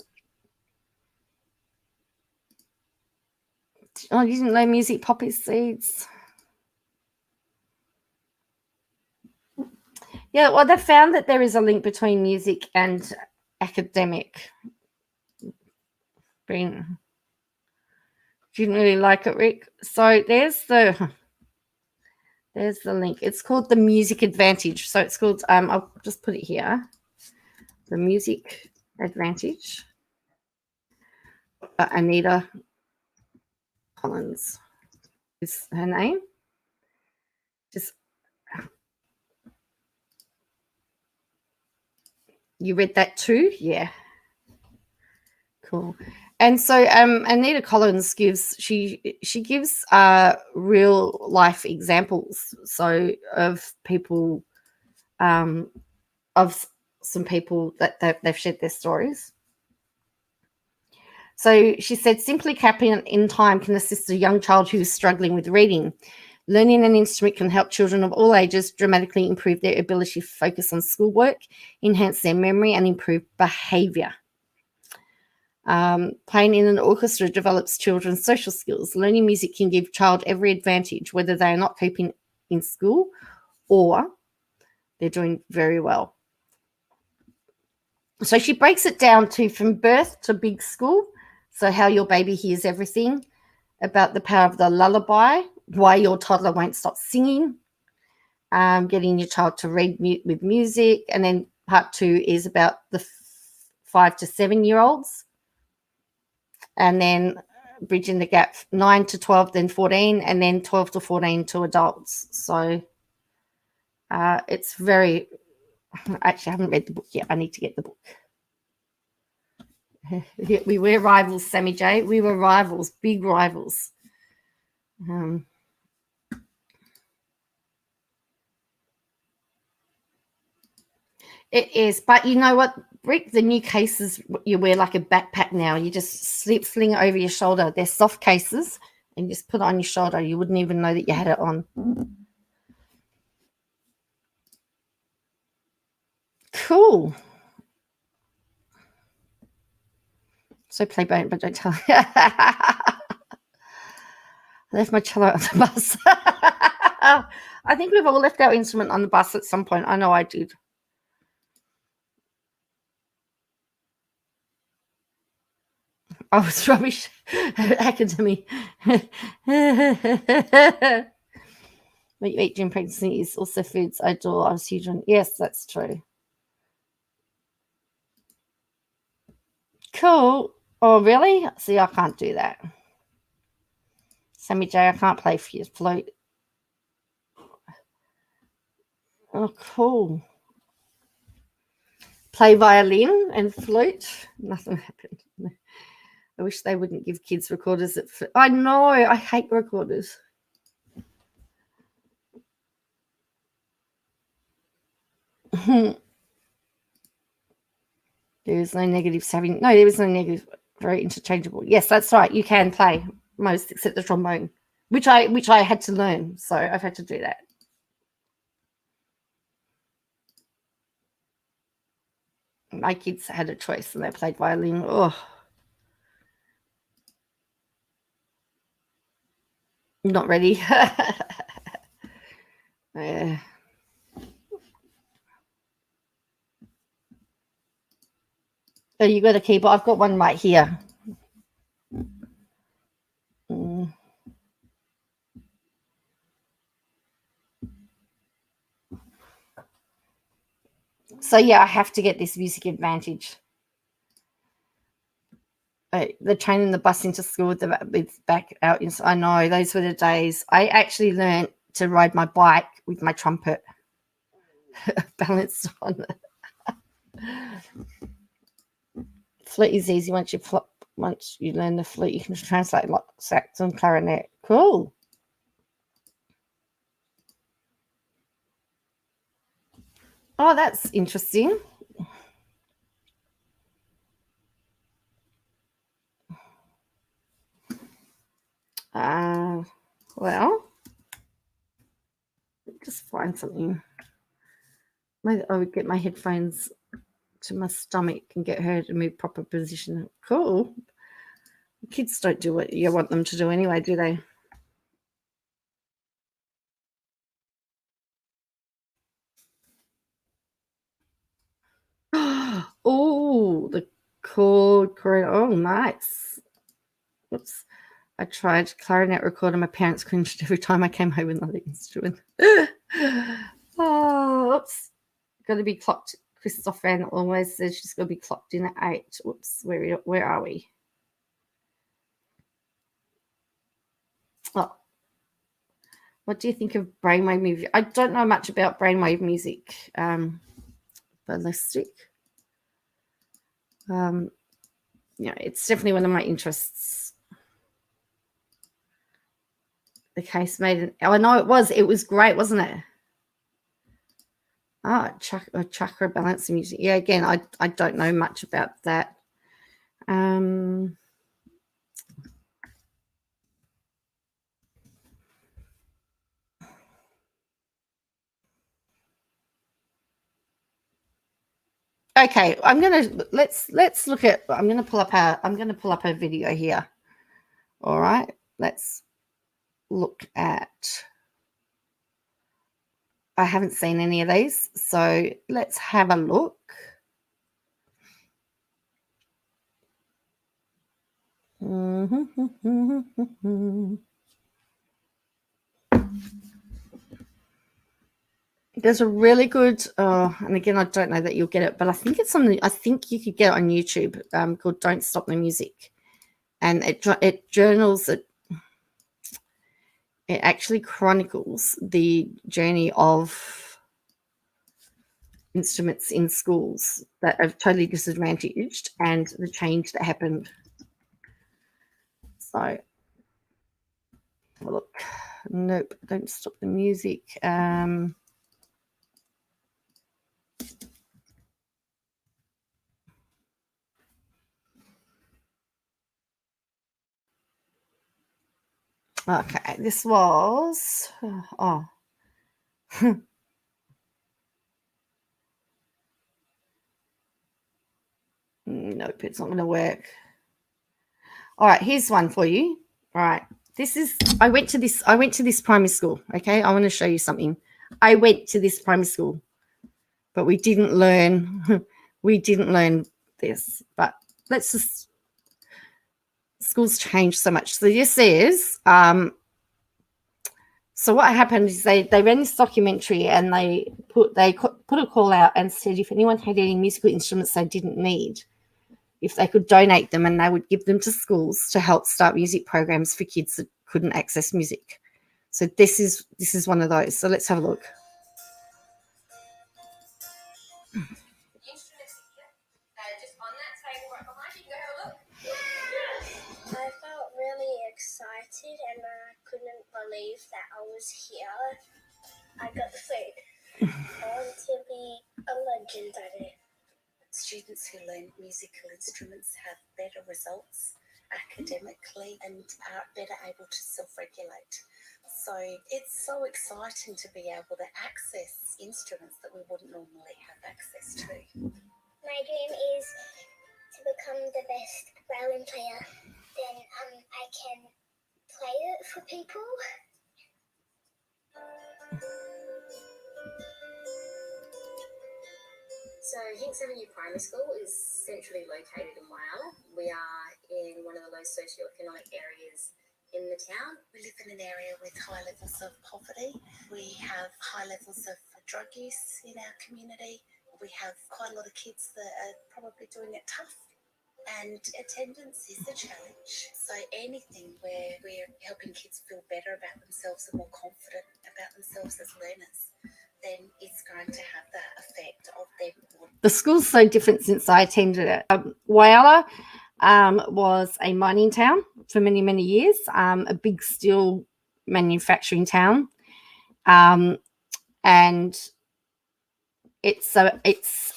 Oh, you didn't know music poppy seeds. Yeah, well, they found that there is a link between music and academic. Didn't really like it, Rick. So there's the link. It's called The Music Advantage. So it's called, I'll just put it here. The Music Advantage. Anita Collins is her name. Just you read that too? Yeah. Cool. And so Anita Collins gives real life examples of people of some people that they've shared their stories. So she said, simply capping in time can assist a young child who is struggling with reading. Learning an instrument can help children of all ages dramatically improve their ability to focus on schoolwork, enhance their memory, and improve behaviour. Playing in an orchestra develops children's social skills. Learning music can give child every advantage, whether they are not coping in school or they're doing very well. So she breaks it down to from birth to big school. So how your baby hears everything, about the power of the lullaby, why your toddler won't stop singing, getting your child to read with music. And then part 2 is about the 5 to 7 year olds. And then bridging the gap, 9 to 12, then 14, and then 12 to 14 to adults. So it's very, actually, I haven't read the book yet. I need to get the book. We were rivals, Sammy J. We were rivals, big rivals. It is, but you know what, Rick? The new cases, you wear like a backpack now. You just sling it over your shoulder. They're soft cases, and you just put it on your shoulder. You wouldn't even know that you had it on. Cool. So play boat, but don't tell. I left my cello on the bus. I think we've all left our instrument on the bus at some point. I know I did. Oh, it's rubbish. Academy. What you eat during pregnancy is also foods I adore. I was huge on. Yes, that's true. Cool. Oh, really? See, I can't do that. Sammy J, I can't play flute. Oh, cool. Play violin and flute. Nothing happened. I wish they wouldn't give kids recorders. I know. I hate recorders. There is no negative saving. No, there is no negative. Very interchangeable. Yes, that's right. You can play most except the trombone, which I had to learn. So I've had to do that. My kids had a choice and they played violin. Oh, not ready. Yeah. Oh, you got a keyboard? I've got one right here. So yeah, I have to get this music advantage. The train and the bus into school with back out. I know those were the days. I actually learned to ride my bike with my trumpet balanced on it. Flute is easy once you learn the flute. You can translate like sax and clarinet. Cool. Oh, that's interesting. Well, just find something. Maybe I would get my headphones to my stomach and get her to move proper position. Cool. Kids don't do what you want them to do anyway, do they? Oh, the chord. Oh, nice. Oops. I tried clarinet recorder. My parents cringed every time I came home with another instrument. Oh, oops. Got to be clocked. Christopher always says she's got to be clocked in at 8. Whoops. Where are we? Oh. What do you think of brainwave music? I don't know much about brainwave music. Ballistic. It's definitely one of my interests. The case made I know it was great, wasn't it? Chakra balancing music. Yeah, again, I don't know much about that. Okay, let's look at. I'm gonna pull up a video here. All right, let's look at. I haven't seen any of these, so let's have a look. There's a really good, and again, I don't know that you'll get it, but I think it's something. I think you could get it on YouTube called "Don't Stop the Music," and it journals it. It actually chronicles the journey of instruments in schools that are totally disadvantaged and the change that happened. So, have a look. Nope, don't stop the music. Okay, this was, nope, it's not going to work. All right, here's one for you. All right, I went to this primary school. Okay, I want to show you something. I went to this primary school, but we didn't learn this. But schools change so much. So this is, so what happened is they ran this documentary and they put a call out and said if anyone had any musical instruments they didn't need, if they could donate them, and they would give them to schools to help start music programs for kids that couldn't access music. So this is one of those. So let's have a look. I felt really excited and I couldn't believe that I was here. I got the food. I want to be a legend at it. Students who learn musical instruments have better results academically and are better able to self-regulate. So it's so exciting to be able to access instruments that we wouldn't normally have access to. My dream is to become the best violin player. Then I can play it for people. So Hinks Avenue Primary School is centrally located in Whyalla. We are in one of the low socioeconomic areas in the town. We live in an area with high levels of poverty. We have high levels of drug use in our community. We have quite a lot of kids that are probably doing it tough. And attendance is a challenge. So anything where we're helping kids feel better about themselves and more confident about themselves as learners, then it's going to have that effect of them. The school's so different since I attended it. Whyalla was a mining town for many, many years, a big steel manufacturing town. And it's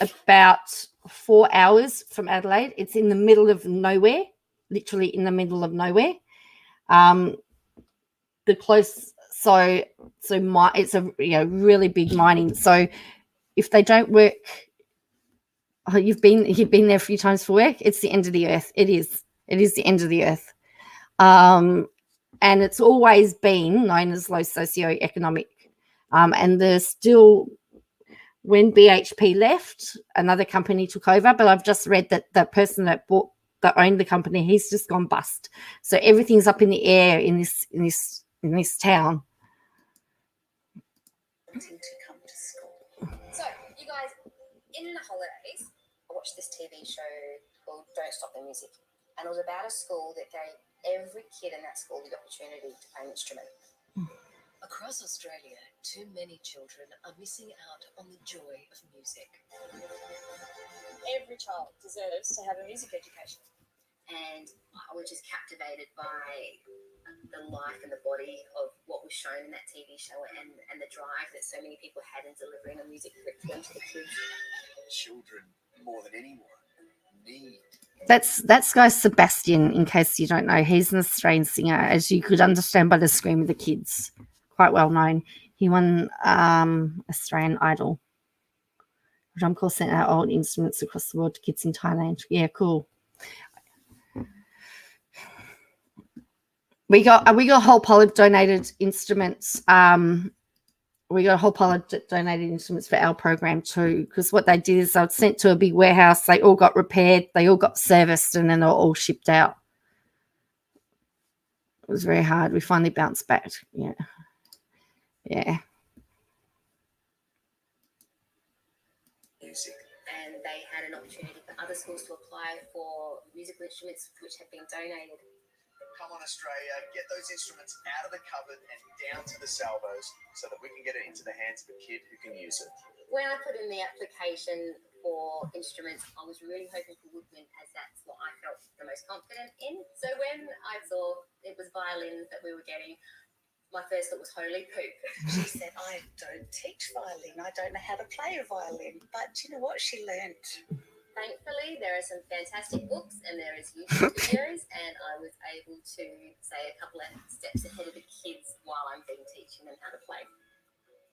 about 4 hours from Adelaide. It's in the middle of nowhere, literally in the middle of nowhere. It's a really big mining. So if they don't work, you've been there a few times for work. It's the end of the earth. It is the end of the earth. And it's always been known as low socioeconomic. And there's still, when BHP left, another company took over. But I've just read that the person that owned the company, he's just gone bust. So everything's up in the air in this town. To come to school. So, you guys, in the holidays, I watched this TV show called Don't Stop the Music. And it was about a school that gave every kid in that school the opportunity to play an instrument. Across Australia, too many children are missing out on the joy of music. Every child deserves to have a music education. And I was just captivated by the life and the body of what was shown in that TV show and the drive that so many people had in delivering a music curriculum to the kids. Children, more than anyone, need. That's guy Sebastian, in case you don't know. He's an Australian singer, as you could understand by the scream of the kids. Quite well known. He won Australian Idol. Drumcorps sent out old instruments across the world to kids in Thailand. Yeah, cool. We got a whole pile of donated instruments. We got a whole pile of donated instruments for our program too, because what they did is they were sent to a big warehouse. They all got repaired. They all got serviced, and then they were all shipped out. It was very hard. We finally bounced back. Yeah. Music. And they had an opportunity for other schools to apply for musical instruments which had been donated. come on Australia, get those instruments out of the cupboard and down to the salvos so that we can get it into the hands of a kid who can use it. When I put in the application for instruments, I was really hoping for woodwind, as that's what I felt the most confident in. So when I saw it was violins that we were getting, my first thought was holy poop. She said, I don't teach violin. I don't know how to play a violin. But you know what? She learnt. Thankfully, there are some fantastic books and there is YouTube videos, and I was able to say a couple of steps ahead of the kids while I'm being teaching them how to play.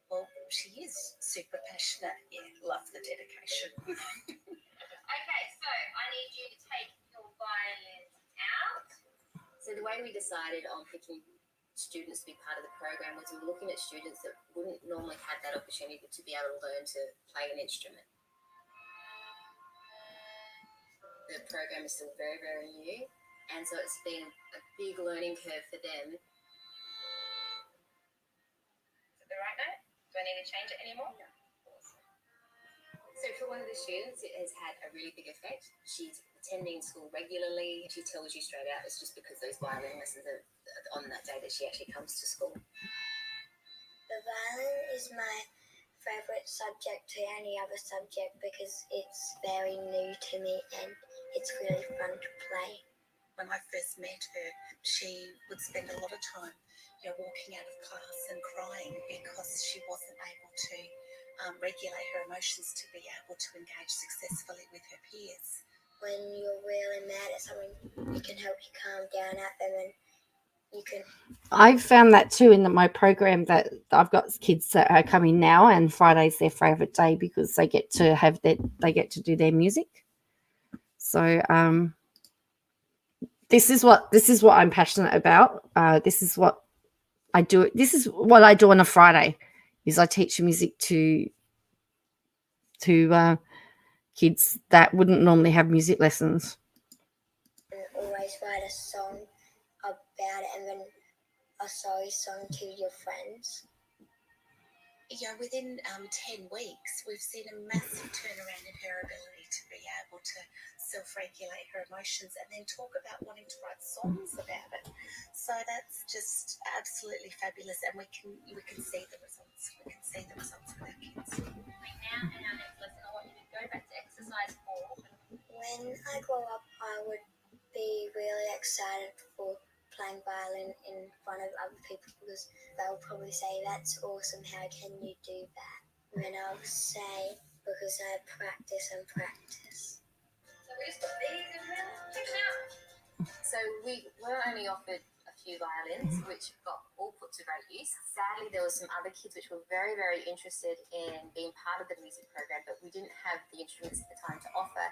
Well, she is super passionate. Yeah, love the dedication. Okay, so I need you to take your violins out. So the way we decided on picking students to be part of the program was we were looking at students that wouldn't normally have that opportunity to be able to learn to play an instrument. The program is still very, very new, and so it's been a big learning curve for them. Is it the right note? Do I need to change it anymore? No. So for one of the students, it has had a really big effect. She's attending school regularly. She tells you straight out it's just because those violin lessons are on that day that she actually comes to school. The violin is my favourite subject to any other subject because it's very new to me and it's really fun to play. When I first met her, she would spend a lot of time, walking out of class and crying because she wasn't able to regulate her emotions to be able to engage successfully with her peers. When you're really mad at someone, it can help you calm down at them, and you can. I've found that too in my program, that I've got kids that are coming now, and Friday's their favourite day because they get to do their music. So this is what I'm passionate about. This is what I do. This is what I do on a Friday. Is I teach music to kids that wouldn't normally have music lessons. Always write a song about it, and then a sorry song to your friends. Within 10 weeks, we've seen a massive turnaround in her ability to be able to self-regulate her emotions and then talk about wanting to write songs about it. So that's just absolutely fabulous, and we can see the results. We can see the results with our kids. Now, in our next lesson, I want you to go back to exercise 4. When I grow up, I would be really excited for playing violin in front of other people because they'll probably say, that's awesome, how can you do that? And then I'll say, because I practice and practice. So we just put these in there, check it out. So we were only offered a few violins, which got all put to great use. Sadly, there were some other kids which were very, very interested in being part of the music program, but we didn't have the instruments at the time to offer.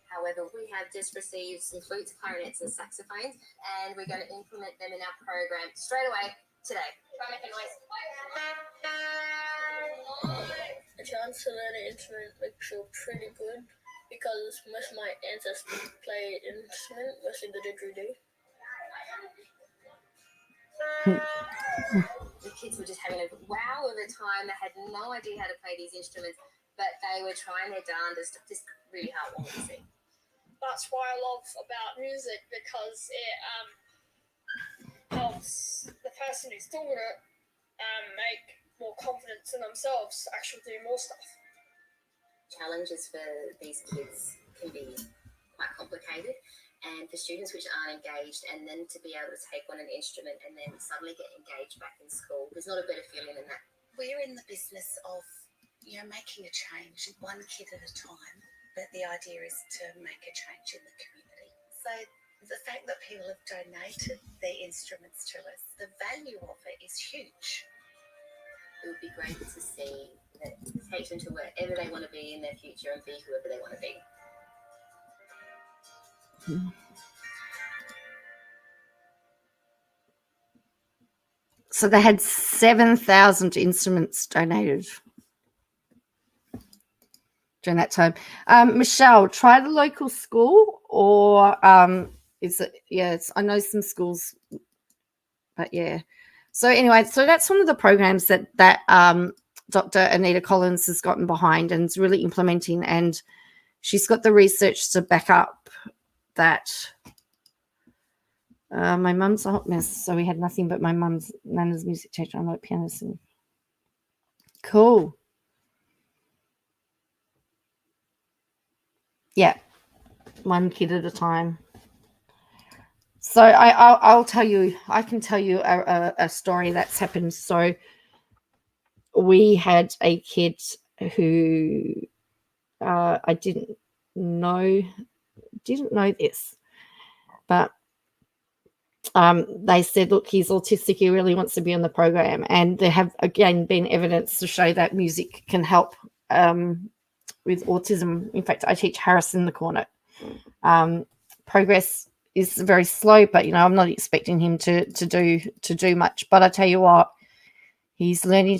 However, we have just received some flutes, clarinets and saxophones, and we're going to implement them in our program straight away today. Try and make a noise. A chance to learn an instrument makes me feel pretty good because most of my ancestors played an instrument, mostly the didgeridoo. The kids were just having a wow of a time. They had no idea how to play these instruments, but they were trying their darndest. Just really heartwarming to see. That's what I love about music, because it helps the person who's doing it make more confidence in themselves to actually do more stuff. Challenges for these kids can be quite complicated, and for students which aren't engaged, and then to be able to take on an instrument and then suddenly get engaged back in school, there's not a better feeling than that. We're in the business of making a change one kid at a time, but the idea is to make a change in the community. So the fact that people have donated their instruments to us, the value of it is huge. It would be great to see that take them to wherever they want to be in their future and be whoever they want to be. So they had 7,000 instruments donated during that time. Michelle, try the local school, or is it? Yeah, I know some schools, but yeah. So anyway, so that's one of the programs that Dr. Anita Collins has gotten behind and is really implementing, and she's got the research to back up that My mum's a hot mess, so we had nothing but my mum's Nana's music teacher. I like piano singing. Cool. Yeah, one kid at a time. So I'll tell you. I can tell you a story that's happened. So we had a kid who I didn't know this, but they said, look, he's autistic, he really wants to be on the program. And there have, again, been evidence to show that music can help with autism. In fact, I teach Harrison the cornet. Progress is very slow, but, I'm not expecting him to do much. But I tell you what, he's learning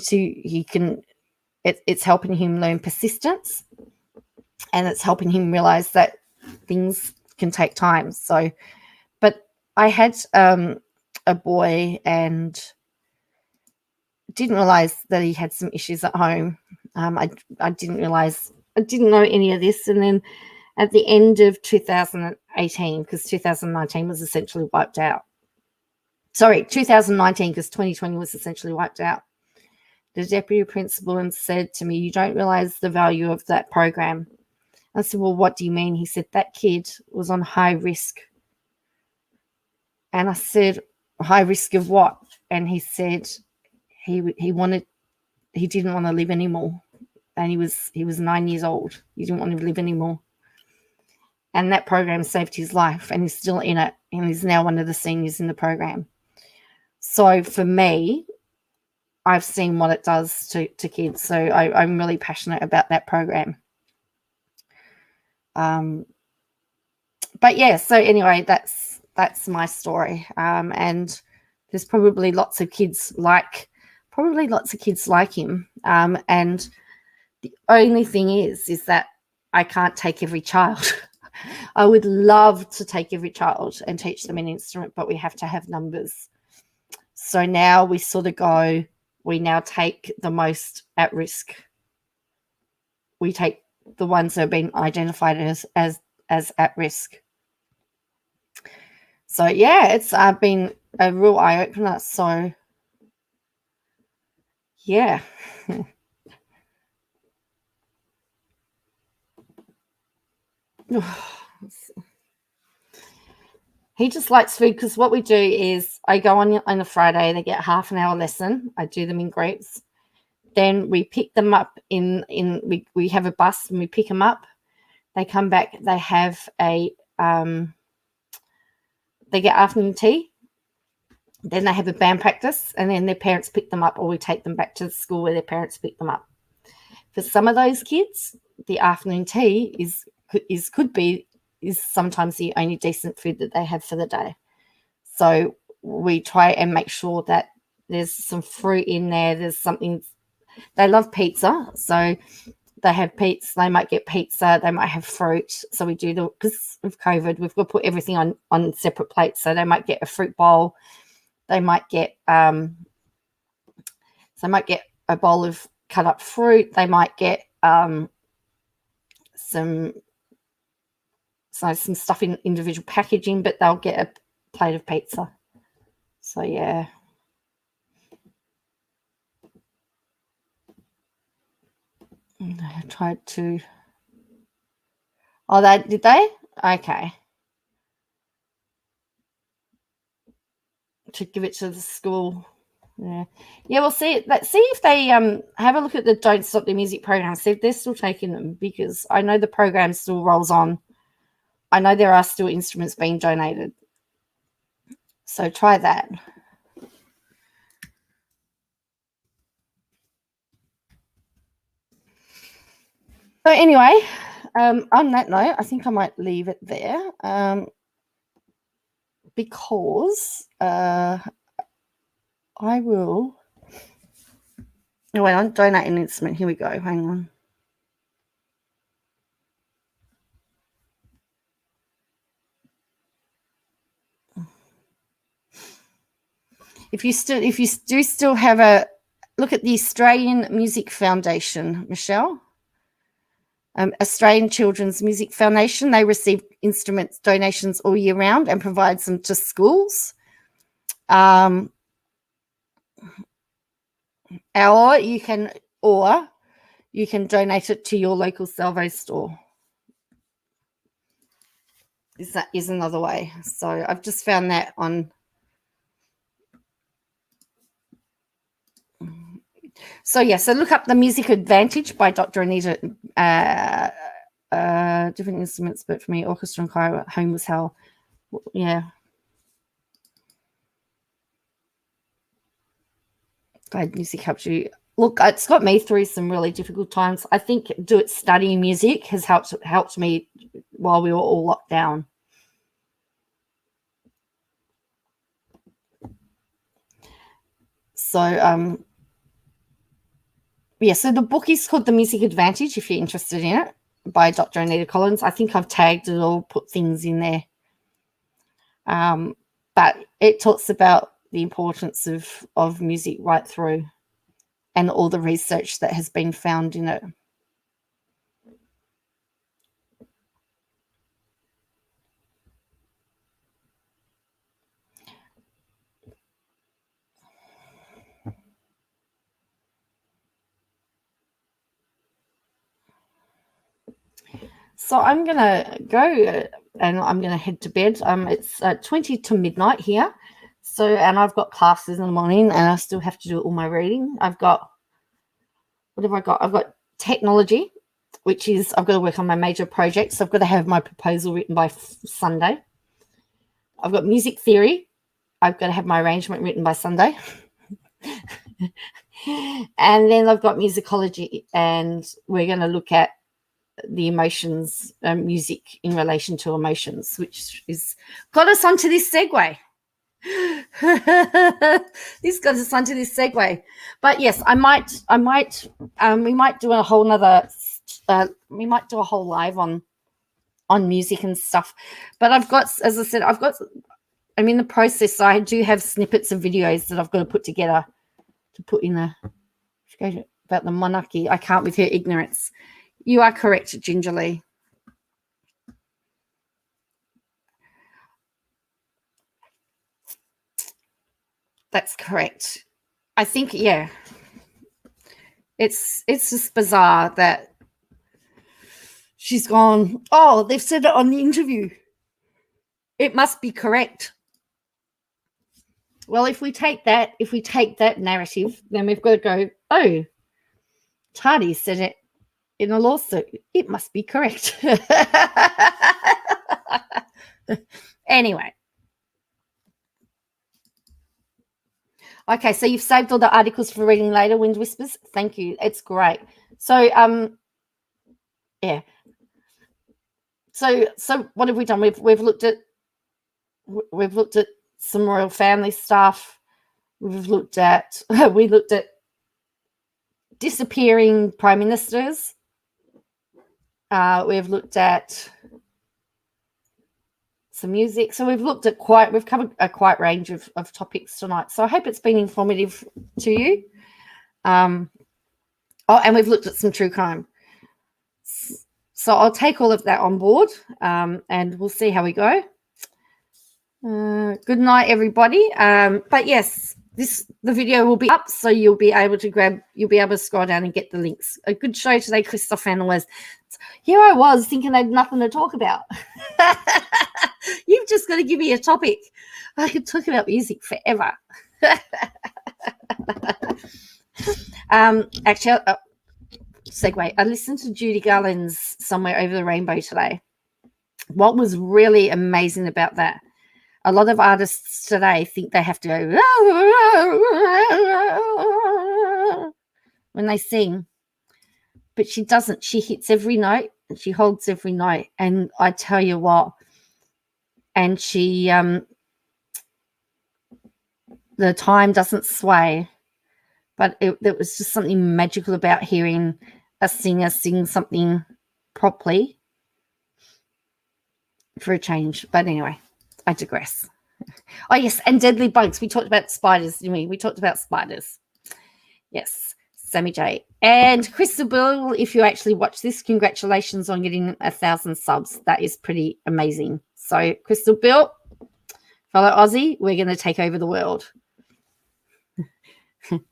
it's helping him learn persistence, and it's helping him realize that things can take time. So, but I had a boy and didn't realize that he had some issues at home. I didn't realize, I didn't know any of this. And then at the end of 2018, because 2019 was essentially wiped out. Sorry, 2019, because 2020 was essentially wiped out. The deputy principal and said to me, you don't realize the value of that program. I said, well, what do you mean? He said, that kid was on high risk. And I said, high risk of what? And he said he didn't want to live anymore. And he was 9 years old. He didn't want to live anymore. And that program saved his life, and he's still in it. And he's now one of the seniors in the program. So for me, I've seen what it does to kids. So I'm really passionate about that program. But yeah, so anyway, that's my story. And there's probably lots of kids like him. And the only thing is that I can't take every child. I would love to take every child and teach them an instrument, but we have to have numbers. So now we sort of go, we now take the most at risk. We take the ones that have been identified as at risk. So yeah, it's been a real eye-opener. So yeah. He just likes food, because what we do is I go on a Friday, they get half an hour lesson. I do them in groups. Then we pick them up we have a bus and we pick them up. They come back, they have they get afternoon tea. Then they have a band practice, and then their parents pick them up, or we take them back to the school where their parents pick them up. For some of those kids, the afternoon tea is sometimes the only decent food that they have for the day. So we try and make sure that there's some fruit in there. There's something. They love pizza, so they have pizza. They might get pizza. They might have fruit. So we do because of COVID, we've got to put everything on separate plates. So they might get a fruit bowl. They might get a bowl of cut up fruit. They might get some stuff in individual packaging, but they'll get a plate of pizza. So yeah. I tried to. Oh, did they? Okay. To give it to the school. Yeah. We'll see if they have a look at the Don't Stop the Music program, see if they're still taking them, because I know the program still rolls on. I know there are still instruments being donated. So try that. So anyway, on that note, I think I might leave it there, because I will. Oh, wait, I'll donate an instrument. Here we go. Hang on. If you do still have a look at the Australian Music Foundation, Michelle. Australian Children's Music Foundation, they receive instruments donations all year round and provides them to schools. Or you can donate it to your local salvo store. That is another way. So I've just found that on. So yeah, so look up The Music Advantage by Dr. Anita. Different instruments, but for me, orchestra and choir at home was hell. Yeah. Glad music helps you. Look, it's got me through some really difficult times. I think studying music has helped me while we were all locked down. So, yeah, so the book is called The Music Advantage, if you're interested in it, by Dr. Anita Collins. I think I've tagged it or put things in there. But it talks about the importance of music right through and all the research that has been found in it. So I'm going to go and I'm going to head to bed. It's 20 to midnight here. So, and I've got classes in the morning and I still have to do all my reading. What have I got? I've got technology, which is I've got to work on my major projects. So I've got to have my proposal written by Sunday. I've got music theory. I've got to have my arrangement written by Sunday. And then I've got musicology, and we're going to look at the emotions, music in relation to emotions, which is got us onto this segue. This got us onto this segue. But yes, we might do a whole nother, we might do a whole live on music and stuff. But I've got, as I said, I'm in the process. So I do have snippets of videos that I've got to put together to put in about the monarchy. I can't with her ignorance. You are correct, Gingerly. That's correct. I think, yeah. It's just bizarre that she's gone, oh, they've said it on the interview. It must be correct. Well, if we take that narrative, then we've got to go, oh, Tardy said it in a lawsuit. It must be correct. Anyway. Okay, so you've saved all the articles for reading later, Wind Whispers. Thank you. It's great. So, yeah. So what have we done? We've looked at some royal family stuff. We looked at disappearing prime ministers. We've looked at some music. So we've covered a quite range of topics tonight. So I hope it's been informative to you. And we've looked at some true crime. So I'll take all of that on board, and we'll see how we go. Good night, everybody. But yes, the video will be up, so you'll be able to scroll down and get the links. A good show today, Christoph Analyst. Here I was thinking I had nothing to talk about. You've just got to give me a topic. I could talk about music forever. Actually, segue. I listened to Judy Garland's Somewhere Over the Rainbow today. What was really amazing about that, a lot of artists today think they have to go when they sing, but she doesn't. She hits every note and she holds every note. And I tell you what, and she, the time doesn't sway, but it was just something magical about hearing a singer sing something properly for a change. But anyway, I digress. Oh, yes, and deadly bugs. We talked about spiders, didn't we? We talked about spiders. Yes. Sammy J. And Crystal Bill, if you actually watch this, congratulations on getting 1,000 subs. That is pretty amazing. So, Crystal Bill, fellow Aussie, we're going to take over the world. All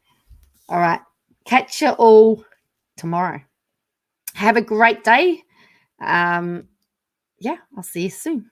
right. Catch you all tomorrow. Have a great day. Yeah, I'll see you soon.